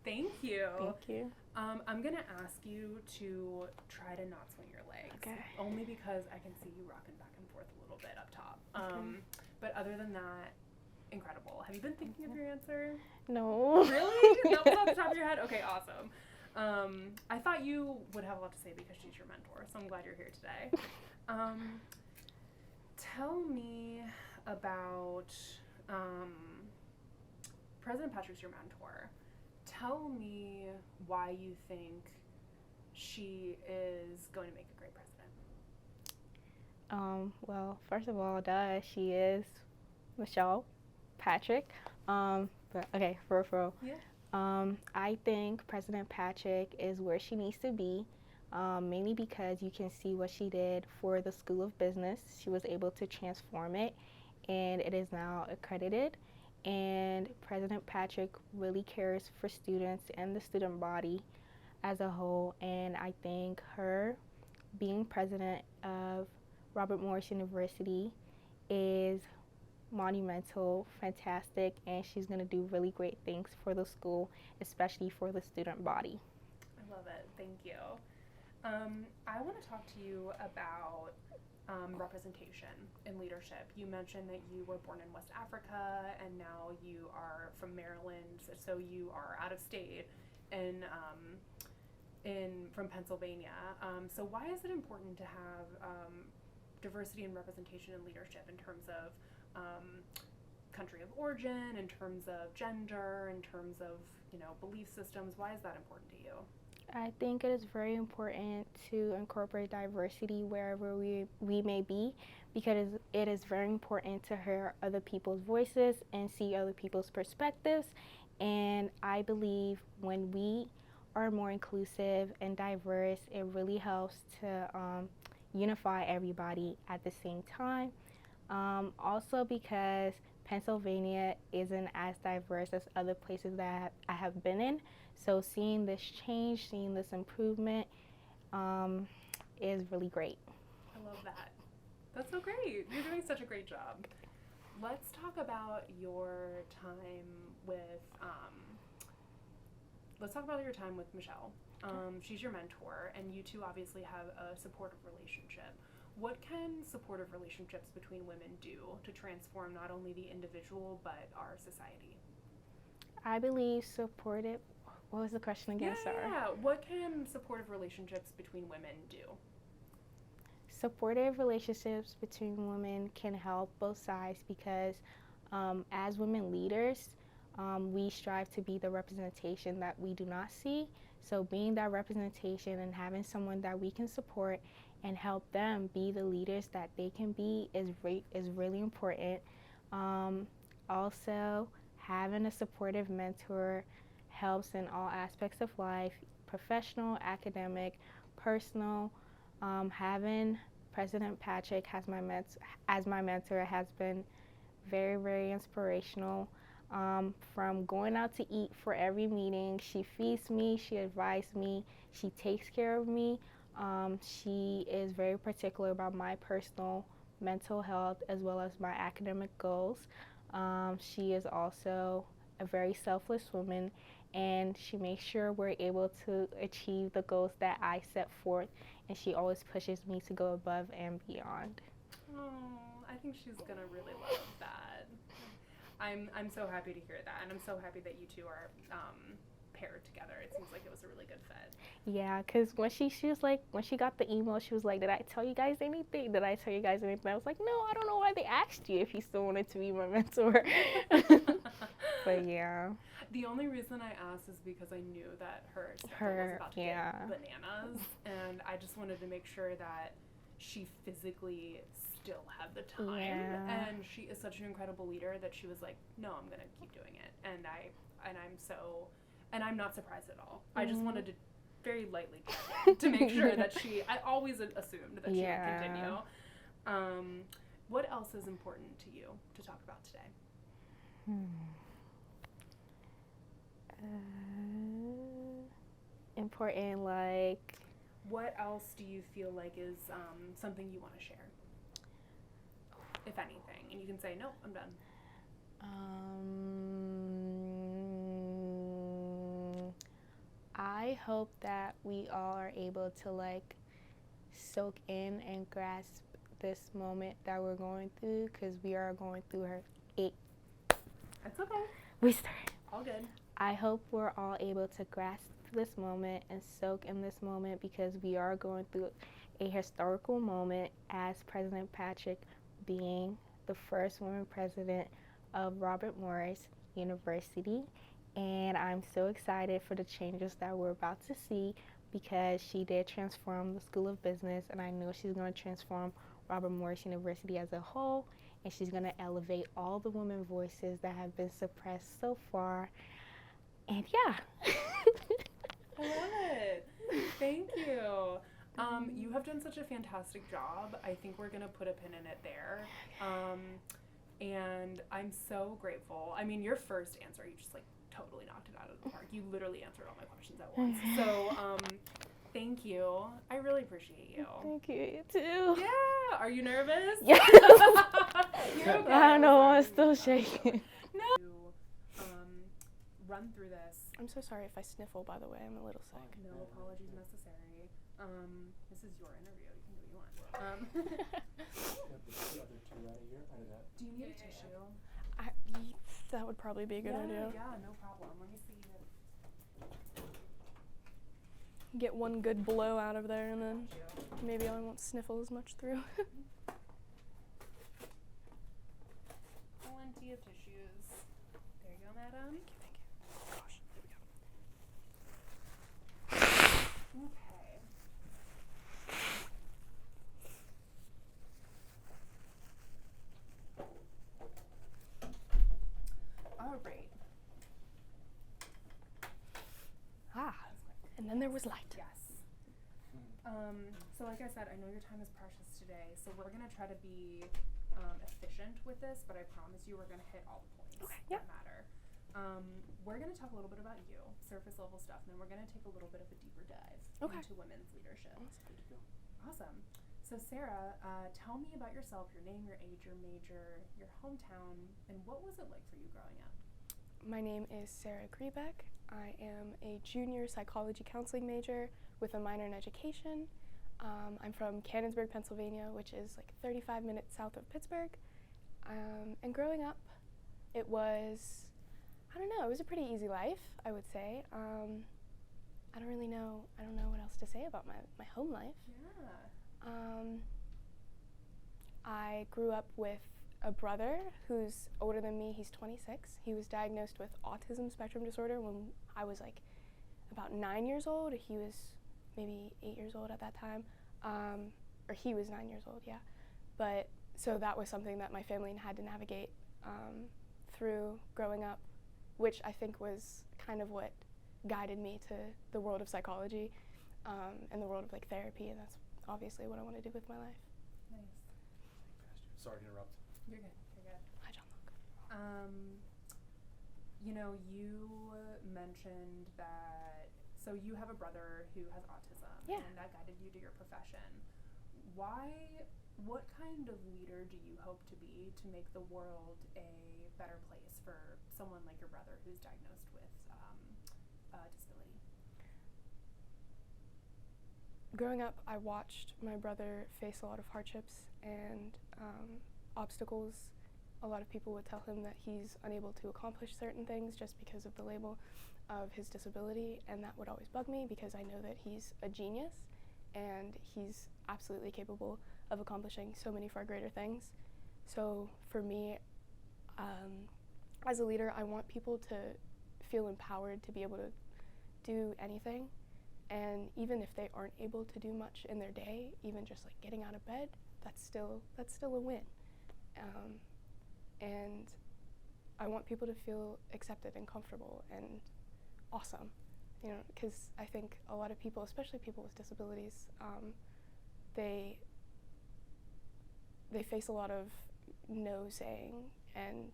Thank you. Thank you. I'm going to ask you to try to not swing your legs. Okay. Only because I can see you rocking back and forth a little bit up top. Okay. But other than that, incredible. Have you been thinking of your answer? No. Really? That was off the top of your head? Okay, awesome. I thought you would have a lot to say because she's your mentor, so I'm glad you're here today. Tell me about President Patrick's your mentor. Tell me why you think she is going to make a great president. Well, first of all, she is Michelle Patrick. But okay, for real. Yeah. I think President Patrick is where she needs to be, mainly because you can see what she did for the School of Business. She was able to transform it, and it is now accredited. And President Patrick really cares for students and the student body as a whole. And I think her being president of Robert Morris University is monumental, fantastic, and she's going to do really great things for the school, especially for the student body. I love it. Thank you. I want to talk to you about representation in leadership. You mentioned that you were born in West Africa and now you are from Maryland, so you are out of state and from Pennsylvania. So why is it important to have diversity and representation in leadership in terms of country of origin, in terms of gender, in terms of, belief systems? Why is that important to you? I think it is very important to incorporate diversity wherever we may be, because it is very important to hear other people's voices and see other people's perspectives. And I believe when we are more inclusive and diverse, it really helps to unify everybody at the same time. Also because Pennsylvania isn't as diverse as other places that I have been in. So seeing this change, seeing this improvement is really great. I love that. That's so great. You're doing such a great job. Let's talk about your time with Michelle. She's your mentor, and you two obviously have a supportive relationship. What can supportive relationships between women do to transform not only the individual but our society? I believe supportive. What was the question again? Sorry. Yeah. What can supportive relationships between women do? Supportive relationships between women can help both sides because as women leaders, we strive to be the representation that we do not see. So being that representation and having someone that we can support and help them be the leaders that they can be is really important. Also, having a supportive mentor helps in all aspects of life, professional, academic, personal. Having President Patrick as my mentor has been very, very inspirational. From going out to eat for every meeting, she feeds me, she advises me, she takes care of me. She is very particular about my personal mental health as well as my academic goals. She is also a very selfless woman, and she makes sure we're able to achieve the goals that I set forth, and she always pushes me to go above and beyond. Oh, I think she's gonna really love that. I'm so happy to hear that, and I'm so happy that you two are paired together. It seems like it was a really good fit. Yeah, because when she was like, when she got the email, she was like, did I tell you guys anything? Did I tell you guys anything? I was like, no, I don't know why they asked you if you still wanted to be my mentor. But yeah. The only reason I asked is because I knew that her schedule was about to get bananas, and I just wanted to make sure that she physically still had the time. Yeah. And she is such an incredible leader that she was like, no, I'm gonna keep doing it. And I'm not surprised at all. I just wanted to very lightly check in to make sure that I always assumed that she would continue. What else is important to you to talk about today? Important, like... What else do you feel like is something you want to share? If anything. And you can say, no, I'm done. I hope that we all are able to like soak in and grasp this moment that we're going through, because we are going through That's okay. We started. All good. I hope we're all able to grasp this moment and soak in this moment, because we are going through a historical moment as President Patrick being the first woman president of Robert Morris University. And I'm so excited for the changes that we're about to see, because she did transform the School of Business, and I know she's going to transform Robert Morris University as a whole, and she's going to elevate all the women voices that have been suppressed so far. And yeah. I love it. Thank you. You have done such a fantastic job. I think we're going to put a pin in it there. And I'm so grateful. I mean, your first answer, you just like totally knocked it out of the park. You literally answered all my questions at once. So, thank you. I really appreciate you. Thank you. You too. Yeah. Are you nervous? Yeah. You're okay. I don't know. I'm still shaking. No. Run through this. I'm so sorry if I sniffle, by the way. I'm a little sick. No apologies necessary. This is your interview. You can do what you want. Do you need a tissue? That would probably be a good idea. Yeah, no problem. Let me see. Get one good blow out of there, and then maybe I won't sniffle as much through. Plenty of tissues. There you go, madam. Thank you. Gosh, there we go. Okay. All right. And then there was light. Yes. So like I said, I know your time is precious today, so we're gonna try to be efficient with this, but I promise you we're gonna hit all the points that matter. We're gonna talk a little bit about you, surface level stuff, and then we're gonna take a little bit of a deeper dive into women's leadership. Awesome. So Sarah, tell me about yourself, your name, your age, your major, your hometown, and what was it like for you growing up? My name is Sarah Grebeck. I am a junior psychology counseling major with a minor in education. I'm from Cannonsburg, Pennsylvania, which is like 35 minutes south of Pittsburgh. And growing up, it was, I don't know, it was a pretty easy life, I would say. I don't know what else to say about my home life. Yeah. I grew up with a brother who's older than me. He's 26. He was diagnosed with autism spectrum disorder when I was like about 9 years old. He was maybe 8 years old at that time. Or he was 9 years old, yeah. But so that was something that my family had to navigate through growing up, which I think was kind of what guided me to the world of psychology and the world of like therapy, and that's obviously what I want to do with my life. Nice. Sorry to interrupt. You're good. You're good. Hi, John Locke. You know, you mentioned that, so you have a brother who has autism, and that guided you to your profession. What kind of leader do you hope to be to make the world a better place for someone like your brother who's diagnosed with disability? Growing up, I watched my brother face a lot of hardships and obstacles. A lot of people would tell him that he's unable to accomplish certain things just because of the label of his disability, and that would always bug me because I know that he's a genius and he's absolutely capable of accomplishing so many far greater things. So for me, as a leader, I want people to feel empowered to be able to do anything, and even if they aren't able to do much in their day, even just like getting out of bed, that's still a win. And I want people to feel accepted and comfortable and awesome, you know, because I think a lot of people, especially people with disabilities, they face a lot of no saying, and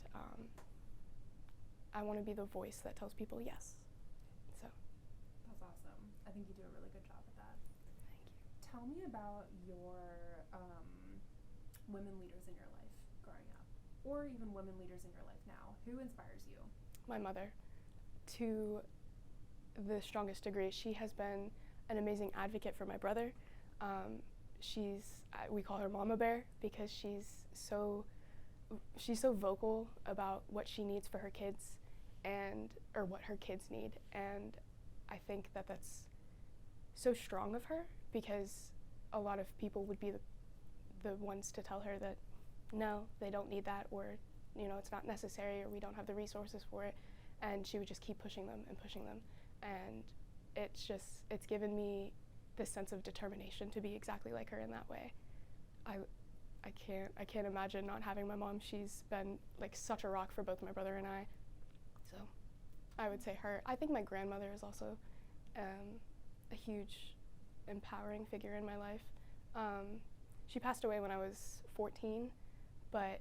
I want to be the voice that tells people yes. So that's awesome. I think you do a really good job at that. Thank you. Tell me about your women leaders in your life growing up, or even women leaders in your life now. Who inspires you? My mother, to the strongest degree. She has been an amazing advocate for my brother. We call her Mama Bear because she's so vocal about what she needs for her kids or what her kids need, and I think that that's so strong of her, because a lot of people would be the ones to tell her that no, they don't need that, or you know, it's not necessary, or we don't have the resources for it, and she would just keep pushing them, and it's given me this sense of determination to be exactly like her in that way. I can't imagine not having my mom. She's been like such a rock for both my brother and I. So I would say her. I think my grandmother is also a huge empowering figure in my life. She passed away when I was 14, but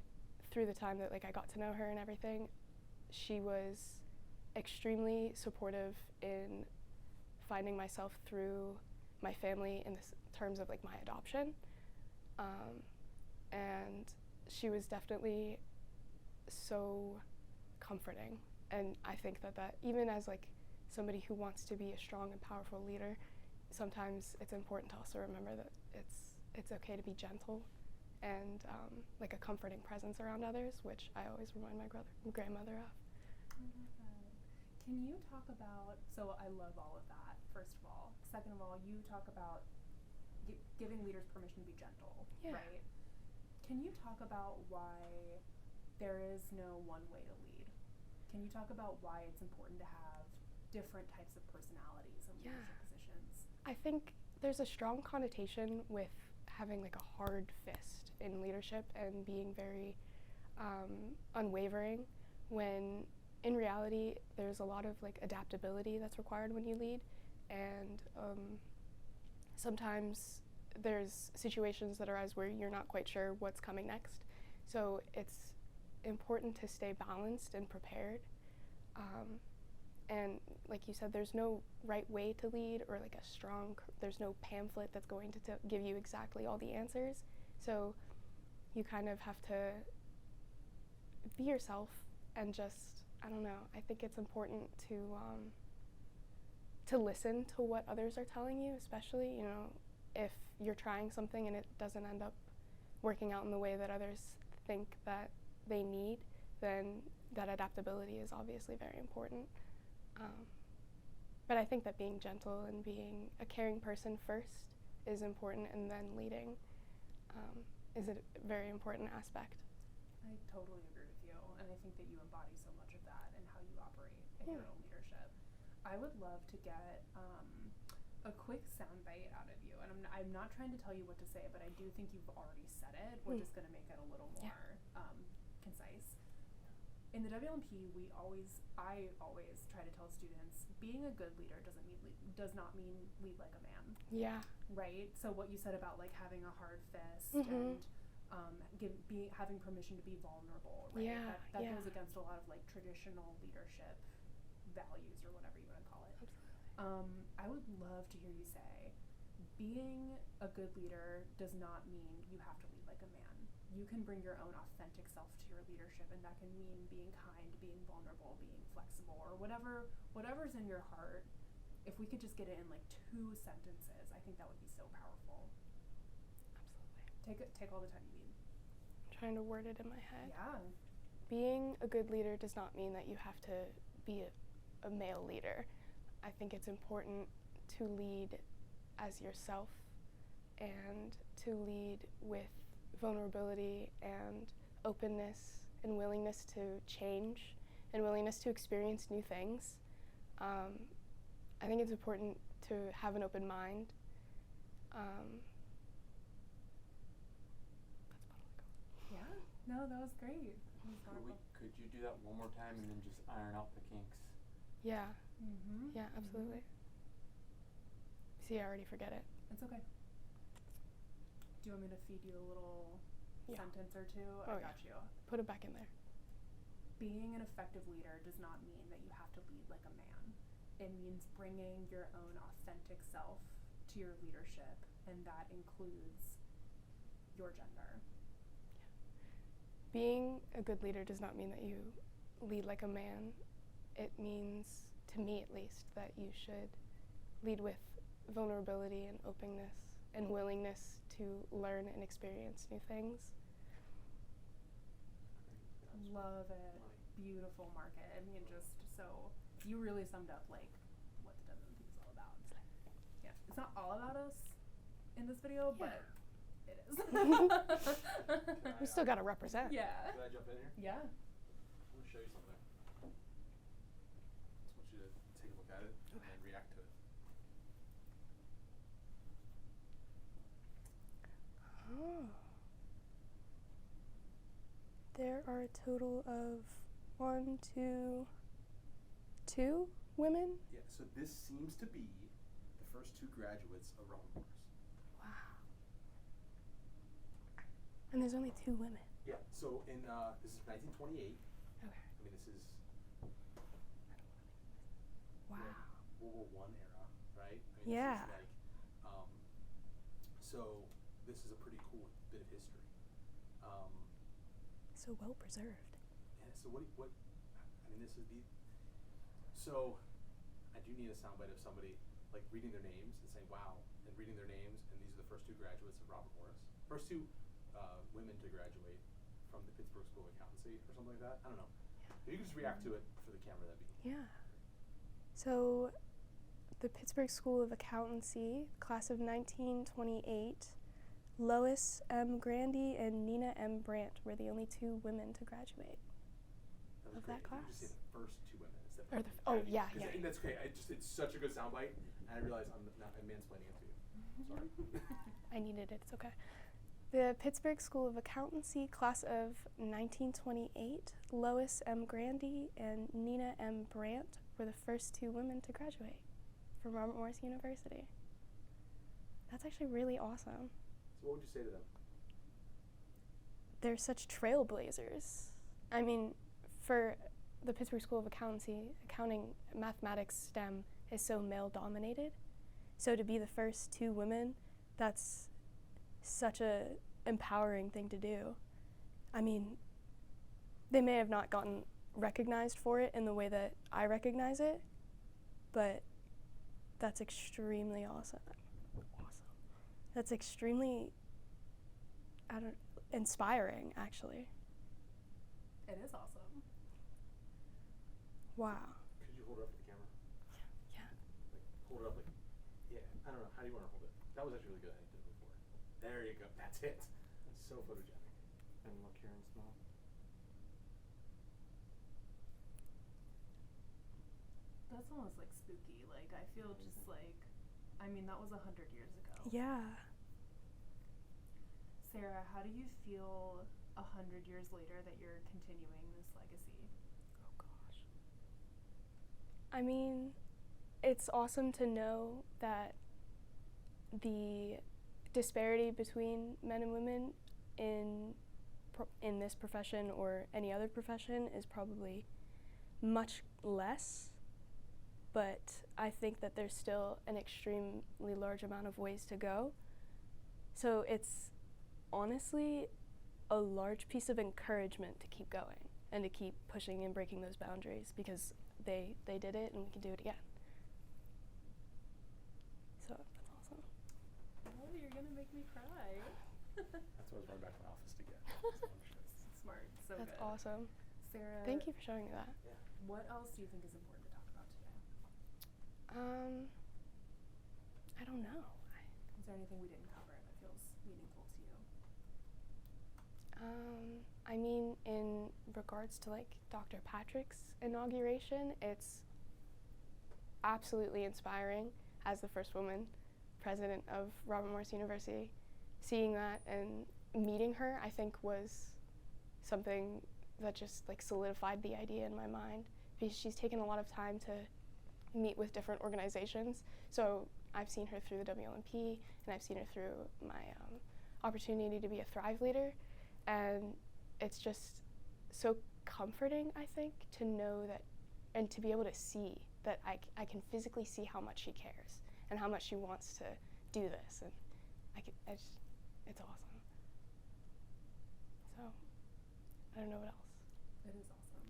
through the time that like I got to know her and everything, she was extremely supportive in finding myself through my family in this terms of like my adoption. And she was definitely so comforting, and I think that even as like somebody who wants to be a strong and powerful leader, sometimes it's important to also remember that it's okay to be gentle and like a comforting presence around others, which I always remind my grandmother of. I love that. Can you talk about, so I love all of that, first of all. Second of all, you talk about giving leaders permission to be gentle, right? Can you talk about why there is no one way to lead? Can you talk about why it's important to have different types of personalities in leadership positions? I think there's a strong connotation with having like a hard fist in leadership and being very unwavering, when in reality there's a lot of like adaptability that's required when you lead, and sometimes there's situations that arise where you're not quite sure what's coming next. So it's important to stay balanced and prepared. And like you said, there's no right way to lead, or like there's no pamphlet that's going to give you exactly all the answers. So you kind of have to be yourself and just, I don't know, I think it's important to listen to what others are telling you, especially, you know, if you're trying something and it doesn't end up working out in the way that others think that they need, then that adaptability is obviously very important. But I think that being gentle and being a caring person first is important, and then leading is a very important aspect. I totally agree with you, and I think that you embody so much of that in how you operate in your own leadership. I would love to get a quick soundbite out of you, and I'm not trying to tell you what to say, but I do think you've already said it, which is going to make it a little more concise. In the WLMP, I always try to tell students, being a good leader does not mean lead like a man. Yeah. Right? So what you said about like having a hard fist and having permission to be vulnerable, right? Yeah. That goes against a lot of like traditional leadership values, or whatever you want to call it. Absolutely. I would love to hear you say, being a good leader does not mean you have to lead like a man. You can bring your own authentic self to your leadership, and that can mean being kind, being vulnerable, being flexible, or whatever's in your heart. If we could just get it in like 2 sentences, I think that would be so powerful. Absolutely. Take all the time you need. I'm trying to word it in my head. Yeah. Being a good leader does not mean that you have to be a male leader. I think it's important to lead as yourself, and to lead with vulnerability and openness and willingness to change and willingness to experience new things. I think it's important to have an open mind. That's about all I got. Yeah. No, that was great. Could you do that one more time and then just iron out the kinks? Yeah. Mm-hmm. Yeah, absolutely. See, I already forget it. It's okay. Do you want me to feed you a little sentence or two? Oh, I got you. Put it back in there. Being an effective leader does not mean that you have to lead like a man. It means bringing your own authentic self to your leadership, and that includes your gender. Being a good leader does not mean that you lead like a man. It means, to me at least, that you should lead with vulnerability and openness and willingness to learn and experience new things. Love it. Beautiful, Market. I mean, just so, you really summed up like what the WLMP is all about. Yeah, it's not all about us in this video, but it is. We still gotta represent. Yeah. Can I jump in here? Yeah. I'm gonna show you something. I just want you to take a look at it and then react to it. Oh. There are a total of 2 women. Yeah, so this seems to be the first 2 graduates of Wlmp. Wow. And there's only 2 women. Yeah, so in this is 1928. Okay. I mean, this is Wow. World War I era, right? I mean, Yeah. This is like, so this is a pretty cool bit of history. So well preserved. Yeah. So what? I mean, this is the. So, I do need a soundbite of somebody like reading their names and saying "wow" and reading their names, and these are the first 2 graduates of Robert Morris, first 2 women to graduate from the Pittsburgh School of Accountancy or something like that. I don't know. If you can just react to it for the camera, that'd be. Yeah. So, the Pittsburgh School of Accountancy, class of 1928, Lois M. Grandy and Nina M. Brandt were the only 2 women to graduate of that class. You just say the first 2 women. It's the Or the yeah. And that's okay. It's such a good soundbite, and I realize I'm mansplaining it to you. Sorry. I needed it. It's okay. The Pittsburgh School of Accountancy class of 1928, Lois M. Grandy and Nina M. Brandt were the first 2 women to graduate from Robert Morris University. That's actually really awesome. So what would you say to them? They're such trailblazers. I mean, for the Pittsburgh School of Accountancy, accounting, mathematics, STEM is so male-dominated. So to be the first 2 women, that's such a empowering thing to do. I mean, they may have not gotten recognized for it in the way that I recognize it, but that's extremely awesome. That's extremely, inspiring, actually. It is awesome. Wow. Could you hold it up to the camera? Yeah. Like, hold it up like, yeah, I don't know. How do you want to hold it? That was actually really good. I did it before. There you go. That's it. That's so photogenic. And look here and smell. That's almost like spooky. Like, I feel just like, I mean, that was 100 years ago. Yeah. Sarah, how do you feel 100 years later that you're continuing this legacy? Oh gosh. I mean, it's awesome to know that the disparity between men and women in this profession or any other profession is probably much less, but I think that there's still an extremely large amount of ways to go. So it's honestly a large piece of encouragement to keep going and to keep pushing and breaking those boundaries, because they did it and we can do it again. So that's awesome. Oh, you're gonna make me cry. That's what I was running back to my office to get. Smart, so That's good. awesome. Sarah, Thank you for showing me that. Yeah. what else do you think is important to talk about today? I don't know. Is there anything we didn't cover that feels meaningful to you? I mean, in regards to like Dr. Patrick's inauguration, it's absolutely inspiring as the first woman president of Robert Morris University. Seeing that and meeting her, I think, was something that just like solidified the idea in my mind, because she's taken a lot of time to meet with different organizations. So I've seen her through the Wlmp, and I've seen her through my opportunity to be a Thrive leader, and it's just so comforting, I think, to know that and to be able to see that I can physically see how much she cares and how much she wants to do this, and it's awesome. So I don't know what else. It is awesome.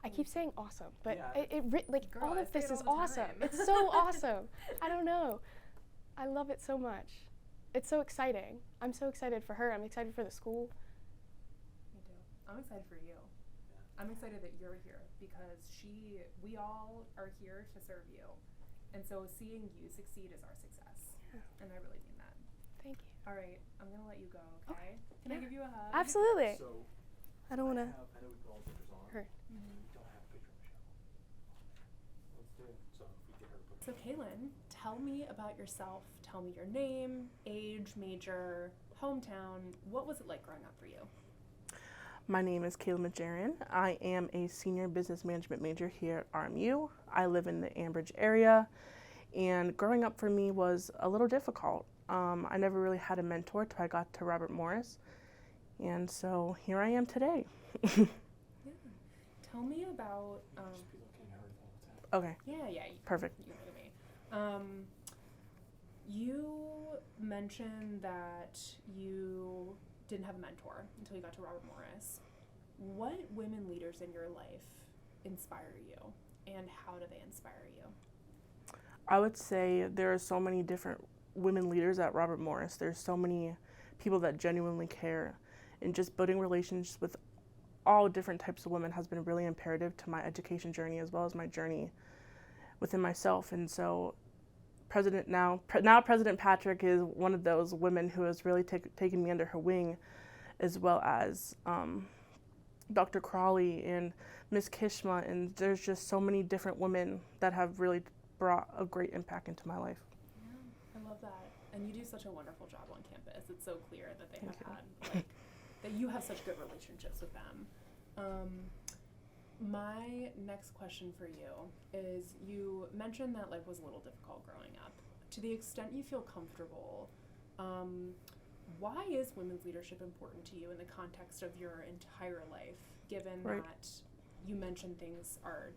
I keep saying awesome, but Yeah. Like Girl, all I of say this it is all the awesome. time. It's so awesome. I don't know. I love it so much. It's so exciting. I'm so excited for her. I'm excited for the school. Me too. I'm excited for you. I'm excited that you're here because we all are here to serve you. And so seeing you succeed is our success. Yeah. And I really mean that. Thank you. All right, I'm going to let you go, okay? Can I Yeah. give you a hug? Absolutely. So I don't want to. I know we put all the pictures on. Her. We don't have a picture of Michelle. Let's do it. So if we get her to put So Kaylin, tell me about yourself. Tell me your name, age, major, hometown. What was it like growing up for you? My name is Wlmp Students. I am a senior business management major here at RMU. I live in the Ambridge area, and growing up for me was a little difficult. I never really had a mentor till I got to Robert Morris, and so here I am today. Yeah. Tell me about. Okay. Yeah. Perfect. You heard me. You mentioned that you didn't have a mentor until you got to Robert Morris. What women leaders in your life inspire you, and how do they inspire you? I would say there are so many different women leaders at Robert Morris. There's so many people that genuinely care, and just building relationships with all different types of women has been really imperative to my education journey as well as my journey within myself. And so President Patrick is one of those women who has really taken me under her wing, as well as Dr. Crawley and Miss Kishma, and there's just so many different women that have really brought a great impact into my life. Yeah, I love that. And you do such a wonderful job on campus. It's so clear that they Thank have you. had, like, that you have such good relationships with them. My next question for you is, you mentioned that life was a little difficult growing up. To the extent you feel comfortable, why is women's leadership important to you in the context of your entire life, given Right. that you mentioned things were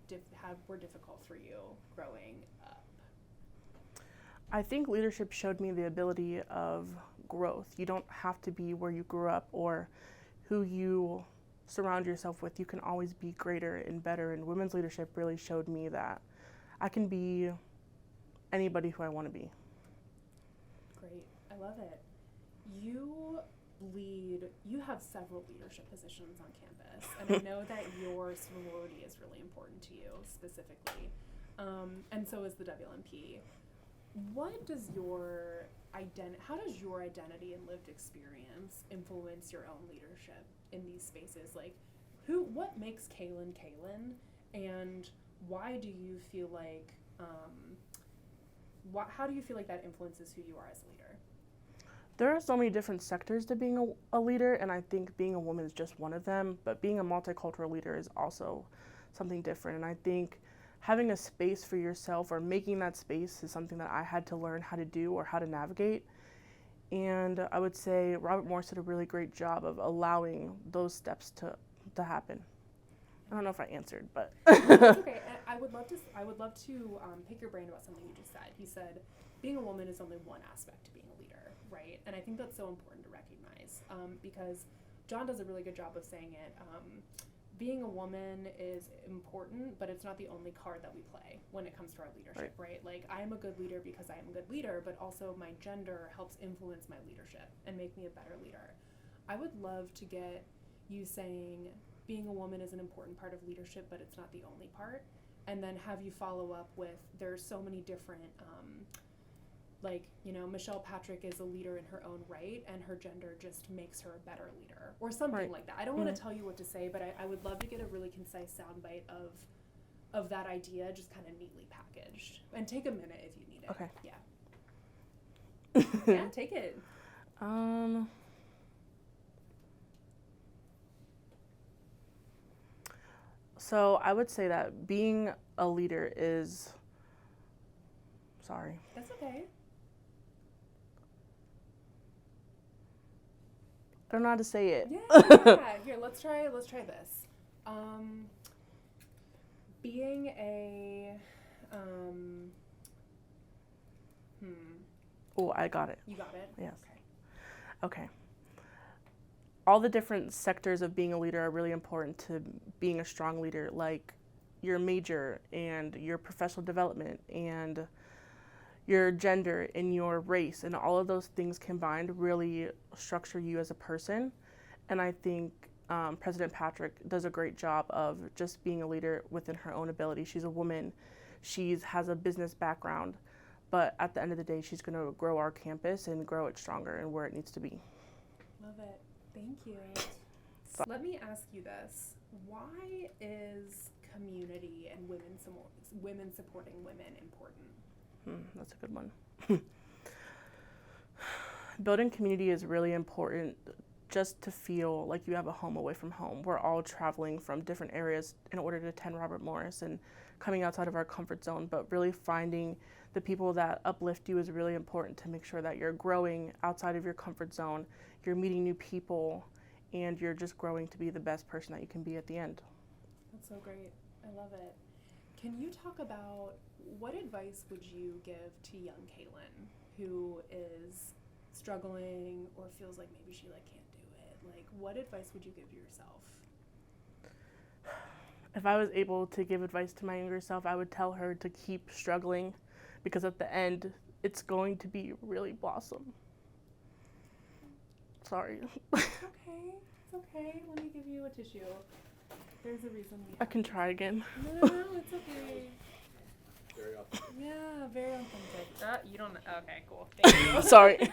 difficult for you growing up? I think leadership showed me the ability of growth. You don't have to be where you grew up or who you surround yourself with. You can always be greater and better, and women's leadership really showed me that I can be anybody who I want to be. Great, I love it. You have several leadership positions on campus, and I know that your sorority is really important to you specifically, and so is the Wlmp. How does your identity and lived experience influence your own leadership in these spaces? Like, what makes Kaylin Kaylin, and why do you feel like, how do you feel like that influences who you are as a leader? There are so many different sectors to being a leader, and I think being a woman is just one of them, but being a multicultural leader is also something different. And I think having a space for yourself or making that space is something that I had to learn how to do or how to navigate. And I would say Robert Morris did a really great job of allowing those steps to happen. I don't know if I answered, but That's okay. And I would love to pick your brain about something you just said. You said being a woman is only one aspect to being a leader, right? And I think that's so important to recognize, because John does a really good job of saying it. Being a woman is important, but it's not the only card that we play when it comes to our leadership, right? Like, I am a good leader because I am a good leader, but also my gender helps influence my leadership and make me a better leader. I would love to get you saying being a woman is an important part of leadership, but it's not the only part, and then have you follow up with, there's so many different, Michelle Patrick is a leader in her own right, and her gender just makes her a better leader, or something like that. I don't want to tell you what to say, but I would love to get a really concise soundbite of that idea, just kind of neatly packaged. And take a minute if you need it. Okay. Yeah. Yeah, take it. So I would say that being a leader is, sorry. That's okay. I don't know how to say it. Yeah. Here, let's try this. Being a, Oh, I got it. You got it? Yes. Okay. All the different sectors of being a leader are really important to being a strong leader, like your major and your professional development and your gender and your race, and all of those things combined really structure you as a person. And I think President Patrick does a great job of just being a leader within her own ability. She's a woman, she has a business background, but at the end of the day, she's going to grow our campus and grow it stronger and where it needs to be. Love it. Thank you. Let me ask you this. Why is community and women supporting women important? That's a good one. Building community is really important, just to feel like you have a home away from home. We're all traveling from different areas in order to attend Robert Morris and coming outside of our comfort zone, but really finding the people that uplift you is really important to make sure that you're growing outside of your comfort zone, you're meeting new people, and you're just growing to be the best person that you can be at the end. That's so great. I love it. Can you talk about, what advice would you give to young Kaylin who is struggling or feels like maybe she can't do it? Like, what advice would you give to yourself? If I was able to give advice to my younger self, I would tell her to keep struggling, because at the end, it's going to be really blossom. Sorry. It's okay. Let me give you a tissue. There's a reason we I can try again. No, it's okay. Very authentic. Yeah, very authentic. You don't. Okay, cool. Thank you. Sorry.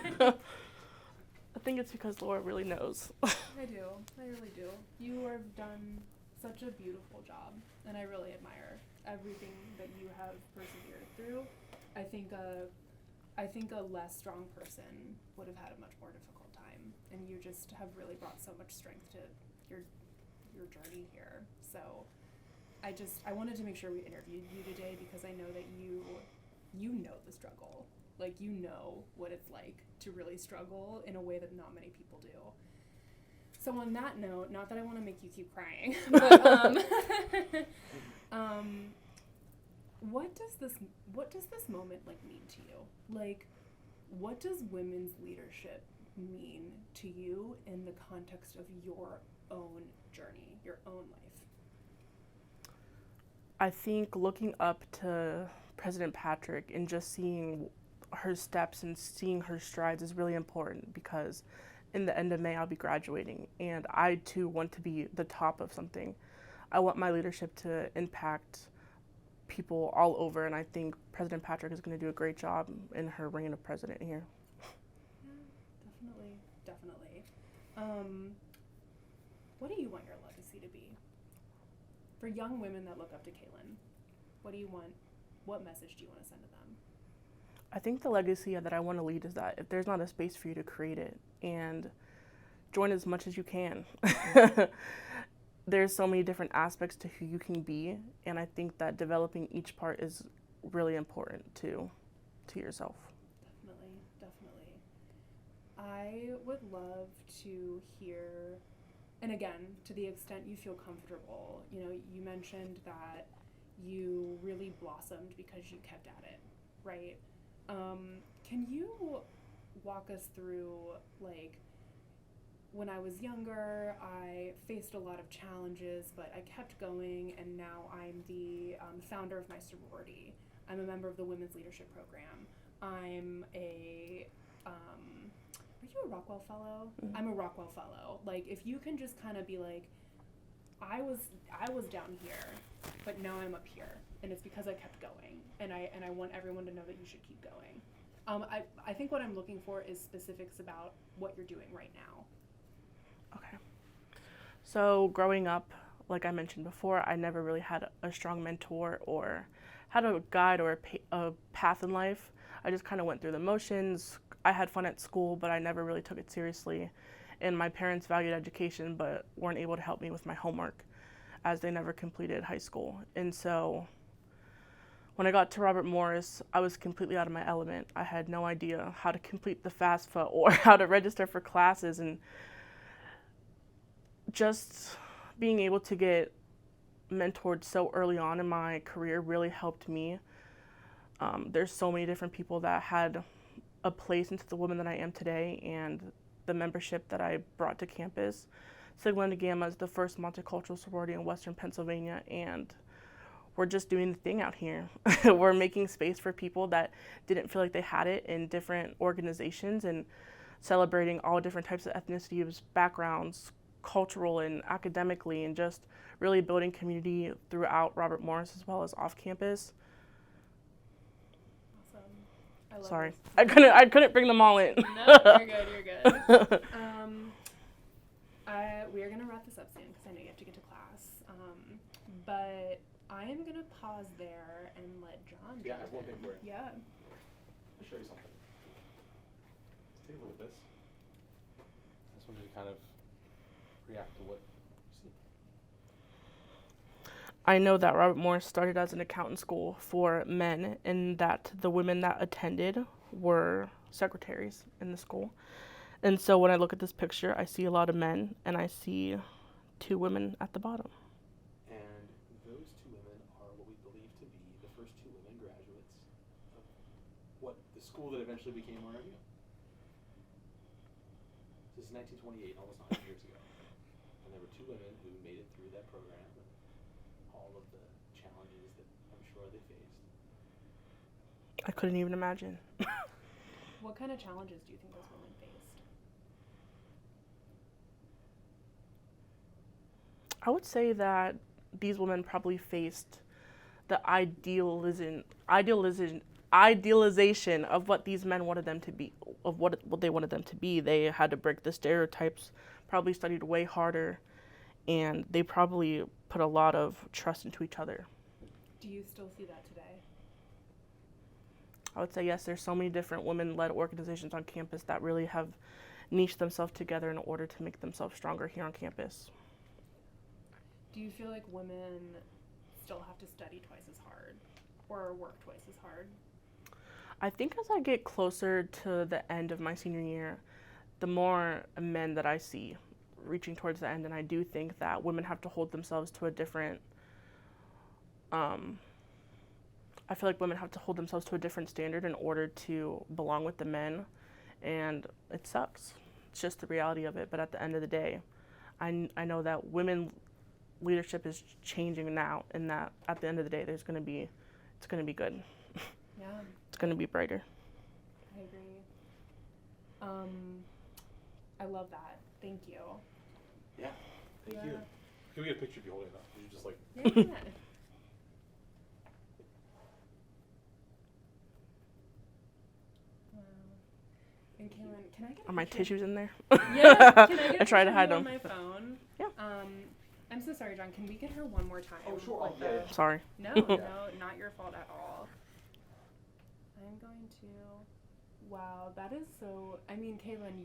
think it's because Laura really knows. I do. I really do. You have done such a beautiful job, and I really admire everything that you have persevered through. I think a less strong person would have had a much more difficult time, and you just have really brought so much strength to your journey here. So I wanted to make sure we interviewed you today because I know that you know the struggle. Like, you know what it's like to really struggle in a way that not many people do. So on that note, not that I want to make you keep crying, but what does this moment like mean to you? Like, what does women's leadership mean to you in the context of your own journey, your own life? I think looking up to President Patrick and just seeing her steps and seeing her strides is really important, because in the end of May I'll be graduating, and I too want to be the top of something. I want my leadership to impact people all over, and I think President Patrick is going to do a great job in her reign of president here. Yeah, definitely. What do you want your legacy to be? For young women that look up to Kaylin, what do you want? What message do you want to send to them? I think the legacy that I want to lead is that if there's not a space for you to create it, and join as much as you can. There's so many different aspects to who you can be, and I think that developing each part is really important to yourself. Definitely. I would love to hear, and again, to the extent you feel comfortable, you mentioned that you really blossomed because you kept at it, right? Can you walk us through, like, when I was younger, I faced a lot of challenges, but I kept going, and now I'm the founder of my sorority. I'm a member of the Women's Leadership Program. I'm a, are you a Rockwell Fellow? Mm-hmm. I'm a Rockwell Fellow. Like, if you can just kind of be like, I was down here, but now I'm up here, and it's because I kept going, and I want everyone to know that you should keep going. I think what I'm looking for is specifics about what you're doing right now. Okay. So growing up, like I mentioned before, I never really had a strong mentor or had a guide or a path in life. I just kind of went through the motions. I had fun at school, but I never really took it seriously. And my parents valued education, but weren't able to help me with my homework, as they never completed high school. And so when I got to Robert Morris, I was completely out of my element. I had no idea how to complete the FAFSA or how to register for classes, and just being able to get mentored so early on in my career really helped me. There's so many different people that had a place into the woman that I am today, and the membership that I brought to campus. Sigma Lambda Gamma is the first multicultural sorority in Western Pennsylvania, and we're just doing the thing out here. We're making space for people that didn't feel like they had it in different organizations, and celebrating all different types of ethnicities, backgrounds, cultural and academically, and just really building community throughout Robert Morris as well as off campus. Awesome. I love Sorry, this. I couldn't bring them all in. No, you're good. We are gonna wrap this up soon because I know you have to get to class. But I am gonna pause there and let John. Yeah, I have one thing for you. Yeah. I'll show you something. Let's take a look at this. I just want you to kind of react to what you see. I know that Robert Morris started as an accountant school for men, and that the women that attended were secretaries in the school. And so when I look at this picture, I see a lot of men, and I see 2 women at the bottom. And those 2 women are what we believe to be the first 2 women graduates of what the school that eventually became RMU. This is 1928, almost 100 years ago. And there were 2 women who made it through that program and all of the challenges that I'm sure they faced. I couldn't even imagine. What kind of challenges do you think those women faced? I would say that these women probably faced the idealization idealization of what these men wanted them to be, of what they wanted them to be. They had to break the stereotypes, probably studied way harder, and they probably put a lot of trust into each other. Do you still see that today? I would say yes, there's so many different women-led organizations on campus that really have niched themselves together in order to make themselves stronger here on campus. Do you feel like women still have to study twice as hard or work twice as hard? I think as I get closer to the end of my senior year, the more men that I see reaching towards the end, and I do think that women have to hold themselves to a different, I feel like women have to hold themselves to a different standard in order to belong with the men, and it sucks. It's just the reality of it, but at the end of the day, I know that women leadership is changing now, and that at the end of the day, it's going to be good. Yeah. It's going to be brighter. I agree. I love that. Thank you. Yeah. Thank you. Can we get a picture of you holding it up? You're just like. Yeah. And Kaylin, can I get a Are my picture? tissues in there? Yeah. Can I get I try to a hide picture them. on my phone? Yeah. I'm so sorry, John. Can we get her one more time? Oh, sure. Like Yeah. Sorry. No, not your fault at all. I'm going to. Wow, that is so. I mean, Kaylin,